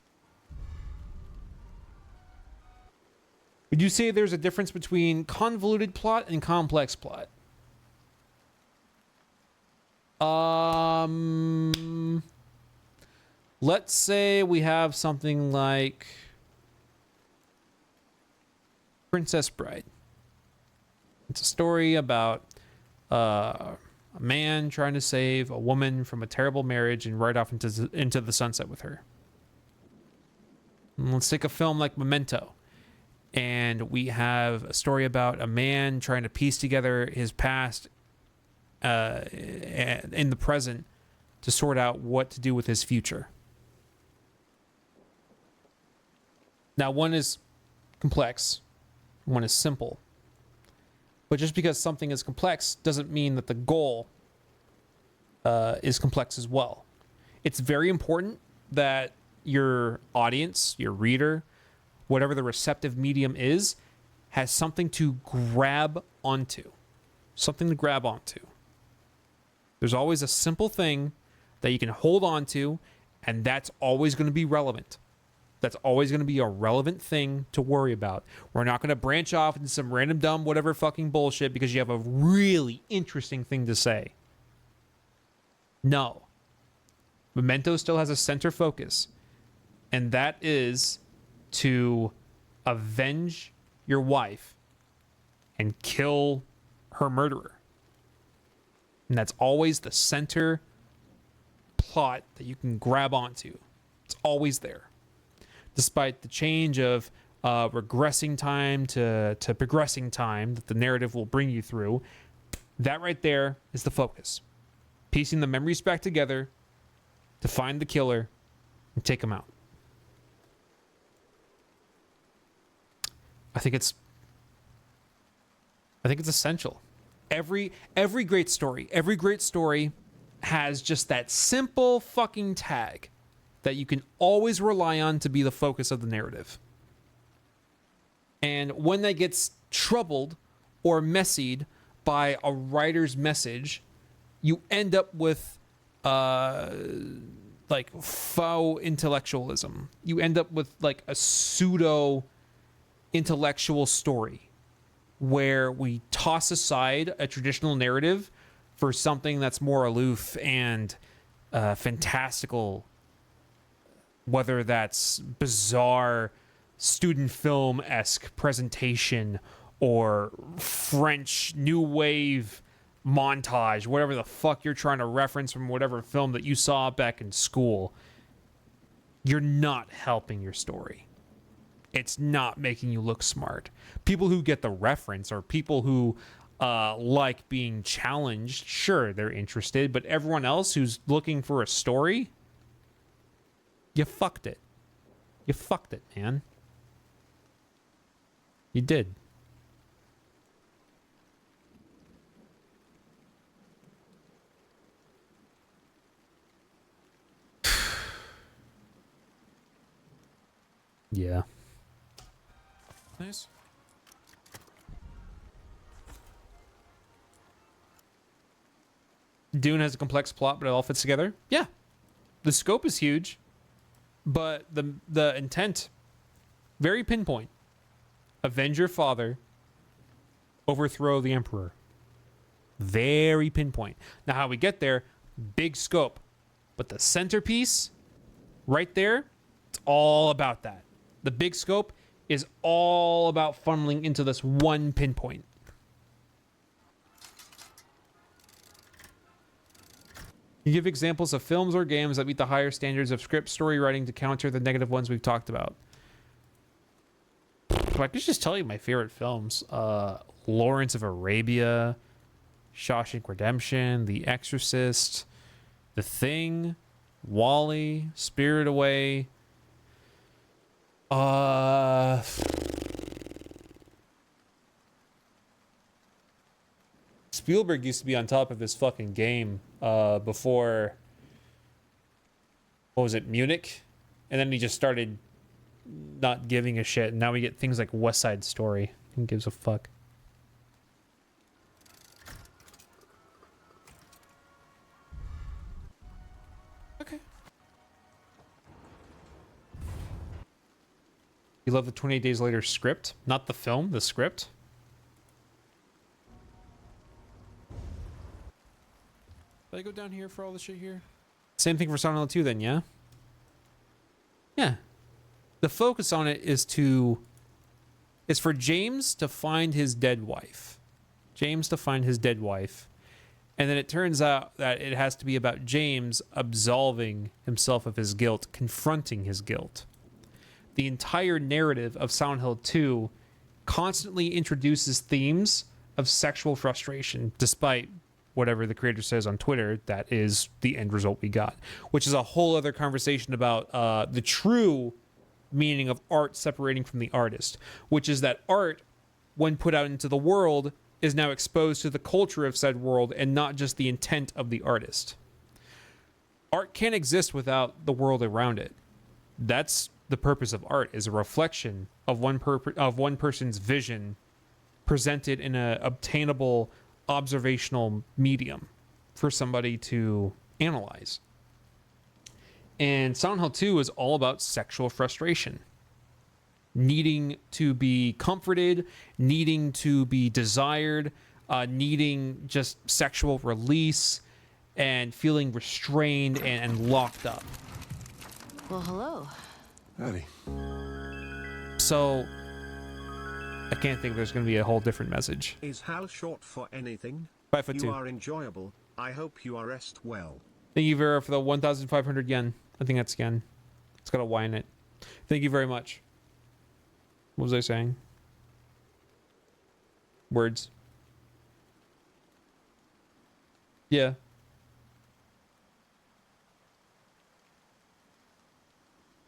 Would you say there's a difference between convoluted plot and complex plot? Let's say we have something like Princess Bride. It's a story about a man trying to save a woman from a terrible marriage and ride off into the sunset with her. And let's take a film like Memento. And we have a story about a man trying to piece together his past in the present to sort out what to do with his future. Now, one is complex, one is simple. But just because something is complex doesn't mean that the goal is complex as well. It's very important that your audience, your reader, whatever the receptive medium is, has something to grab onto. Something to grab onto. There's always a simple thing that you can hold on to, and that's always going to be relevant. That's always going to be a relevant thing to worry about. We're not going to branch off into some random dumb whatever fucking bullshit because you have a really interesting thing to say. No. Memento still has a center focus, and that is to avenge your wife and kill her murderer. And that's always the center plot that you can grab onto. It's always there. Despite the change of regressing time to progressing time that the narrative will bring you through, that right there is the focus. Piecing the memories back together to find the killer and take him out. I think it's essential. Every great story has just that simple fucking tag that you can always rely on to be the focus of the narrative. And when that gets troubled or messied by a writer's message, you end up with like faux intellectualism. You end up with like a pseudo intellectual story where we toss aside a traditional narrative for something that's more aloof and fantastical, whether that's bizarre student film-esque presentation or French new wave montage, whatever the fuck you're trying to reference from whatever film that you saw back in school. you're not helping your story. It's not making you look smart. People who get the reference or people who like being challenged, sure, they're interested, but everyone else who's looking for a story, you fucked it. You fucked it, man. You did. Yeah. Nice. Dune has a complex plot, but it all fits together. Yeah. The scope is huge, but the intent, very pinpoint. Avenge your father, overthrow the emperor. Very pinpoint. Now how we get there, big scope. But the centerpiece, right there, it's all about that. The big scope is all about funneling into this one pinpoint. You give examples of films or games that meet the higher standards of script story writing to counter the negative ones we've talked about. I could just tell you my favorite films. Lawrence of Arabia, Shawshank Redemption, The Exorcist, The Thing, Wall-E, Spirited Away. Spielberg used to be on top of his fucking game before, what was it, Munich? And then he just started not giving a shit. And now we get things like West Side Story. Who gives a fuck? Okay. You love the 28 Days Later script? Not the film, the script? Did I go down here for all the shit here? Same thing for Silent Hill 2 then, yeah? Yeah. The focus on it is for James to find his dead wife. James to find his dead wife. And then it turns out that it has to be about James absolving himself of his guilt, confronting his guilt. The entire narrative of Silent Hill 2 constantly introduces themes of sexual frustration, despite whatever the creator says on Twitter, that is the end result we got, which is a whole other conversation about the true meaning of art separating from the artist, which is that art, when put out into the world, is now exposed to the culture of said world and not just the intent of the artist. Art can't exist without the world around it. That's the purpose of art, is a reflection of one person's vision presented in an obtainable observational medium for somebody to analyze. And Silent Hill 2 is all about sexual frustration. Needing to be comforted, needing to be desired, needing just sexual release, and feeling restrained and locked up. Well, hello. Howdy. So, I can't think there's going to be a whole different message. Is HAL short for anything? 5'2". You are enjoyable. I hope you are rest well. Thank you, Vera, for the 1,500 yen. I think that's yen. It's got a Y in it. Thank you very much. What was I saying? Words. Yeah.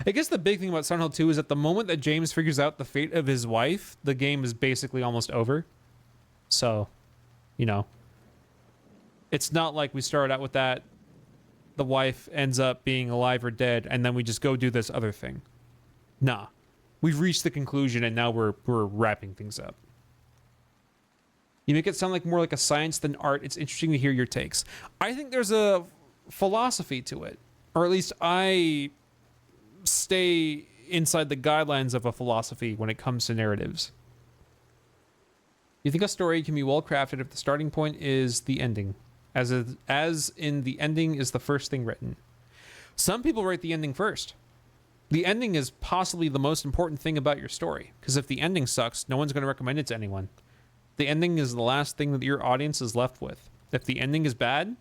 I guess the big thing about Silent Hill 2 is that the moment that James figures out the fate of his wife, the game is basically almost over. So, you know. It's not like we started out with that, the wife ends up being alive or dead, and then we just go do this other thing. Nah. We've reached the conclusion, and now we're wrapping things up. You make it sound like more like a science than art. It's interesting to hear your takes. I think there's a philosophy to it. Or at least I stay inside the guidelines of a philosophy when it comes to narratives. You think a story can be well crafted if the starting point is the ending, as in the ending is the first thing written. Some people write the ending first. The ending is possibly the most important thing about your story, because if the ending sucks, no one's going to recommend it to anyone. The ending is the last thing that your audience is left with. If the ending is bad,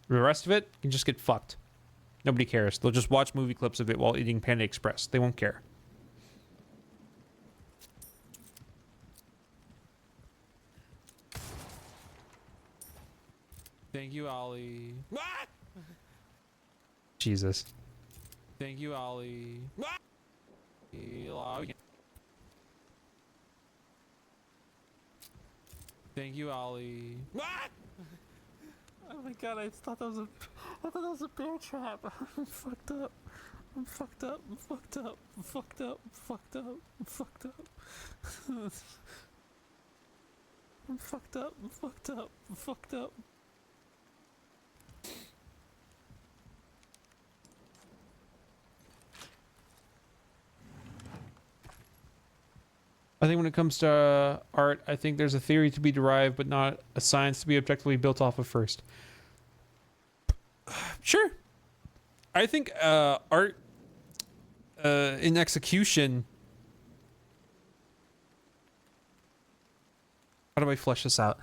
the rest of it can just get fucked. Nobody cares. They'll just watch movie clips of it while eating Panda Express. They won't care. Thank you, Ollie. Ah! Jesus. Thank you, Ollie. Ah! Thank you, Ollie. Ah! Oh my god, I thought that was a bear trap. I'm fucked up. I'm fucked up. I'm fucked up. I'm fucked up. I'm fucked up. I'm fucked up. I'm fucked up. I'm fucked up. I'm fucked up. I think when it comes to art, I think there's a theory to be derived, but not a science to be objectively built off of first. Sure. I think art in execution... How do I flesh this out?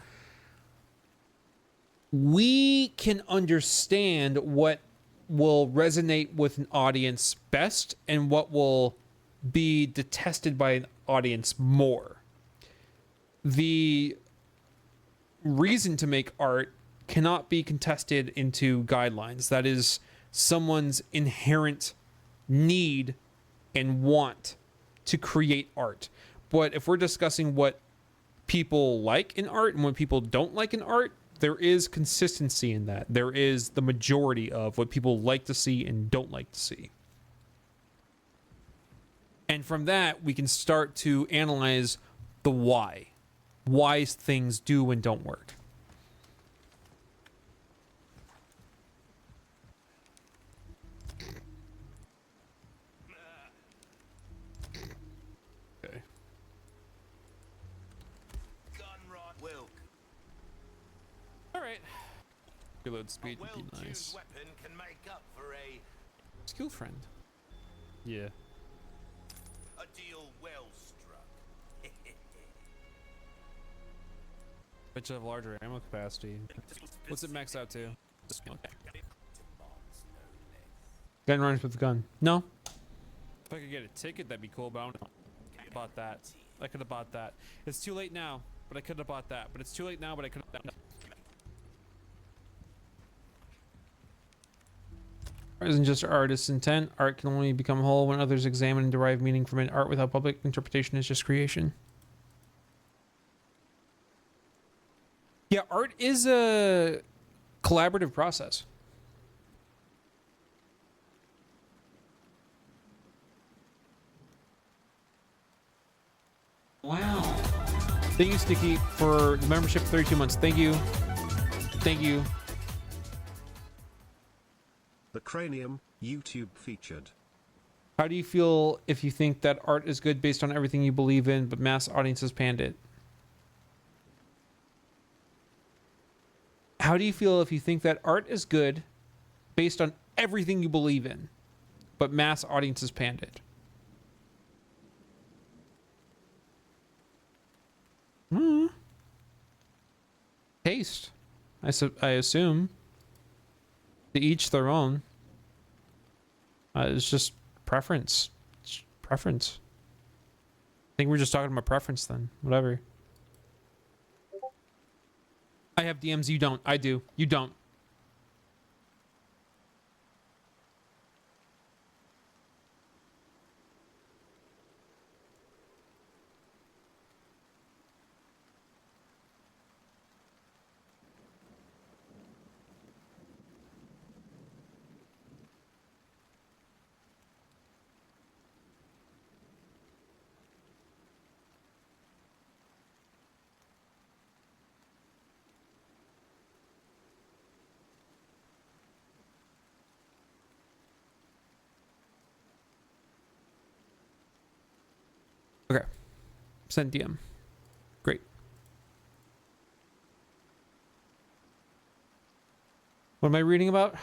We can understand what will resonate with an audience best and what will be detested by an audience more. The reason to make art cannot be contested into guidelines. That is someone's inherent need and want to create art. But if we're discussing what people like in art and what people don't like in art, there is consistency in that. There is the majority of what people like to see and don't like to see. And from that, we can start to analyze the why things do and don't work. Okay. Gun rot. Wilk. All right. Reload speed A would be well-tuned nice. weapon can make up for a Skill friend. Yeah. deal well struck. Bet you have larger ammo capacity. What's it max out to? Gun runs with the gun. No. If I could get a ticket, that'd be cool, but I don't know. Bought that. I could have bought that. It's too late now, but I could have bought that. But it's too late now, but I could have. Art isn't just artist's intent. Art can only become whole when others examine and derive meaning from it. Art without public interpretation is just creation. Yeah, art is a collaborative process. Wow. Thank you, Sticky, for the membership 32 months. Thank you. Thank you. The Cranium, YouTube featured. How do you feel if you think that art is good based on everything you believe in, but mass audiences panned it? How do you feel if you think that art is good based on everything you believe in, but mass audiences panned it? Taste. I assume. To each their own. It's just preference. It's preference. I think we're just talking about preference then. Whatever. I have DMs. You don't. I do. You don't. Okay. Send DM. Great. What am I reading about?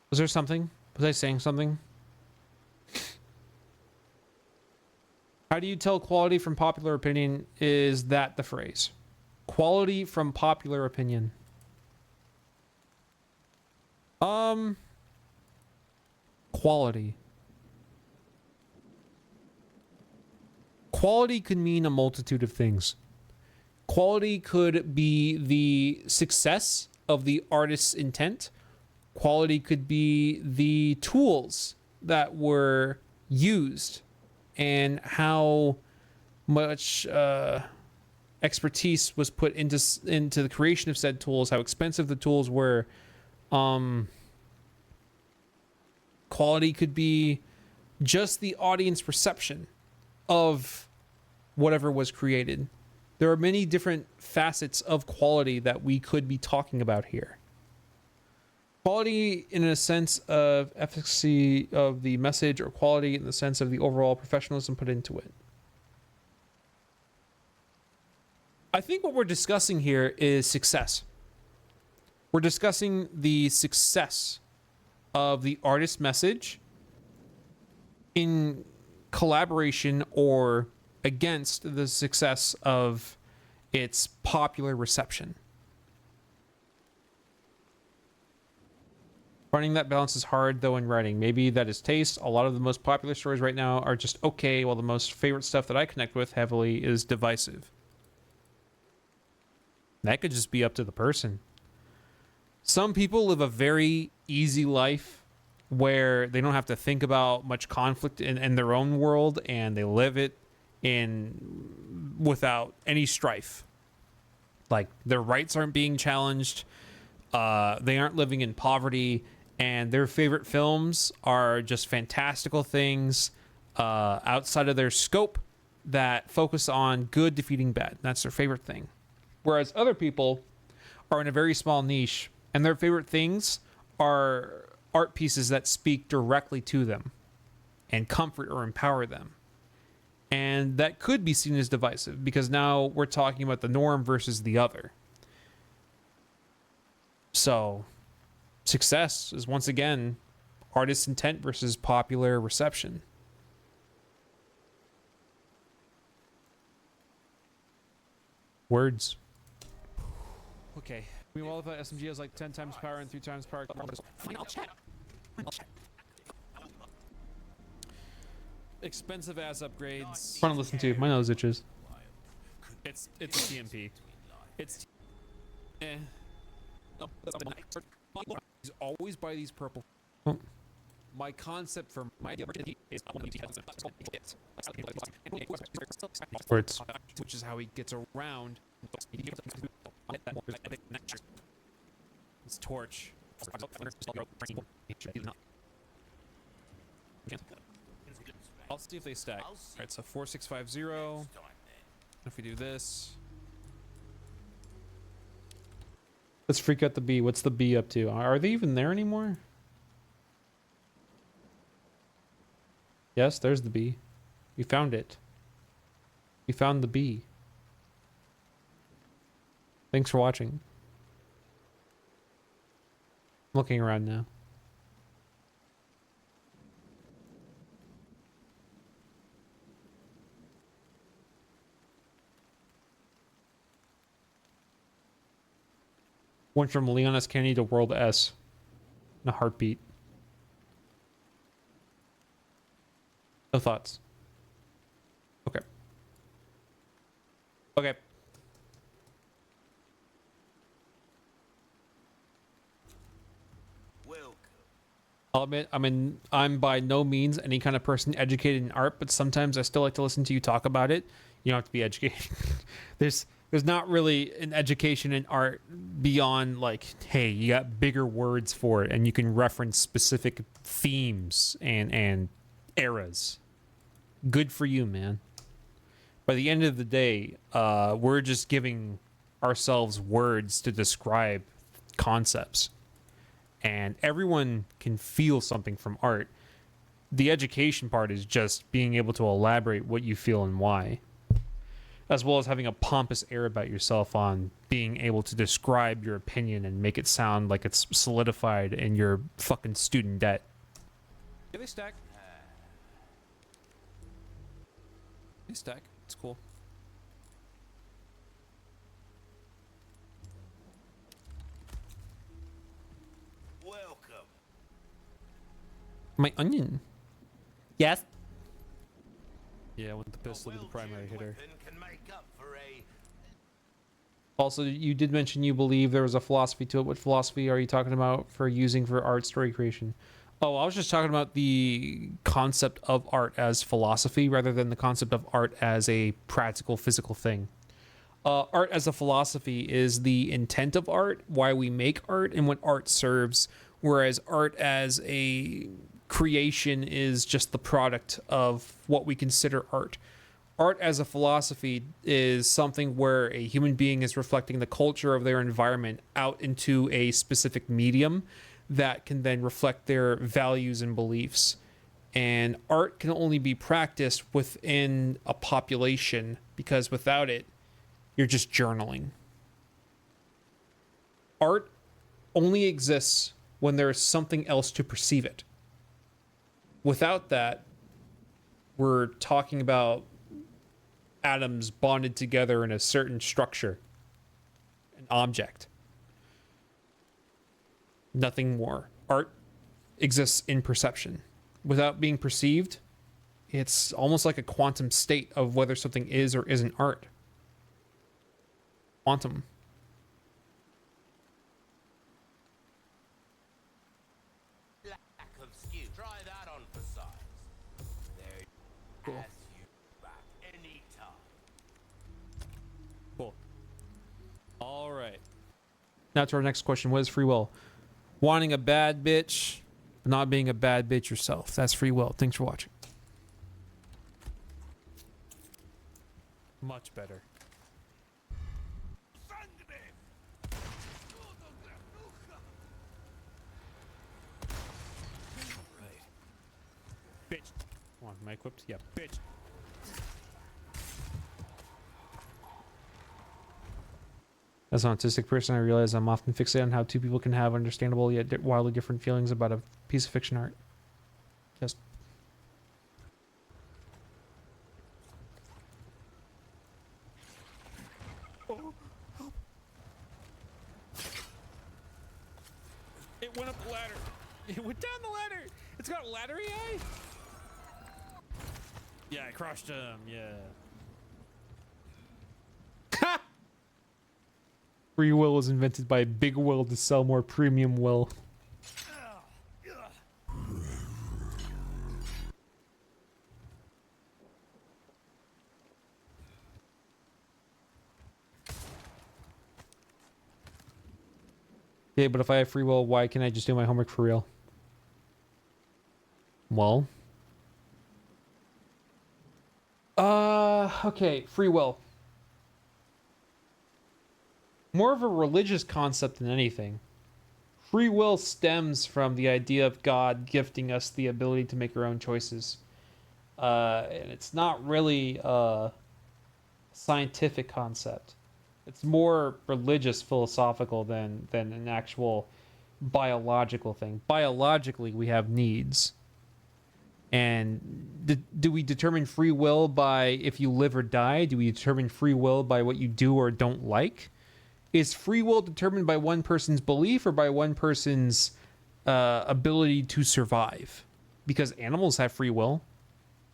Was there something? Was I saying something? How do you tell quality from popular opinion? Is that the phrase? Quality from popular opinion. quality. Quality could mean a multitude of things. Quality could be the success of the artist's intent. Quality could be the tools that were used and how much expertise was put into the creation of said tools, how expensive the tools were. Quality could be just the audience perception of whatever was created. There are many different facets of quality that we could be talking about here. Quality in a sense of efficacy of the message, or quality in the sense of the overall professionalism put into it. I think what we're discussing here is success. We're discussing the success of the artist's message in collaboration or against the success of its popular reception. Finding that balance is hard, though, in writing. Maybe that is taste. A lot of the most popular stories right now are just okay, while the most favorite stuff that I connect with heavily is divisive. That could just be up to the person. Some people live a very easy life where they don't have to think about much conflict in their own world, and they live it without any strife. Like, their rights aren't being challenged. They aren't living in poverty, and their favorite films are just fantastical things outside of their scope that focus on good defeating bad. That's their favorite thing. Whereas other people are in a very small niche, and their favorite things are art pieces that speak directly to them and comfort or empower them. And that could be seen as divisive, because now we're talking about the norm versus the other. So, success is once again artist's intent versus popular reception. Words. Okay. Meanwhile, if SMG has like 10 times power and 3 times power. Expensive ass upgrades. Fun to listen to. My nose itches. It's a TMP. It's He's always buy these purple. Oh. My concept for my is Words. which is how he gets around. It's torch. I'll see if they stack. Alright, so 4650. If we do this. Let's freak out the bee. What's the bee up to? Are they even there anymore? Yes, there's the bee. We found it. We found the bee. Thanks for watching. I'm looking around now. Went from Leon S. Kennedy to World S in a heartbeat. No thoughts. Okay. Okay. Welcome. I'll admit, I'm by no means any kind of person educated in art, but sometimes I still like to listen to you talk about it. You don't have to be educated. There's not really an education in art beyond, like, hey, you got bigger words for it, and you can reference specific themes and eras. Good for you, man. By the end of the day, we're just giving ourselves words to describe concepts. And everyone can feel something from art. The education part is just being able to elaborate what you feel and why, as well as having a pompous air about yourself on being able to describe your opinion and make it sound like it's solidified in your fucking student debt. Yeah, they stack. They stack. It's cool. Welcome. My onion. Yes. Yeah, I want the pistol to be the primary hitter. Can make up for a Also, you did mention you believe there was a philosophy to it. What philosophy are you talking about for using for art story creation? Oh, I was just talking about the concept of art as philosophy rather than the concept of art as a practical physical thing. Art as a philosophy is the intent of art, why we make art, and what art serves, whereas art as a creation is just the product of what we consider art. Art as a philosophy is something where a human being is reflecting the culture of their environment out into a specific medium that can then reflect their values and beliefs. And art can only be practiced within a population because without it, you're just journaling. Art only exists when there is something else to perceive it. Without that, we're talking about atoms bonded together in a certain structure, an object. Nothing more. Art exists in perception. Without being perceived, it's almost like a quantum state of whether something is or isn't art. Quantum. lack of skill. Try that on for size. There Cool. has you back anytime. Cool. All right. Now to our next question. What is free will? Wanting a bad bitch, but not being a bad bitch yourself. That's free will. Thanks for watching. Much better. Bitch. Come on, am I equipped? Yeah, bitch. As an autistic person, I realize I'm often fixated on how two people can have understandable yet wildly different feelings about a piece of fiction art. Just It went up the ladder. It went down the ladder. It's got a ladder AI? Yeah, I crushed him. Yeah. free will was invented by a big will to sell more premium will. Yeah, but if I have free will, why can't I just do my homework for real? Well. Okay, free will. More of a religious concept than anything. Free will stems from the idea of God gifting us the ability to make our own choices. And it's not really a scientific concept. It's more religious, philosophical than an actual biological thing. Biologically, we have needs. And do we determine free will by if you live or die? Do we determine free will by what you do or don't like? Is free will determined by one person's belief or by one person's ability to survive? Because animals have free will.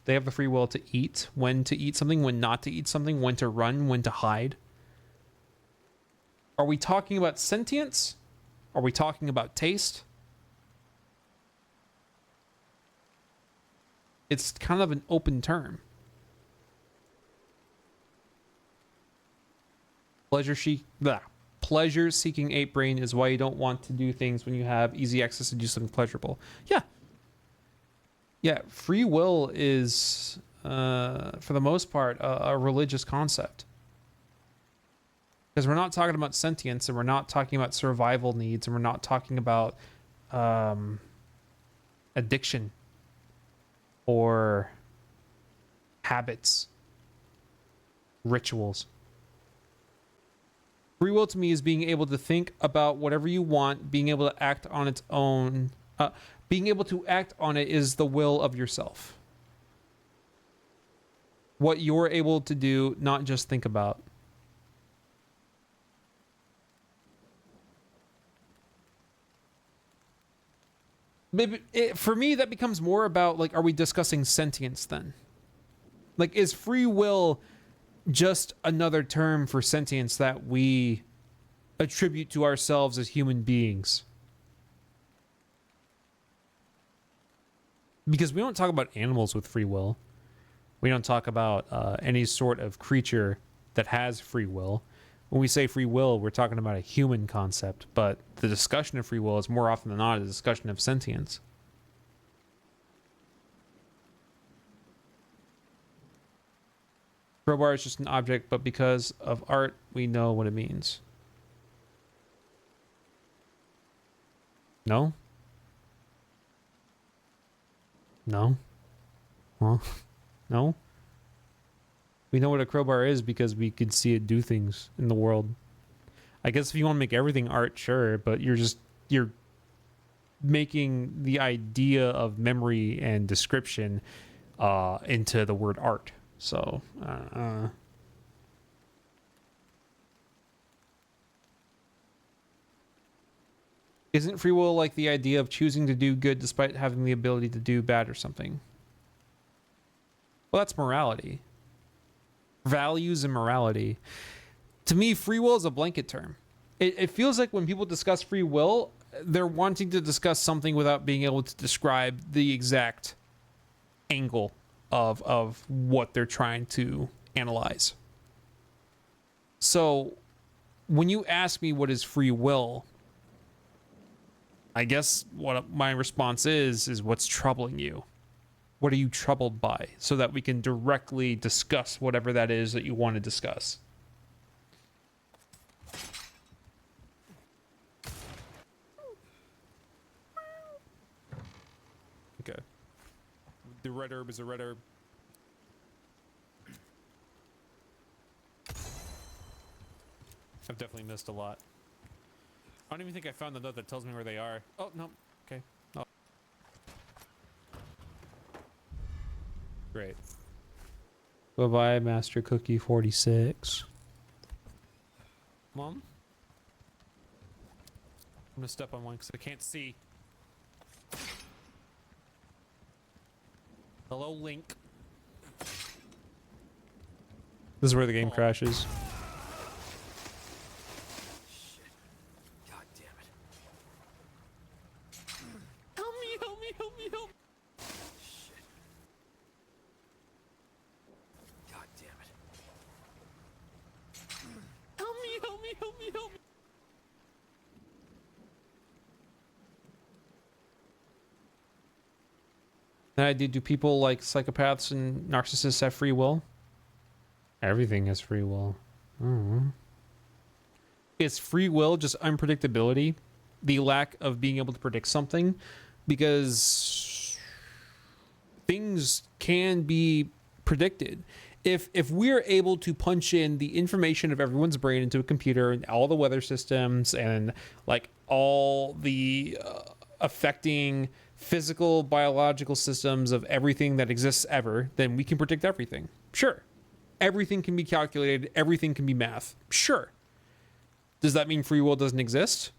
They have the free will to eat, when to eat something, when not to eat something, when to run, when to hide. Are we talking about sentience? Are we talking about taste? It's kind of an open term. Pleasure-seeking ape brain is why you don't want to do things when you have easy access to do something pleasurable. Yeah. Yeah, free will is, for the most part, a religious concept. Because we're not talking about sentience, and we're not talking about survival needs, and we're not talking about addiction or habits, rituals. Free will to me is being able to think about whatever you want, being able to act on its own. Being able to act on it is the will of yourself. What you're able to do, not just think about. maybe for me that becomes more about like, are we discussing sentience then? Like, is free will just another term for sentience that we attribute to ourselves as human beings? Because we don't talk about animals with free will. We don't talk about any sort of creature that has free will. When we say free will, we're talking about a human concept, but the discussion of free will is more often than not a discussion of sentience. Crowbar is just an object, but because of art, we know what it means. No? No? Well, no? We know what a crowbar is because we can see it do things in the world. I guess if you want to make everything art, sure, but you're making the idea of memory and description into the word art. So, isn't free will like the idea of choosing to do good despite having the ability to do bad or something? Well, that's morality. Values and morality. To me, free will is a blanket term. It feels like when people discuss free will, they're wanting to discuss something without being able to describe the exact angle of what they're trying to analyze. So when you ask me what is free will, I guess what my response is what's troubling you? What are you troubled by? So that we can directly discuss whatever that is that you want to discuss. Okay. The red herb is a red herb. I've definitely missed a lot. I don't even think I found the note that tells me where they are. Oh, no. Okay. Oh. Great. Bye-bye, Master Cookie 46. Mom? I'm gonna step on one because I can't see. Hello, Link. This is where the game crashes. Shit. God damn it. Help me, help me, help me, help me. Shit. God damn it. Help me, help me, help me, help me. That idea, do people like psychopaths and narcissists have free will? Everything has free will. Is free will just unpredictability? The lack of being able to predict something? Because things can be predicted. If we're able to punch in the information of everyone's brain into a computer and all the weather systems and like all the affecting physical, biological systems of everything that exists ever, then we can predict everything. Sure. Everything can be calculated. Everything can be math. Sure. Does that mean free will doesn't exist?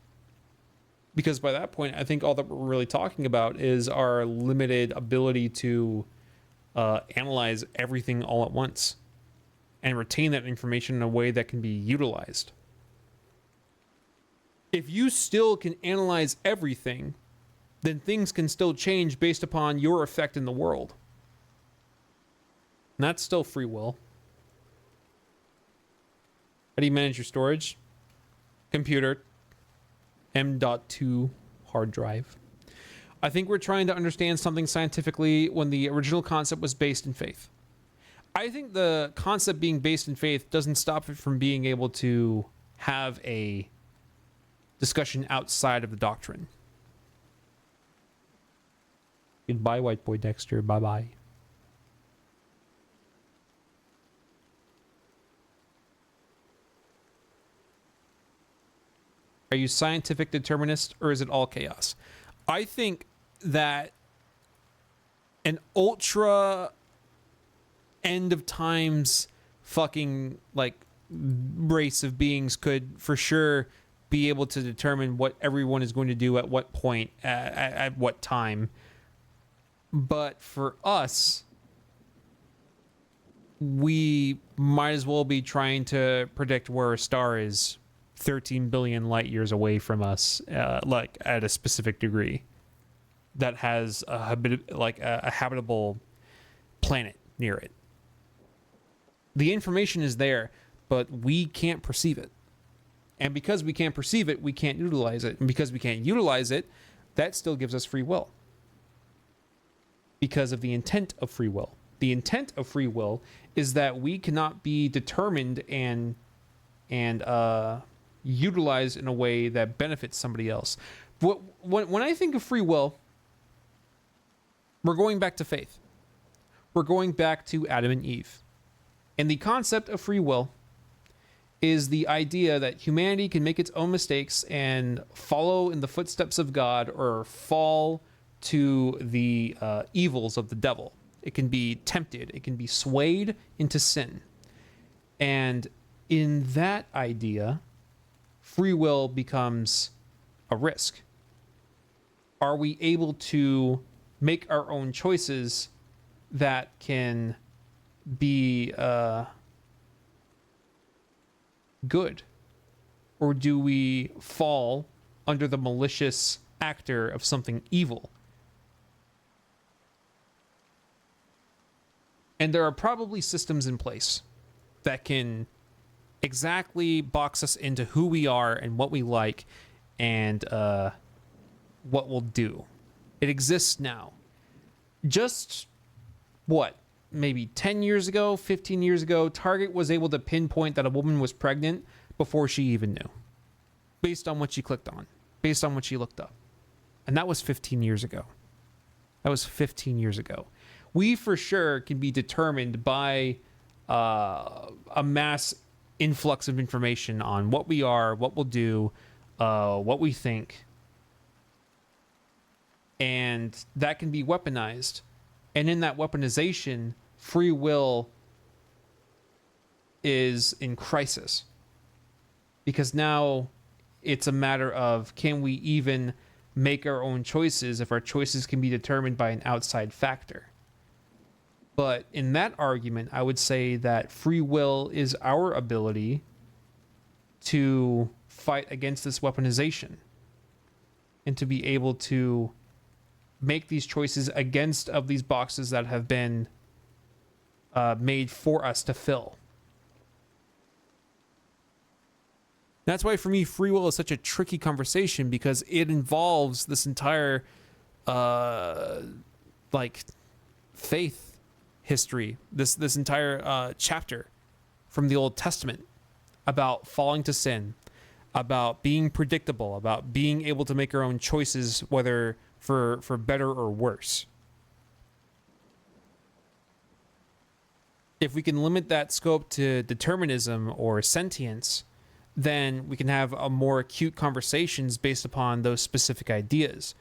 Because by that point, I think all that we're really talking about is our limited ability to analyze everything all at once and retain that information in a way that can be utilized. If you still can analyze everything, then things can still change based upon your effect in the world. And that's still free will. How do you manage your storage? Computer. M.2 hard drive. I think we're trying to understand something scientifically when the original concept was based in faith. I think the concept being based in faith doesn't stop it from being able to have a discussion outside of the doctrine. Goodbye, white boy Dexter. Bye-bye. Are you scientific determinist or is it all chaos? I think that an ultra end of times fucking like race of beings could for sure be able to determine what everyone is going to do at what point, at what time. But for us, we might as well be trying to predict where a star is 13 billion light years away from us, like at a specific degree, that has a habitable planet near it. The information is there, but we can't perceive it. And because we can't perceive it, we can't utilize it. And because we can't utilize it, that still gives us free will. Because of the intent of free will. The intent of free will is that we cannot be determined and utilized in a way that benefits somebody else. When I think of free will, we're going back to faith. We're going back to Adam and Eve. And the concept of free will is the idea that humanity can make its own mistakes and follow in the footsteps of God or fall to the evils of the devil. It can be tempted. It can be swayed into sin. And in that idea, free will becomes a risk. Are we able to make our own choices that can be good? Or do we fall under the malicious actor of something evil? And there are probably systems in place that can exactly box us into who we are and what we like and what we'll do. It exists now. Just, what, maybe 10 years ago, 15 years ago, Target was able to pinpoint that a woman was pregnant before she even knew. Based on what she clicked on. Based on what she looked up. And that was 15 years ago. That was 15 years ago. We for sure can be determined by a mass influx of information on what we are, what we'll do, what we think. And that can be weaponized. And in that weaponization, free will is in crisis. Because now it's a matter of, can we even make our own choices if our choices can be determined by an outside factor? But in that argument, I would say that free will is our ability to fight against this weaponization and to be able to make these choices against of these boxes that have been made for us to fill. That's why for me, free will is such a tricky conversation, because it involves this entire faith history, this entire chapter from the Old Testament about falling to sin, about being predictable, about being able to make our own choices, whether for better or worse. If we can limit that scope to determinism or sentience, then we can have a more acute conversations based upon those specific ideas.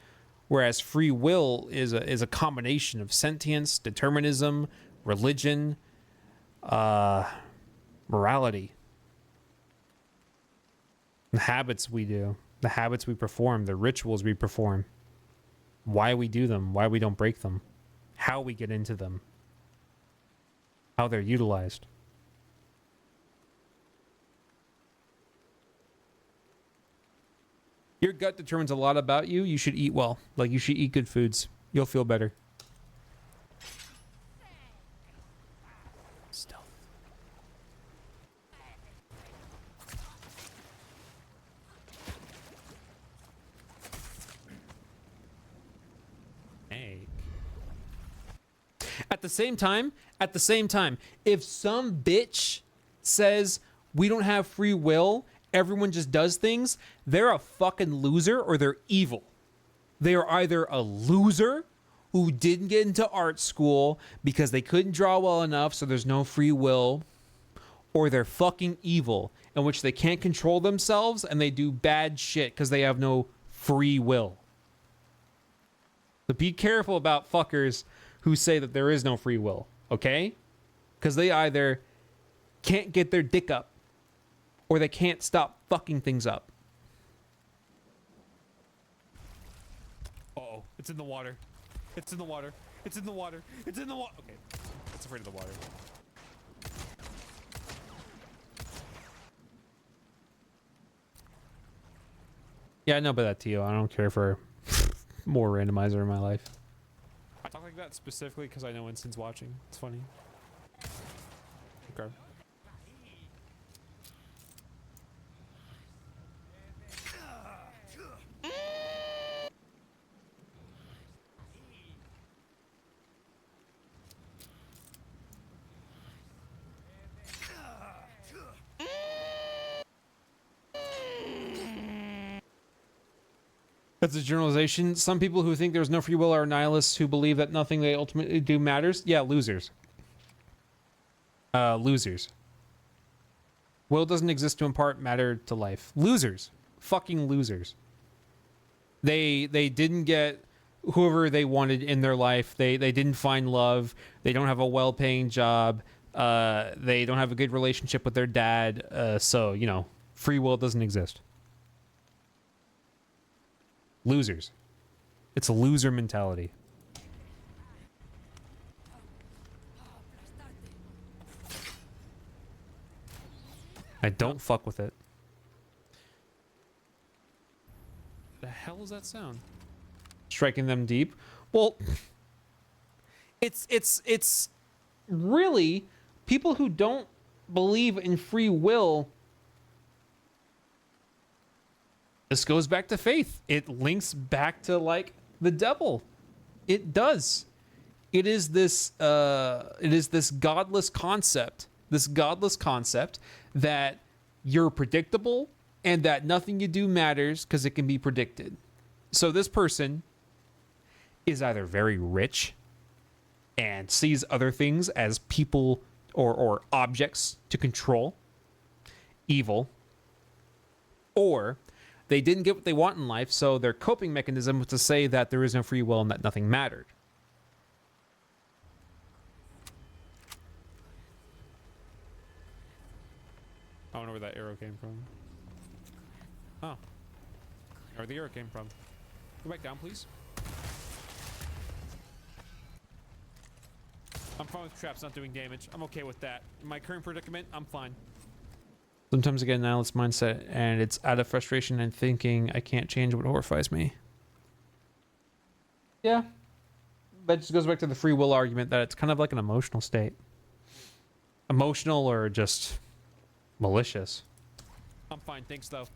Whereas free will is a combination of sentience, determinism, religion, morality, the habits we do, the habits we perform, the rituals we perform, why we do them, why we don't break them, how we get into them, how they're utilized. Your gut determines a lot about you. You should eat well. Like, you should eat good foods. You'll feel better. Stealth. Hey. At the same time, if some bitch says we don't have free will, everyone just does things, they're a fucking loser or they're evil. They are either a loser who didn't get into art school because they couldn't draw well enough, so there's no free will, or they're fucking evil, in which they can't control themselves and they do bad shit because they have no free will. So be careful about fuckers who say that there is no free will, okay? Because they either can't get their dick up or they can't stop fucking things up. Uh-oh. It's in the water. It's in the water. It's in the water. It's in the water. Okay. It's afraid of the water. Yeah, I know about that, Tio. I don't care for more randomizer in my life. I talk like that specifically because I know Winston's watching. It's funny. Okay. That's a generalization. Some people who think there's no free will are nihilists who believe that nothing they ultimately do matters. Yeah, losers. Losers. Will doesn't exist to impart matter to life. Losers. Fucking losers. They didn't get whoever they wanted in their life. They didn't find love. They don't have a well-paying job. They don't have a good relationship with their dad. So, you know, free will doesn't exist. Losers. It's a loser mentality. I don't fuck with it. The hell is that sound? Striking them deep. Well, it's really people who don't believe in free will. This goes back to faith. It links back to like the devil. It does. It is this godless concept. This godless concept that you're predictable and that nothing you do matters because it can be predicted. So this person is either very rich and sees other things as people or objects to control, evil, or they didn't get what they want in life, so their coping mechanism was to say that there is no free will and that nothing mattered. I don't know where that arrow came from. Oh. Where the arrow came from. Go back down, please. I'm fine with traps not doing damage. I'm okay with that. In my current predicament, I'm fine. Sometimes I get an nihilist mindset, and it's out of frustration and thinking I can't change what horrifies me. Yeah. That just goes back to the free will argument that it's kind of like an emotional state. Emotional or just malicious. I'm fine, thanks though.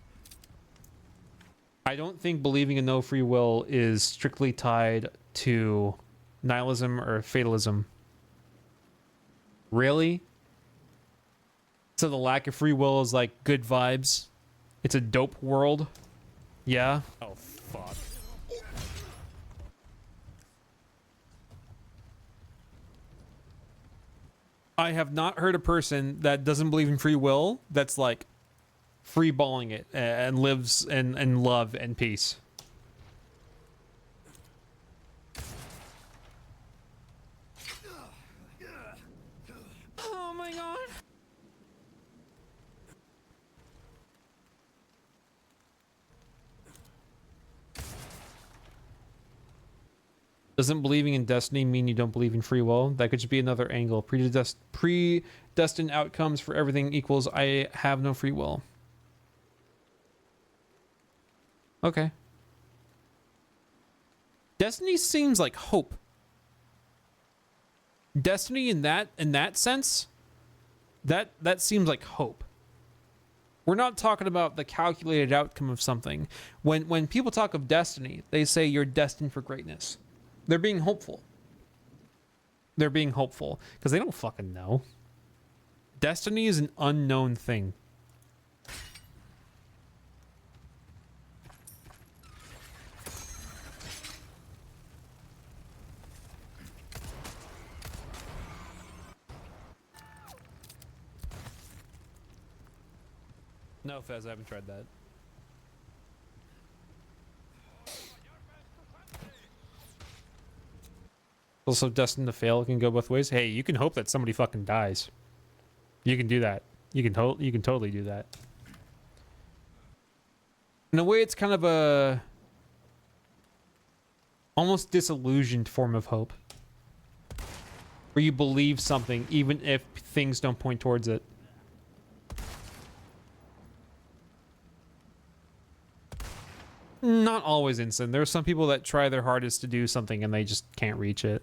I don't think believing in no free will is strictly tied to nihilism or fatalism. Really? So the lack of free will is like good vibes? It's a dope world? Yeah? Oh, fuck. I have not heard a person that doesn't believe in free will that's like free balling it and lives in love and peace. Oh my god. Doesn't believing in destiny mean you don't believe in free will? That could just be another angle. Predestined outcomes for everything equals I have no free will. Okay. Destiny seems like hope. Destiny in that sense, that seems like hope. We're not talking about the calculated outcome of something. When people talk of destiny, they say you're destined for greatness. They're being hopeful. They're being hopeful because they don't fucking know. Destiny is an unknown thing. No, Fez, I haven't tried that. Also destined to fail. It can go both ways. Hey, you can hope that somebody fucking dies. You can do that. You can totally do that. In a way, it's kind of a almost disillusioned form of hope, where you believe something even if things don't point towards it. Not always instant. There are some people that try their hardest to do something and they just can't reach it.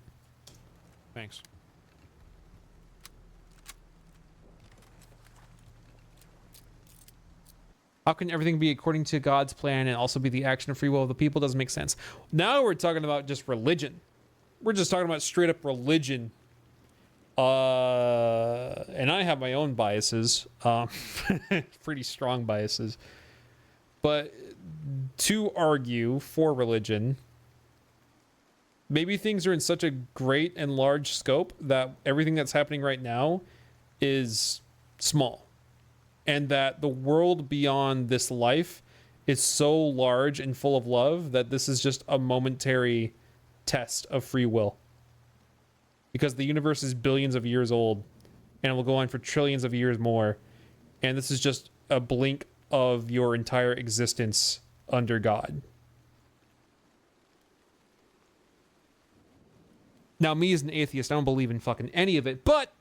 Thanks. How can everything be according to God's plan and also be the action of free will of the people? Doesn't make sense. Now we're talking about just religion. We're just talking about straight up religion. And I have my own biases, pretty strong biases. But to argue for religion, maybe things are in such a great and large scope that everything that's happening right now is small. And that the world beyond this life is so large and full of love that this is just a momentary test of free will. Because the universe is billions of years old and it will go on for trillions of years more. And this is just a blink of your entire existence under God. Now, me as an atheist, I don't believe in fucking any of it. But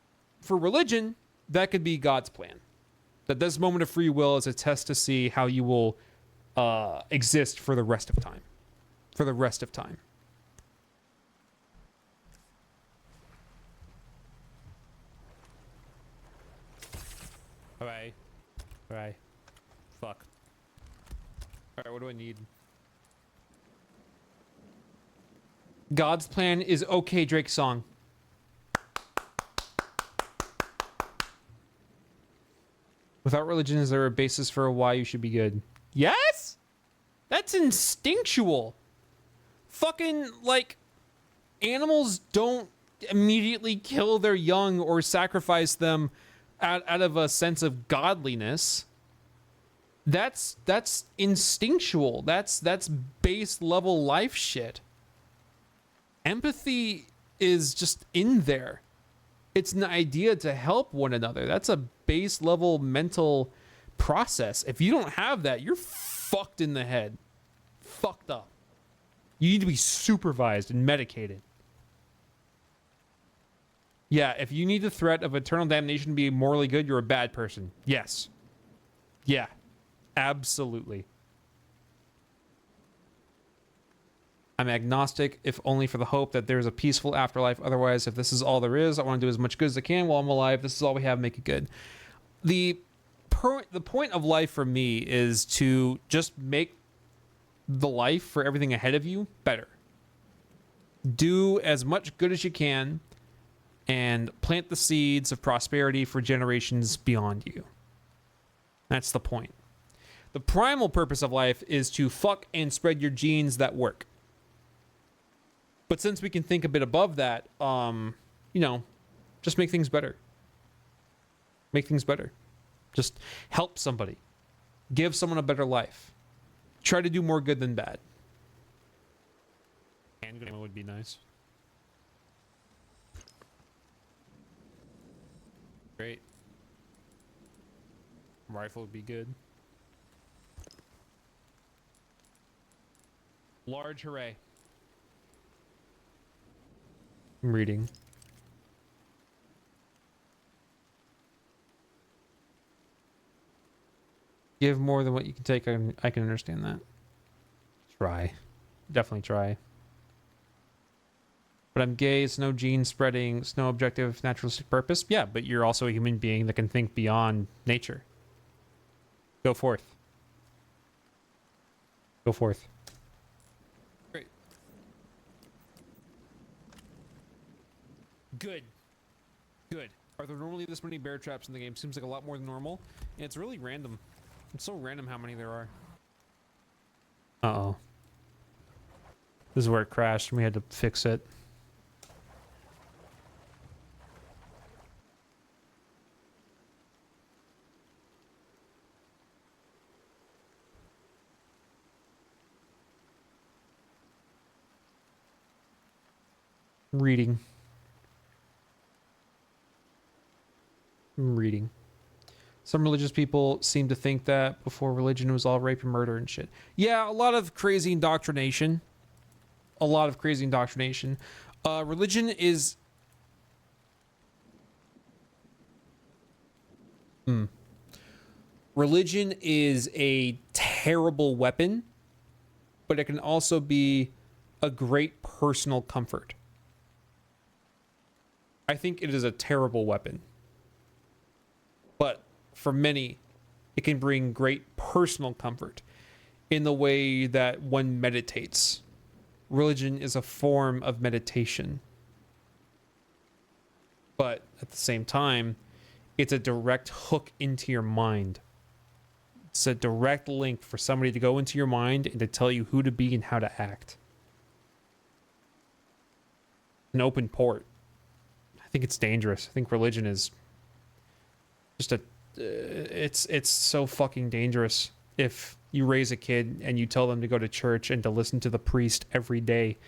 for religion, that could be God's plan. That this moment of free will is a test to see how you will exist for the rest of time. For the rest of time. Bye. Bye. Fuck. Alright, what do I need? God's plan is okay, Drake song. Without religion, is there a basis for why you should be good? Yes? That's instinctual. Fucking, like, animals don't immediately kill their young or sacrifice them out of a sense of godliness. That's instinctual. That's base level life shit. Empathy is just in there. It's an idea to help one another. That's a base level mental process. If you don't have that, you're fucked in the head. Fucked up. You need to be supervised and medicated. Yeah, if you need the threat of eternal damnation to be morally good, you're a bad person. Yes. Yeah. Absolutely. I'm agnostic, if only for the hope that there's a peaceful afterlife. Otherwise, if this is all there is, I want to do as much good as I can while I'm alive. This is all we have, make it good. The point of life for me is to just make the life for everything ahead of you better. Do as much good as you can and plant the seeds of prosperity for generations beyond you. That's the point. The primal purpose of life is to fuck and spread your genes that work. But since we can think a bit above that, just make things better. Make things better. Just help somebody. Give someone a better life. Try to do more good than bad. Handgun would be nice. Great. Rifle would be good. Large hooray. I'm reading. Give more than what you can take. I can understand that. Try. Definitely try. But I'm gay. It's no gene spreading. It's no objective naturalistic purpose. Yeah, but you're also a human being that can think beyond nature. Go forth. Go forth. Great. Good. Good. Are there normally this many bear traps in the game? Seems like a lot more than normal. And it's really random. It's so random how many there are. Uh-oh. This is where it crashed and we had to fix it. Reading. I'm reading. Some religious people seem to think that before religion was all rape and murder and shit. Yeah, a lot of crazy indoctrination. a lot of crazy indoctrination. Religion is religion is a terrible weapon, but it can also be a great personal comfort. I think it is a terrible weapon, but for many, it can bring great personal comfort in the way that one meditates. Religion is a form of meditation, but at the same time, it's a direct hook into your mind. It's a direct link for somebody to go into your mind and to tell you who to be and how to act. An open port. I think it's dangerous. I think religion is just it's so fucking dangerous. If you raise a kid and you tell them to go to church and to listen to the priest every day,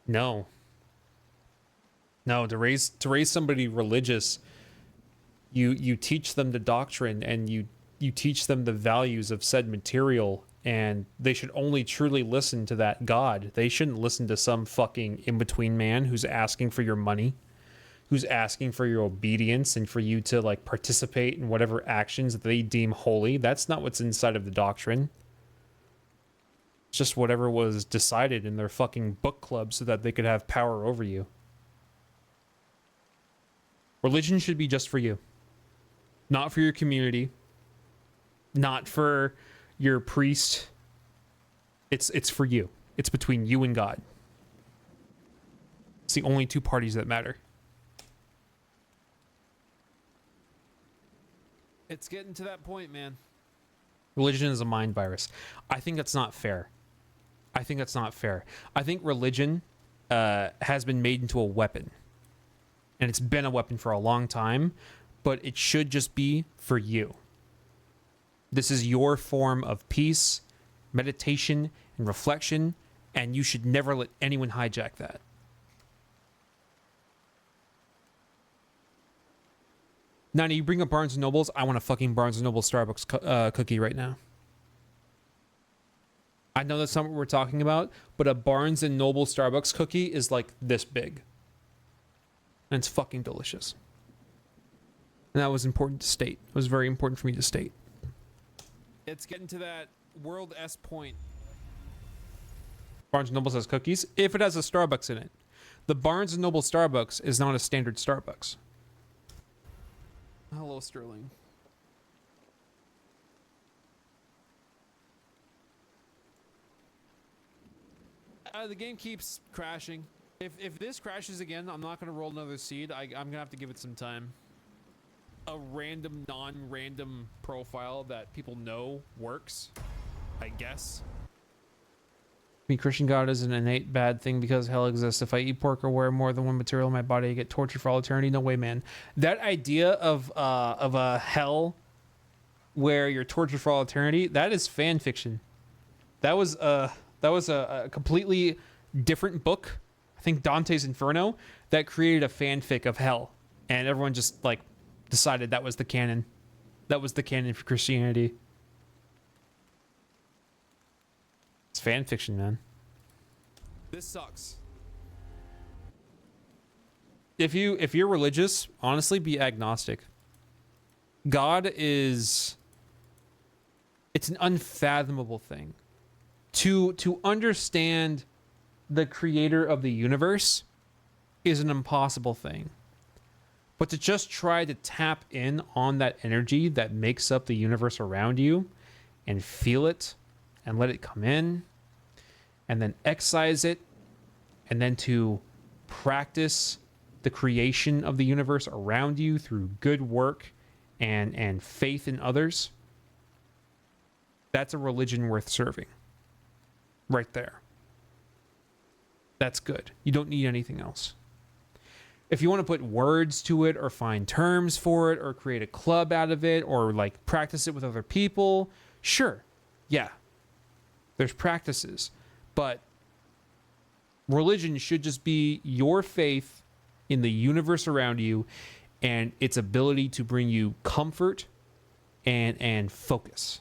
no, to raise somebody religious, you teach them the doctrine and you teach them the values of said material, and they should only truly listen to that God. They shouldn't listen to some fucking in-between man who's asking for your money, who's asking for your obedience and for you to like participate in whatever actions that they deem holy. That's not what's inside of the doctrine. It's just whatever was decided in their fucking book club so that they could have power over you. Religion should be just for you. Not for your community. Not for your priest. It's for you. It's between you and God. It's the only two parties that matter. It's getting to that point, man. Religion is a mind virus. I think that's not fair. I think religion has been made into a weapon. And it's been a weapon for a long time, but it should just be for you. This is your form of peace, meditation, and reflection, and you should never let anyone hijack that. Nani, you bring up Barnes & Nobles, I want a fucking Barnes & Noble Starbucks cookie right now. I know that's not what we're talking about, but a Barnes & Noble Starbucks cookie is like this big. And it's fucking delicious. And that was important to state. It was very important for me to state. It's getting to that world S point. Barnes & Noble has cookies if it has a Starbucks in it. The Barnes & Noble Starbucks is not a standard Starbucks. Hello, Sterling. The game keeps crashing. If this crashes again, I'm not going to roll another seed. I'm going to have to give it some time. A random, non-random profile that people know works, I guess. Me, Christian God is an innate bad thing because hell exists. If I eat pork or wear more than one material in my body, I get tortured for all eternity. No way, man. That idea of a hell where you're tortured for all eternity, that is fan fiction. That was a completely different book. I think Dante's Inferno that created a fanfic of hell, and everyone just like decided that was the canon. That was the canon for Christianity. It's fan fiction, man. This sucks. If you're religious, honestly, be agnostic. God is, it's an unfathomable thing. To understand the creator of the universe is an impossible thing. But to just try to tap in on that energy that makes up the universe around you and feel it and let it come in and then excise it and then to practice the creation of the universe around you through good work and faith in others, that's a religion worth serving. Right there. That's good. You don't need anything else. If you want to put words to it or find terms for it or create a club out of it or like practice it with other people, sure. Yeah. There's practices. But religion should just be your faith in the universe around you and its ability to bring you comfort and focus.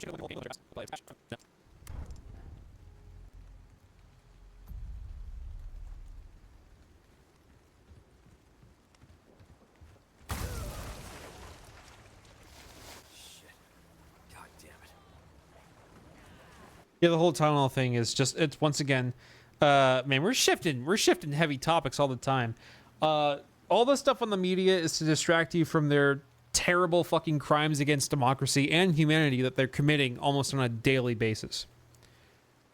Shit. God damn it. Yeah, the whole tunnel thing is just, it's once again, man, we're shifting heavy topics all the time. All the stuff on the media is to distract you from their terrible fucking crimes against democracy and humanity that they're committing almost on a daily basis.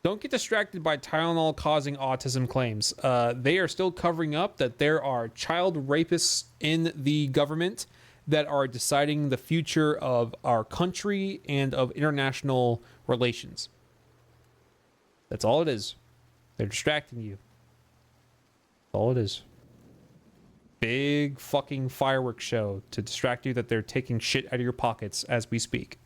Don't get distracted by Tylenol causing autism claims. They are still covering up that there are child rapists in the government that are deciding the future of our country and of international relations. That's all it is. They're distracting you. That's all it is. Big fucking fireworks show to distract you that they're taking shit out of your pockets as we speak.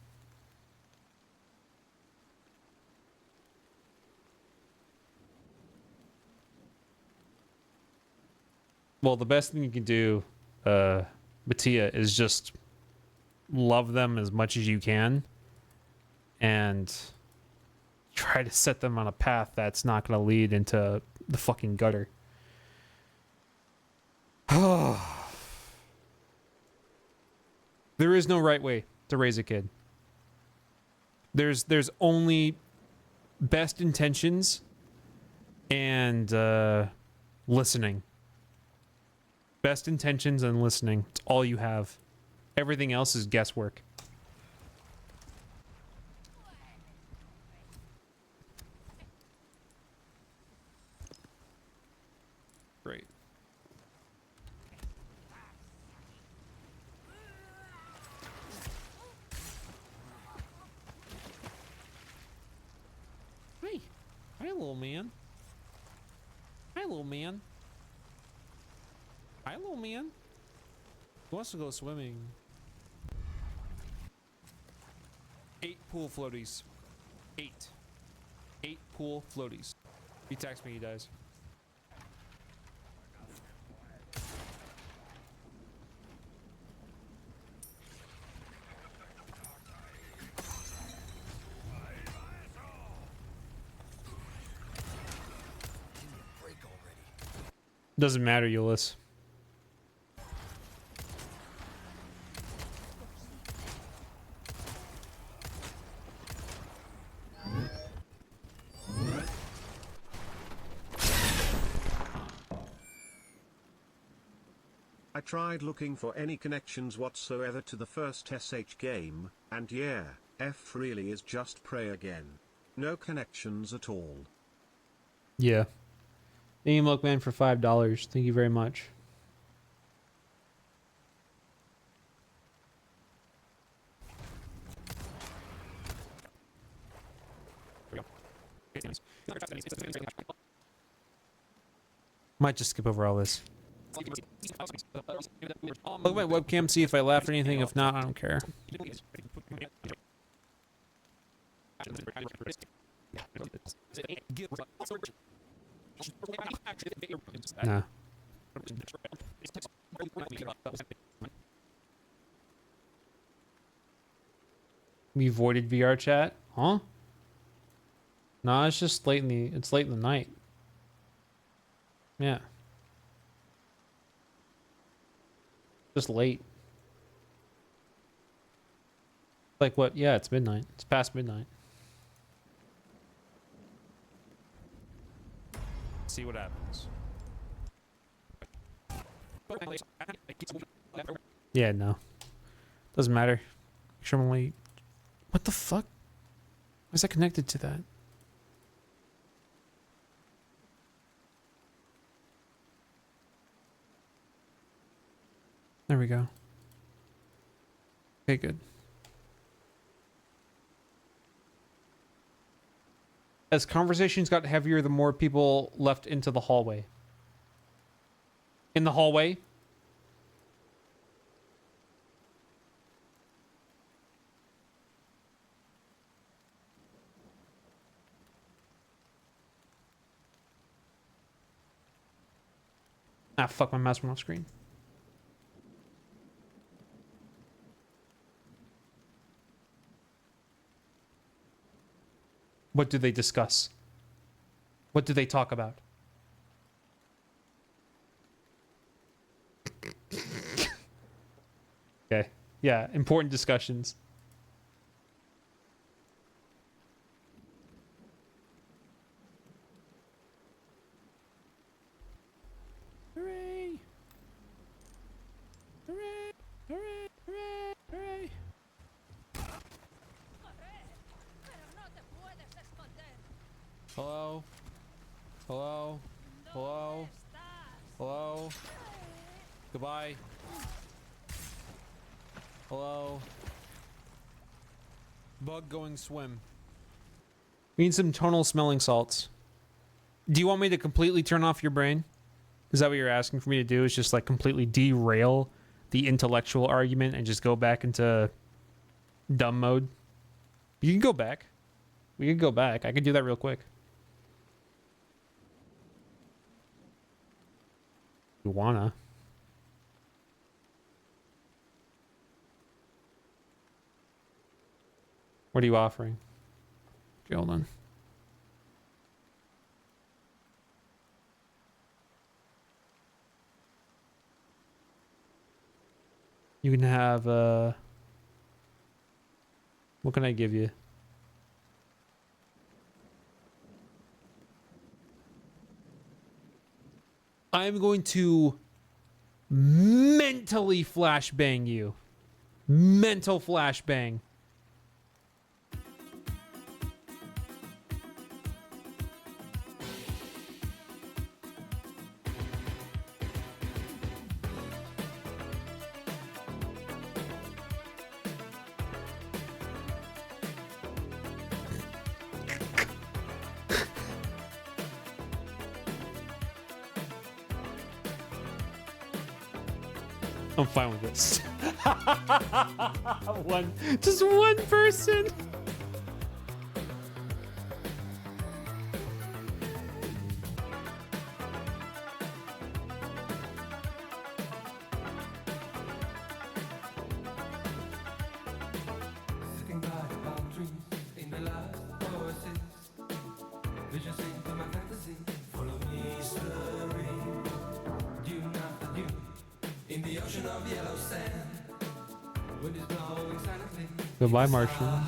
Well, the best thing you can do, Mattia, is just love them as much as you can and try to set them on a path that's not going to lead into the fucking gutter. There is no right way to raise a kid. There's only best intentions and listening. Best intentions and listening. It's all you have. Everything else is guesswork. Great. Hey. Hi, little man. Hi, little man. Hi, little man. Who wants to go swimming? 8 pool floaties. 8. 8 pool floaties. He texts me, he dies. Break already. Doesn't matter, Euless. I tried looking for any connections whatsoever to the first SH game, and yeah, F really is just pray again. No connections at all. Yeah. Thank you, Milkman, for $5. Thank you very much. Might just skip over all this. Look at my webcam, see if I laughed or anything. If not, I don't care. Nah. We voided VR chat? Huh? Nah, it's just late in the night. Yeah. Just late. Like what? Yeah, it's midnight. It's past midnight. See what happens. Yeah, no. Doesn't matter. Extremely. What the fuck? Why is that connected to that? There we go. Okay, good. As conversations got heavier, the more people left into the hallway. In the hallway? Ah, fuck, my mouse went off screen. What do they discuss? What do they talk about? Okay. Yeah, important discussions. Hooray! Hooray! Hooray! Hooray! Hooray! Hello? Hello? Hello? Hello? Goodbye. Hello? Bug going swim. We need some tonal smelling salts. Do you want me to completely turn off your brain? Is that what you're asking for me to do? Is just like completely derail the intellectual argument and just go back into dumb mode? You can go back. We can go back. I can do that real quick. You wanna? What are you offering? Okay, hold on. You can have what can I give you? I'm going to mentally flashbang you. Mental flashbang. I'm fine with this. Just one person. Sitting by palm trees in the last oasis. Visions into my fantasy, full of mystery. Dune after dune, in the ocean of yellow sand. Wind is blowing silently. Goodbye, Martian.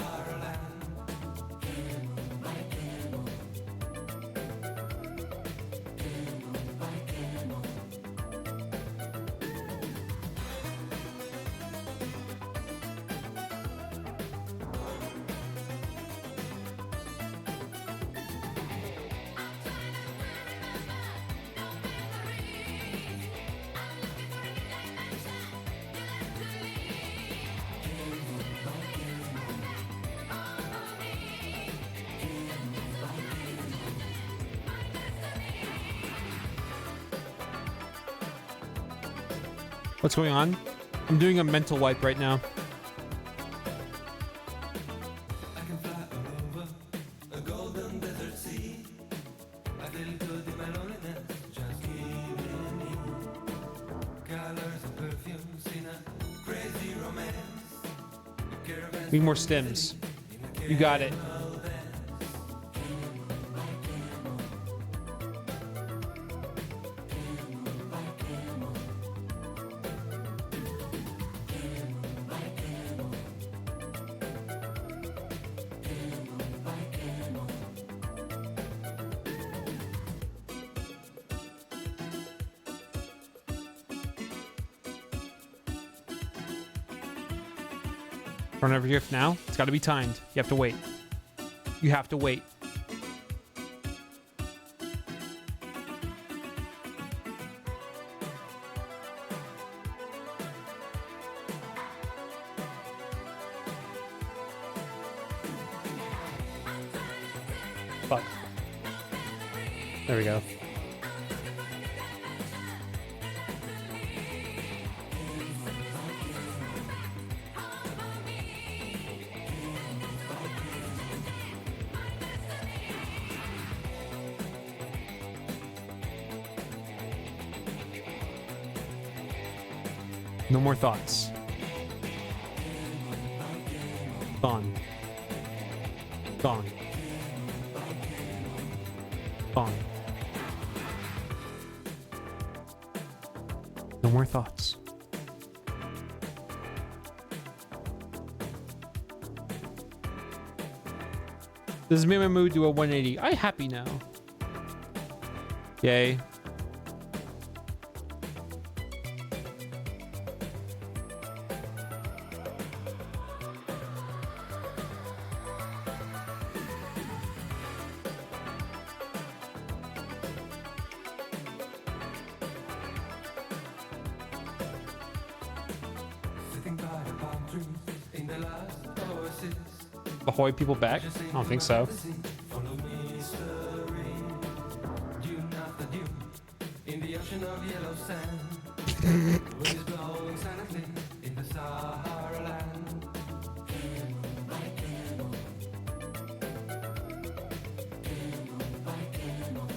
What's going on? I'm doing a mental wipe right now. I can fly all over a golden desert sea. I feel good in my loneliness, just giving me colors and perfumes in a crazy romance. Need more stems. You got it. Run over here now. It's got to be timed. You have to wait. You have to wait. Fuck. There we go. No more thoughts. Gone. Gone. Fine. No more thoughts. This has made my mood do a 180. I happy now. Yay. Sitting by the palm trees in the last oasis. Ahoy people back? I don't think so. Follow me, slurry. Dune after dune. In the ocean of yellow sand. Wind is blowing silently in the Sahara land. Camel by camel. Camel by camel.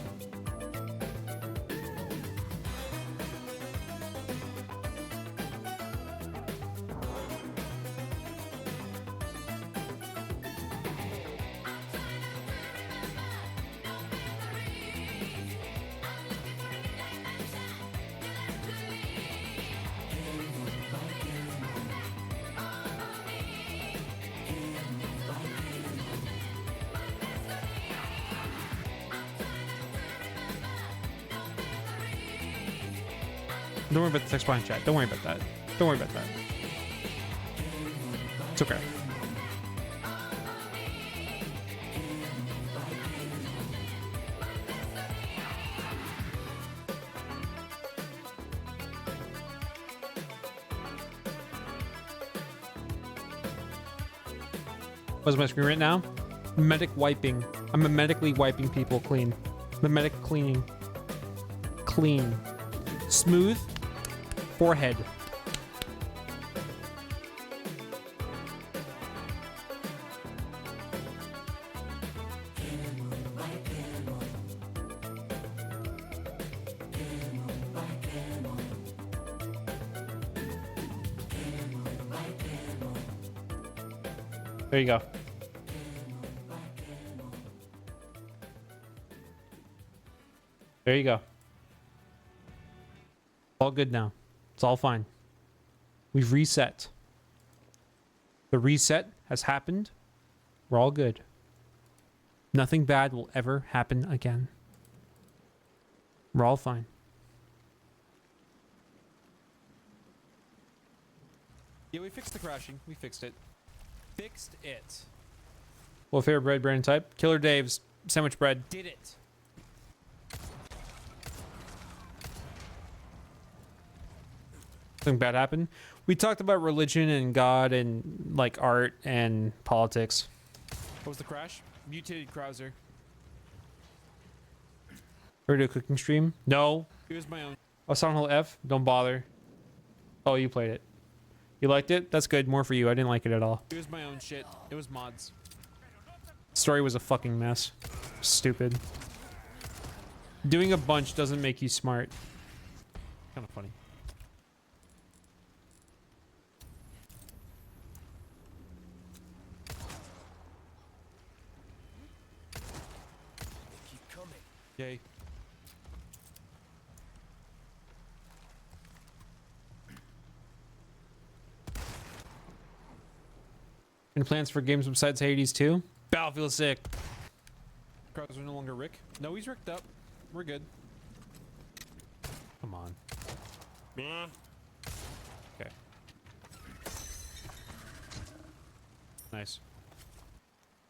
Don't worry about the text behind chat. Don't worry about that. Don't worry about that. It's okay. What's my screen right now? Medic wiping. I'm medically wiping people clean. The medic cleaning. Clean. Smooth. Forehead. There you go. There you go. All good now. It's all fine. We've reset. The reset has happened. We're all good. Nothing bad will ever happen again. We're all fine. Yeah, we fixed the crashing. We fixed it. Fixed it. What favorite bread brand type? Killer Dave's sandwich bread. Did it. Something bad happened. We talked about religion and God and like art and politics. What was the crash? Mutated Krauser. Ever do a cooking stream? No. It was my own. Oh, Silent Hill F? Don't bother. Oh, you played it. You liked it? That's good. More for you. I didn't like it at all. It was my own shit. It was mods. Story was a fucking mess. Stupid. Doing a bunch doesn't make you smart. Kind of funny. Keep coming. Yay. Any plans for games besides Hades 2? Battlefield sick. Krauser no longer Rick. No, he's ricked up. We're good. Come on. Okay. Nice.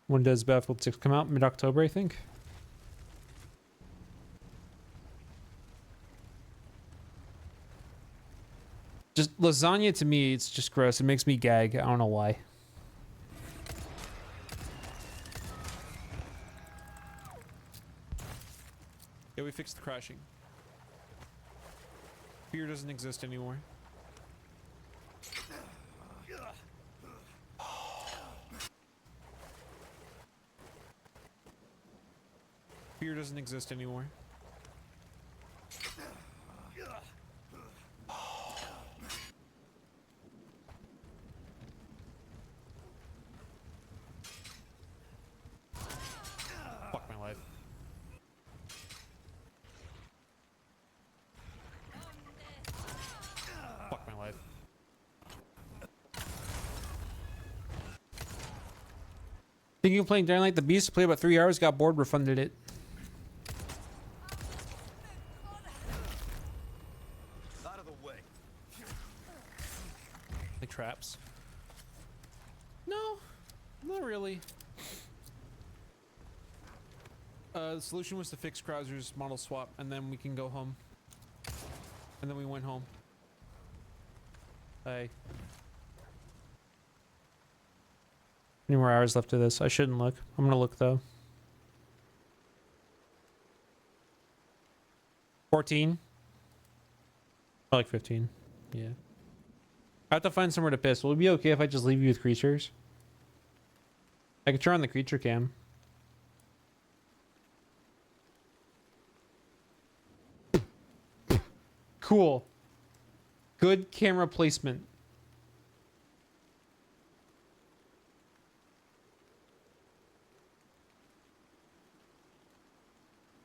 When does Battlefield 6 come out? Mid-October, I think. Just lasagna to me, it's just gross. It makes me gag. I don't know why. Yeah, we fixed the crashing. Fear doesn't exist anymore. Fear doesn't exist anymore. Fuck my life. Thinking of playing Dying Light the Beast, played about 3 hours, got bored, refunded it. Out of the way. Like traps? No, not really. The solution was to fix Krauser's model swap, and then we can go home. And then we went home. Hey. Any more hours left of this? I shouldn't look. I'm gonna look though. 14. I like 15. Yeah. I have to find somewhere to piss. Will it be okay if I just leave you with creatures? I can turn on the creature cam. Cool. Good camera placement.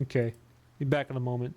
Okay. Be back in a moment.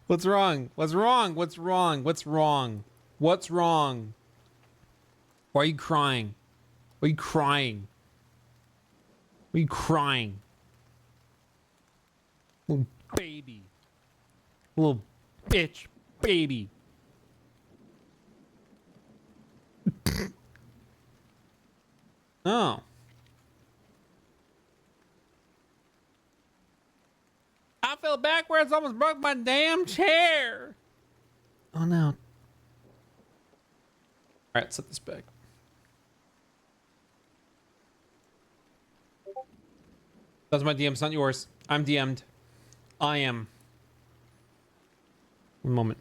What's wrong? What's wrong? What's wrong? What's wrong? What's wrong? Why are you crying? Why are you crying? Why are you crying? Little baby. Little bitch baby. Oh. I fell backwards, almost broke my damn chair. Oh no. All right, set this back. That's my DM, it's not yours. I'm DM'd. I am. One moment.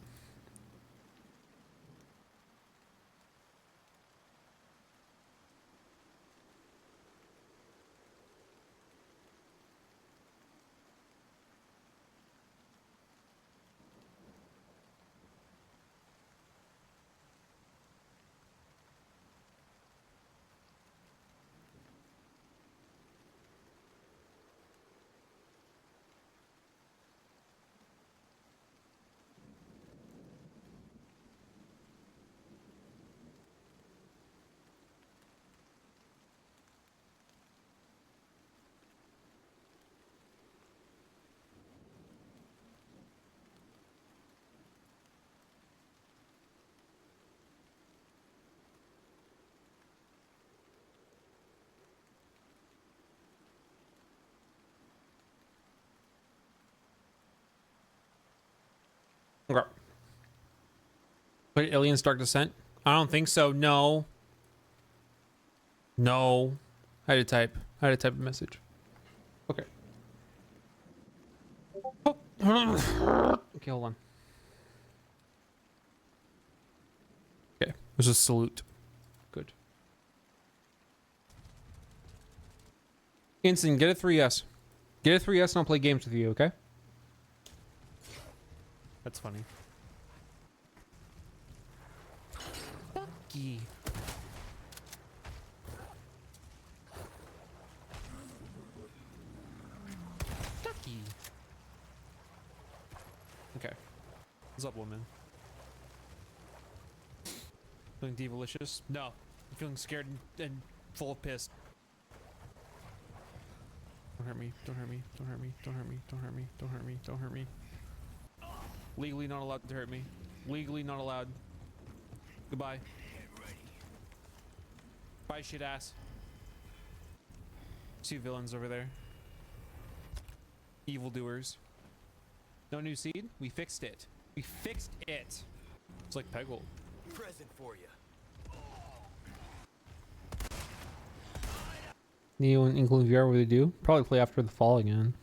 Okay. Wait, Aliens Dark Descent? I don't think so. No. No. I had to type a message. Okay. Oh. Okay, hold on. Okay. There's a salute. Good. Instant, get a 3S. Get a 3S and I'll play games with you, okay? That's funny. Ducky. Ducky. Okay. What's up, woman? Feeling devilicious? No. I'm feeling scared and full of piss. Don't hurt me. Don't hurt me. Don't hurt me. Don't hurt me. Don't hurt me. Don't hurt me. Don't hurt me. Legally not allowed to hurt me. Legally not allowed. Goodbye. Bye, shit ass. See villains over there. Evildoers. No new seed? We fixed it. We fixed it. It's like Peggle. Present for you. Neo and Inkling VR, what do they do? Probably play after the fall again.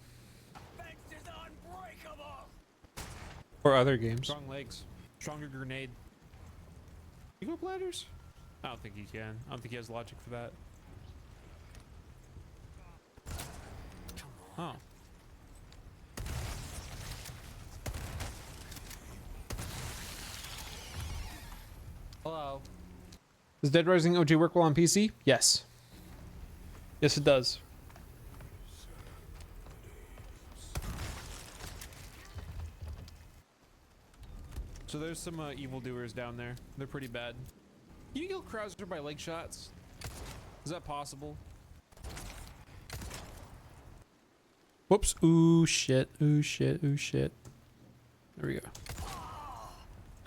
Fence is unbreakable. Or other games. Strong legs. Stronger grenade. You go bladders? I don't think he can. I don't think he has logic for that. Oh. Hello. Does Dead Rising OG work well on PC? Yes. Yes, it does. So there's some evildoers down there. They're pretty bad. Can you kill Krauser by leg shots? Is that possible? Whoops. Ooh, shit. Ooh, shit. Ooh, shit. There we go.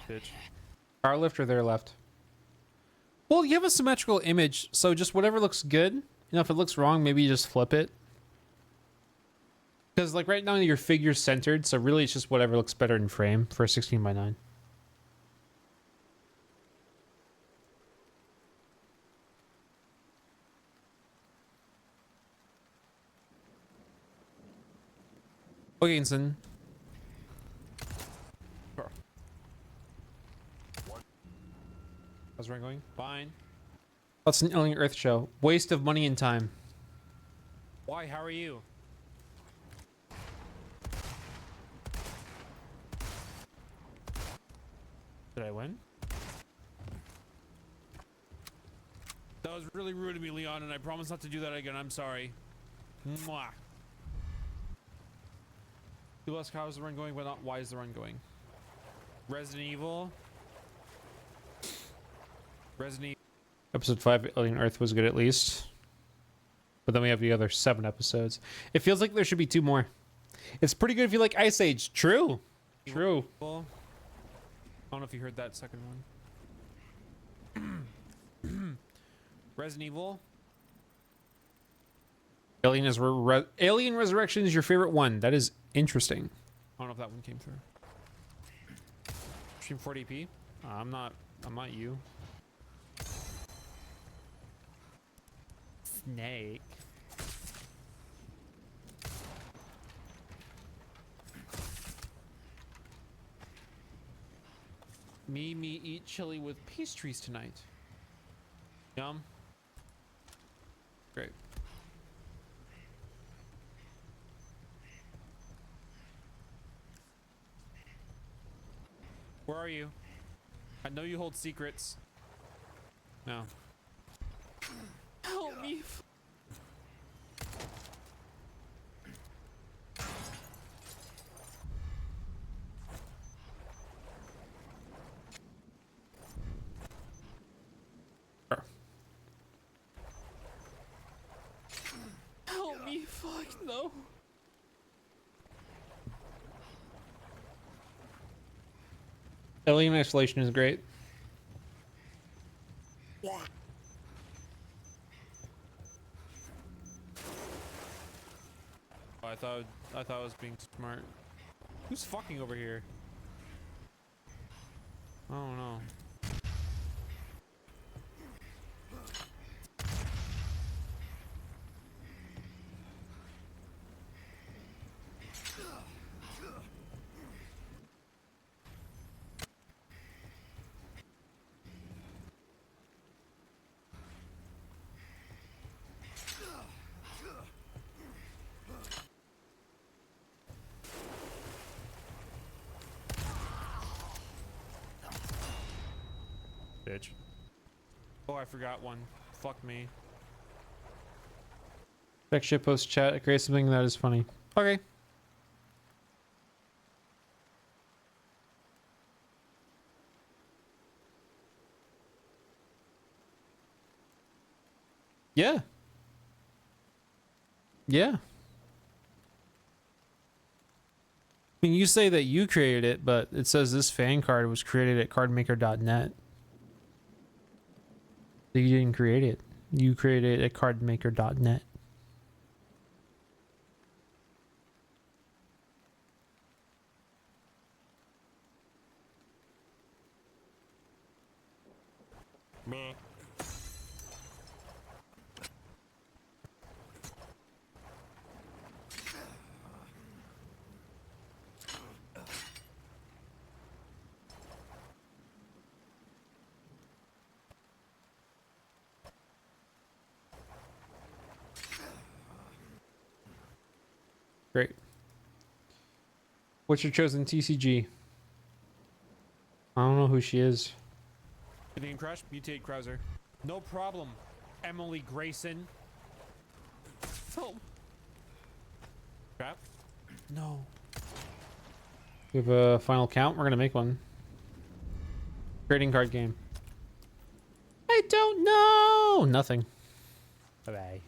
Bitch. Power left or their left? Well, you have a symmetrical image, so just whatever looks good. You know, if it looks wrong, maybe you just flip it. Because, like, right now your figure's centered, so really it's just whatever looks better in frame for a 16:9. Okay, Inson. How's run going? Fine. That's an Alien Earth show. Waste of money and time. Why? How are you? Did I win? That was really rude of me, Leon, and I promise not to do that again. I'm sorry. Mwah. You ask how's the run going, but not why is the run going. Resident Evil. Resident Evil. Episode 5, Alien Earth, was good at least. But then we have the other 7 episodes. It feels like there should be 2 more. It's pretty good if you like Ice Age. True. True. I don't know if you heard that second one. Resident Evil. Alien Resurrection is your favorite one. That is interesting. I don't know if that one came through. Stream 40p. I'm not you. Snake. Me eat chili with pastries tonight. Yum. Great. Where are you? I know you hold secrets. No. Help me. Help me, fuck no. Alien Isolation is great. I thought I was being smart. Who's fucking over here? I don't know. Bitch. Oh, I forgot one. Fuck me. Check shitpost chat. Create something that is funny. Okay. Yeah. Yeah. I mean, you say that you created it, but it says this fan card was created at cardmaker.net. So you didn't create it. You created it at cardmaker.net. Meh. Great. What's your chosen TCG? I don't know who she is. Indian Crush, mutate Krauser. No problem, Emily Grayson. Oh. Crap. No. We have a final count. We're gonna make one. Trading card game. I don't know. Nothing. Bye bye.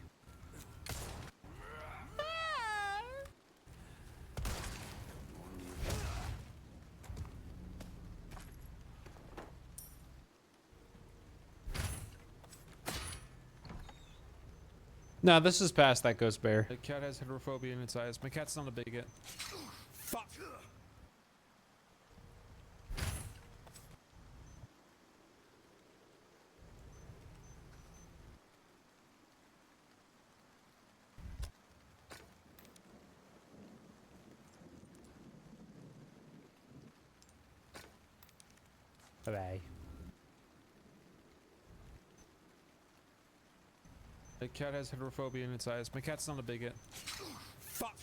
No, this is past that ghost bear. The cat has heterophobia in its eyes. My cat's not a bigot. Fuck. Bye bye. The cat has heterophobia in its eyes. My cat's not a bigot. Fuck.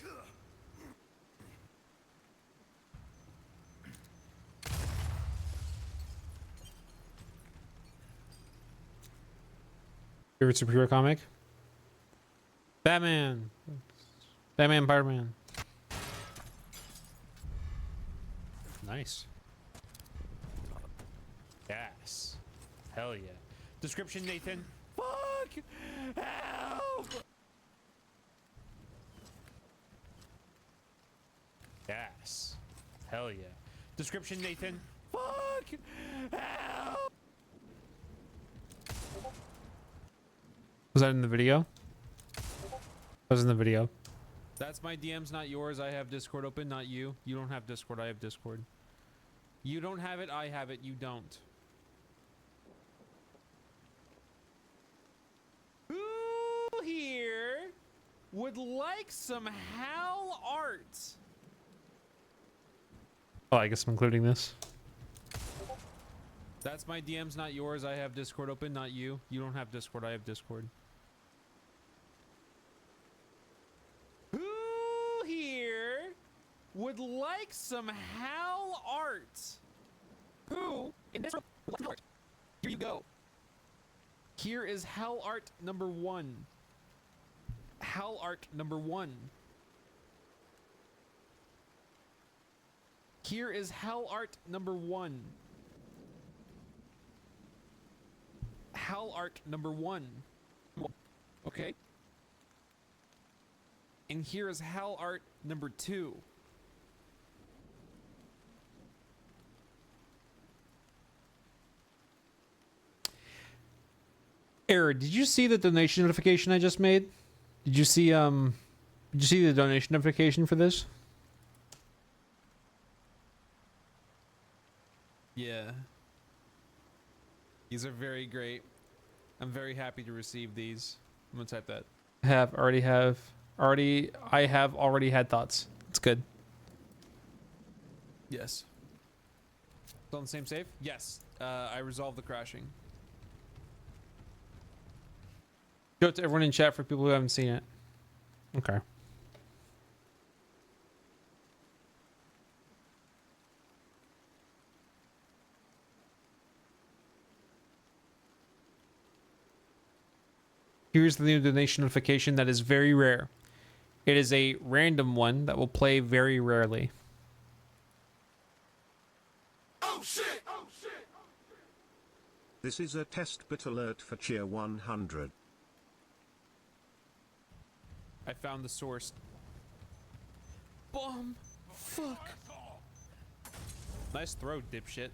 Favorite superhero comic? Batman. Batman, Spider-Man. Nice. Yes. Hell yeah. Description, Nathan. Fuck! Help! Yes. Hell yeah. Description, Nathan. Fuck! Help! Was that in the video? That was in the video. That's my DMs, not yours. I have Discord open, not you. You don't have Discord. I have Discord. You don't have it. I have it. You don't. Who here would like some Hal art? Oh, I guess I'm including this. That's my DMs, not yours. I have Discord open, not you. You don't have Discord. I have Discord. Who here would like some Hal art? Who in this room would like art? Here you go. Here is Hal art number 1. Hal art number 1. Here is Hal art number 1. Hal art number 1. Okay. And here is Hal art number 2. Error, did you see the donation notification I just made? Did you see the donation notification for this? Yeah. These are very great. I'm very happy to receive these. I'm gonna type that. I have already had thoughts. It's good. Yes. Still on the same save? Yes. I resolved the crashing. Show it to everyone in chat for people who haven't seen it. Okay. Here's the new donation notification that is very rare. It is a random one that will play very rarely. Oh shit! Oh shit! This is a test bit alert for Cheer 100. I found the source. Bomb. Fuck. Nice throw, dipshit.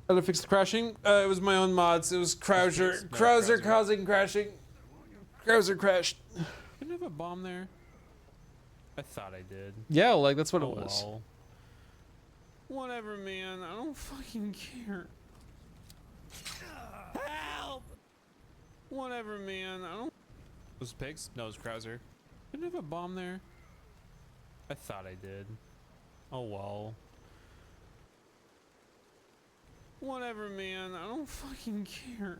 How to fix the crashing? It was my own mods. It was Krauser. Krauser causing crashing. Krauser crashed. Didn't I have a bomb there? I thought I did. Yeah, like that's what Oh, it was. well. Whatever, man. I don't fucking care. Help! Whatever, man. I don't. Those pigs? No, it was Krauser. Didn't I have a bomb there? I thought I did. Oh well. Whatever, man. I don't fucking care.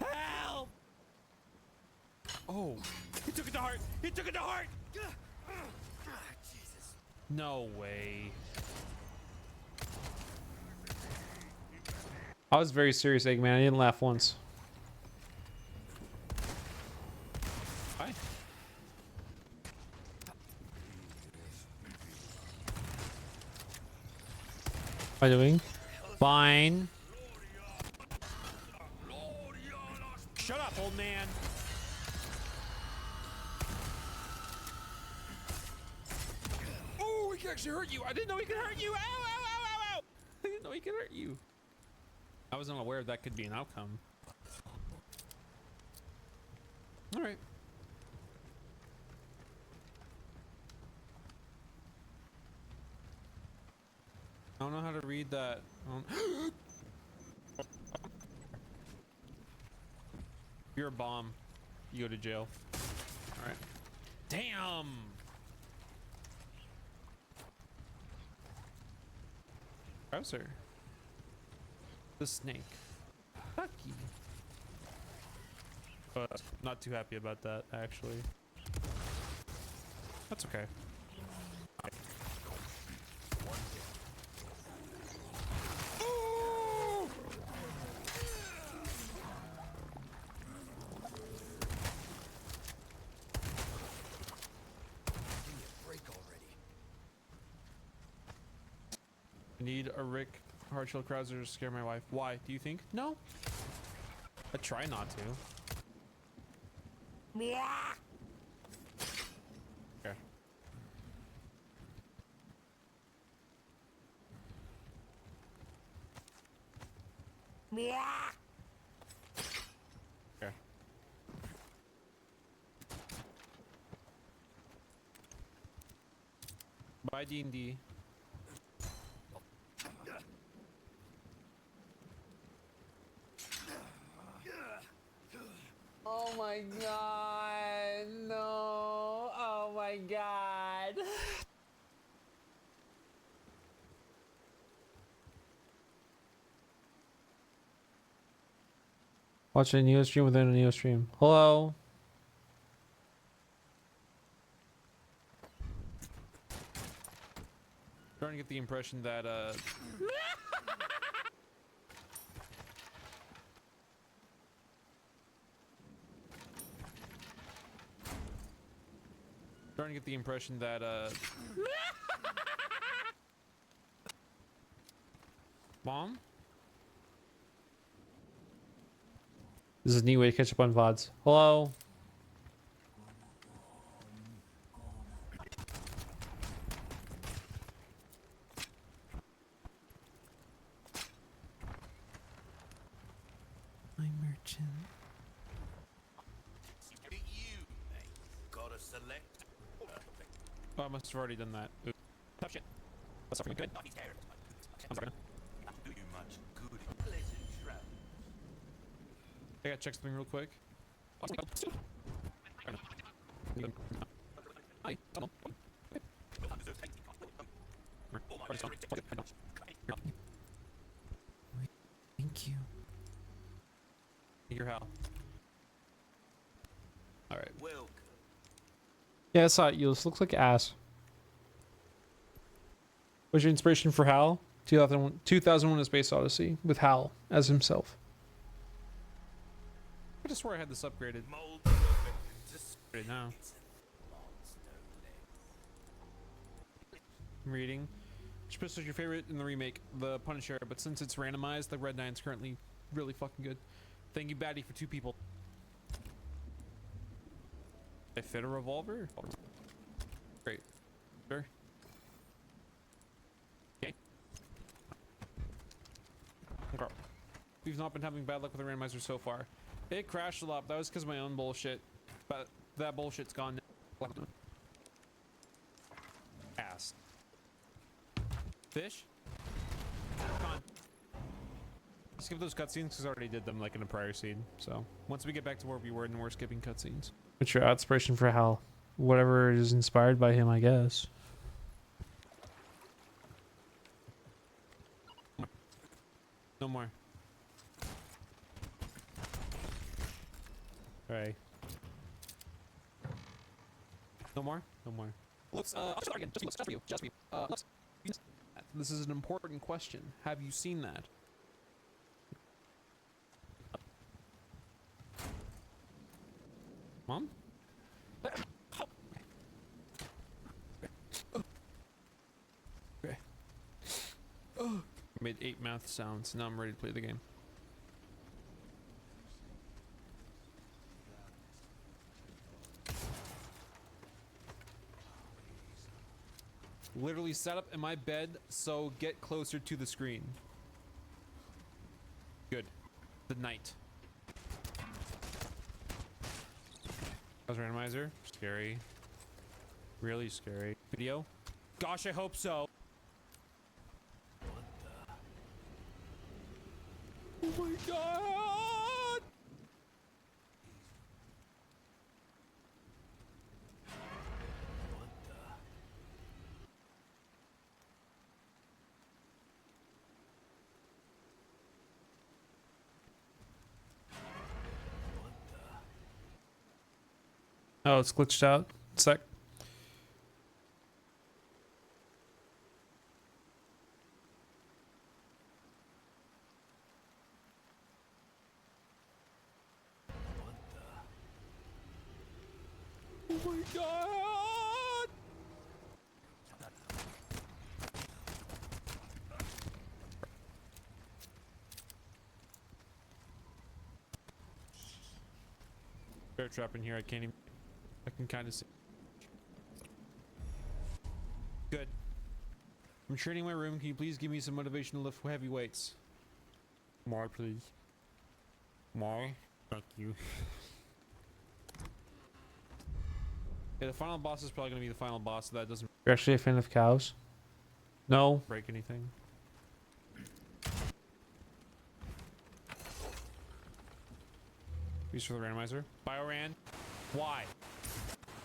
Help! Oh, he took it to heart. He took it to heart. Jesus. No way. I was very serious, Eggman. I didn't laugh once. Hi. How are you doing? Fine. Shut up, old man. Oh, he can actually hurt you. I didn't know he could hurt you. Ow, ow, ow, ow, ow. I didn't know he could hurt you. I was unaware that could be an outcome. All right. I don't know how to read that. You're a bomb. You go to jail. All right. Damn. Browser. The snake. Lucky. Not too happy about that, actually. That's okay. I need a Rick Hardshell Krauser to scare my wife. Why? Do you think? No. I try not to. Okay. Okay. Bye, D&D. Oh my god, no. Oh my god. Watch a Neo stream within a Neo stream. Hello. Starting to get the impression that starting to get the impression that Mom? This is a neat way to catch up on VODs. Hello. My merchant. You, mate. Gotta select. Oh, I must have already done that. Oops. Tough shit. That's something good. I'm sorry. Do you much good. Pleasant travel. I gotta check something real quick. Thank you. Your Hal. Alright. Welcome. Yeah, I saw it. You looks like ass. What's your inspiration for Hal? 2001 A Space Odyssey with Hal as himself. I just swore I had this upgraded. Mold Right now. I'm reading. Which pistol is your favorite in the remake? The Punisher, but since it's randomized, the Red 9's currently really fucking good. Thank you, Batty, for 2 people. I fit a revolver? Great. Sure. Okay. Okay. We've not been having bad luck with the randomizer so far. It crashed a lot, but that was because of my own bullshit. But that bullshit's gone now. Ass. Fish? Come on. Skip those cutscenes because I already did them like in a prior scene. So once we get back to where we were, then we're skipping cutscenes. What's your inspiration for Hal? Whatever is inspired by him, I guess. No more. Alright. No more? No more. Let's, I'll start again. Just for you. Just for you. This is an important question. Have you seen that? Mom? Okay. Made 8 mouth sounds. Now I'm ready to play the game. Literally set up in my bed, so get closer to the screen. Good. The night. How's randomizer? Scary. Really scary. Video? Gosh, I hope so. Oh my god! Oh, it's glitched out. Sec. Oh my god! Bear trap in here. I can't even. I can kind of see. Good. I'm training my room. Can you please give me some motivation to lift heavy weights? More, please. More. Thank you. Yeah, the final boss is probably gonna be the final boss, so that doesn't You're actually a fan of cows? No. break anything. Use for the randomizer. Bioran. Why?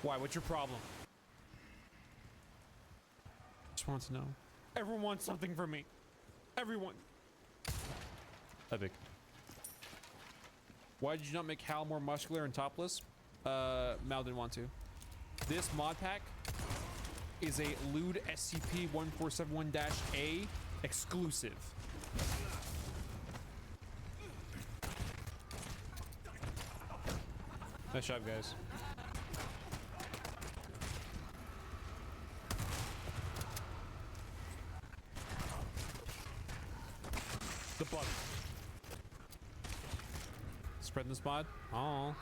Why? What's your problem? Just wants to know. Everyone wants something from me. Everyone. Epic. Why did you not make Hal more muscular and topless? Mal didn't want to. This mod pack is a lewd SCP-1471-A exclusive. Nice job, guys. The bug. Spreading this mod. Oh.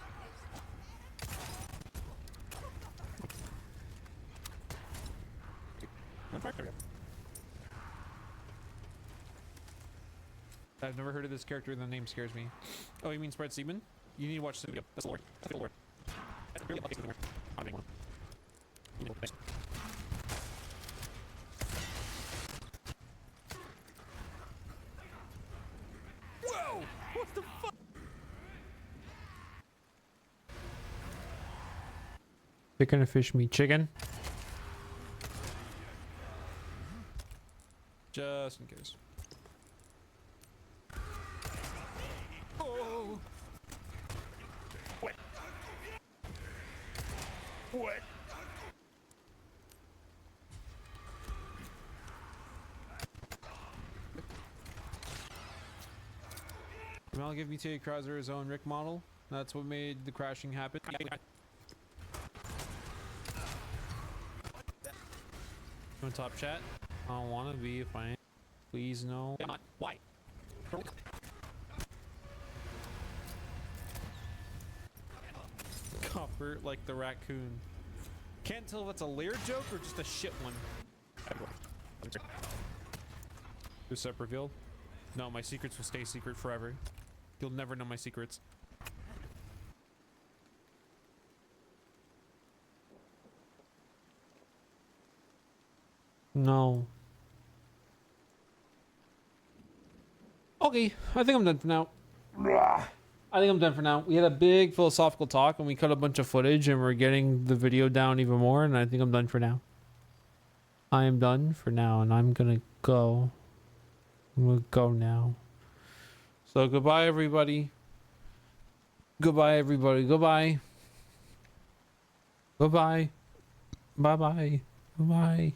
I've never heard of this character and the name scares me. Oh, you mean Spread Seaman? You need to watch the video. That's the Lord. That's the Lord. I'm being one. Whoa! What the fuck? Chicken or fish meat? Chicken? Just in case. Oh! What? What? Mal gave Mutate Krauser his own Rick model. That's what made the crashing happen. On top chat. I don't want to be if I am. Please no. Why? Copper like the raccoon. Can't tell if it's a layer joke or just a shit one. Who's up revealed? No, my secrets will stay secret forever. You'll never know my secrets. No. Okay, I think I'm done for now. I think I'm done for now. We had a big philosophical talk and we cut a bunch of footage and we're getting the video down even more, and I think I'm done for now. I am done for now and I'm gonna go. I'm gonna go now. So goodbye everybody. Goodbye everybody. Goodbye. Goodbye. Bye bye. Goodbye.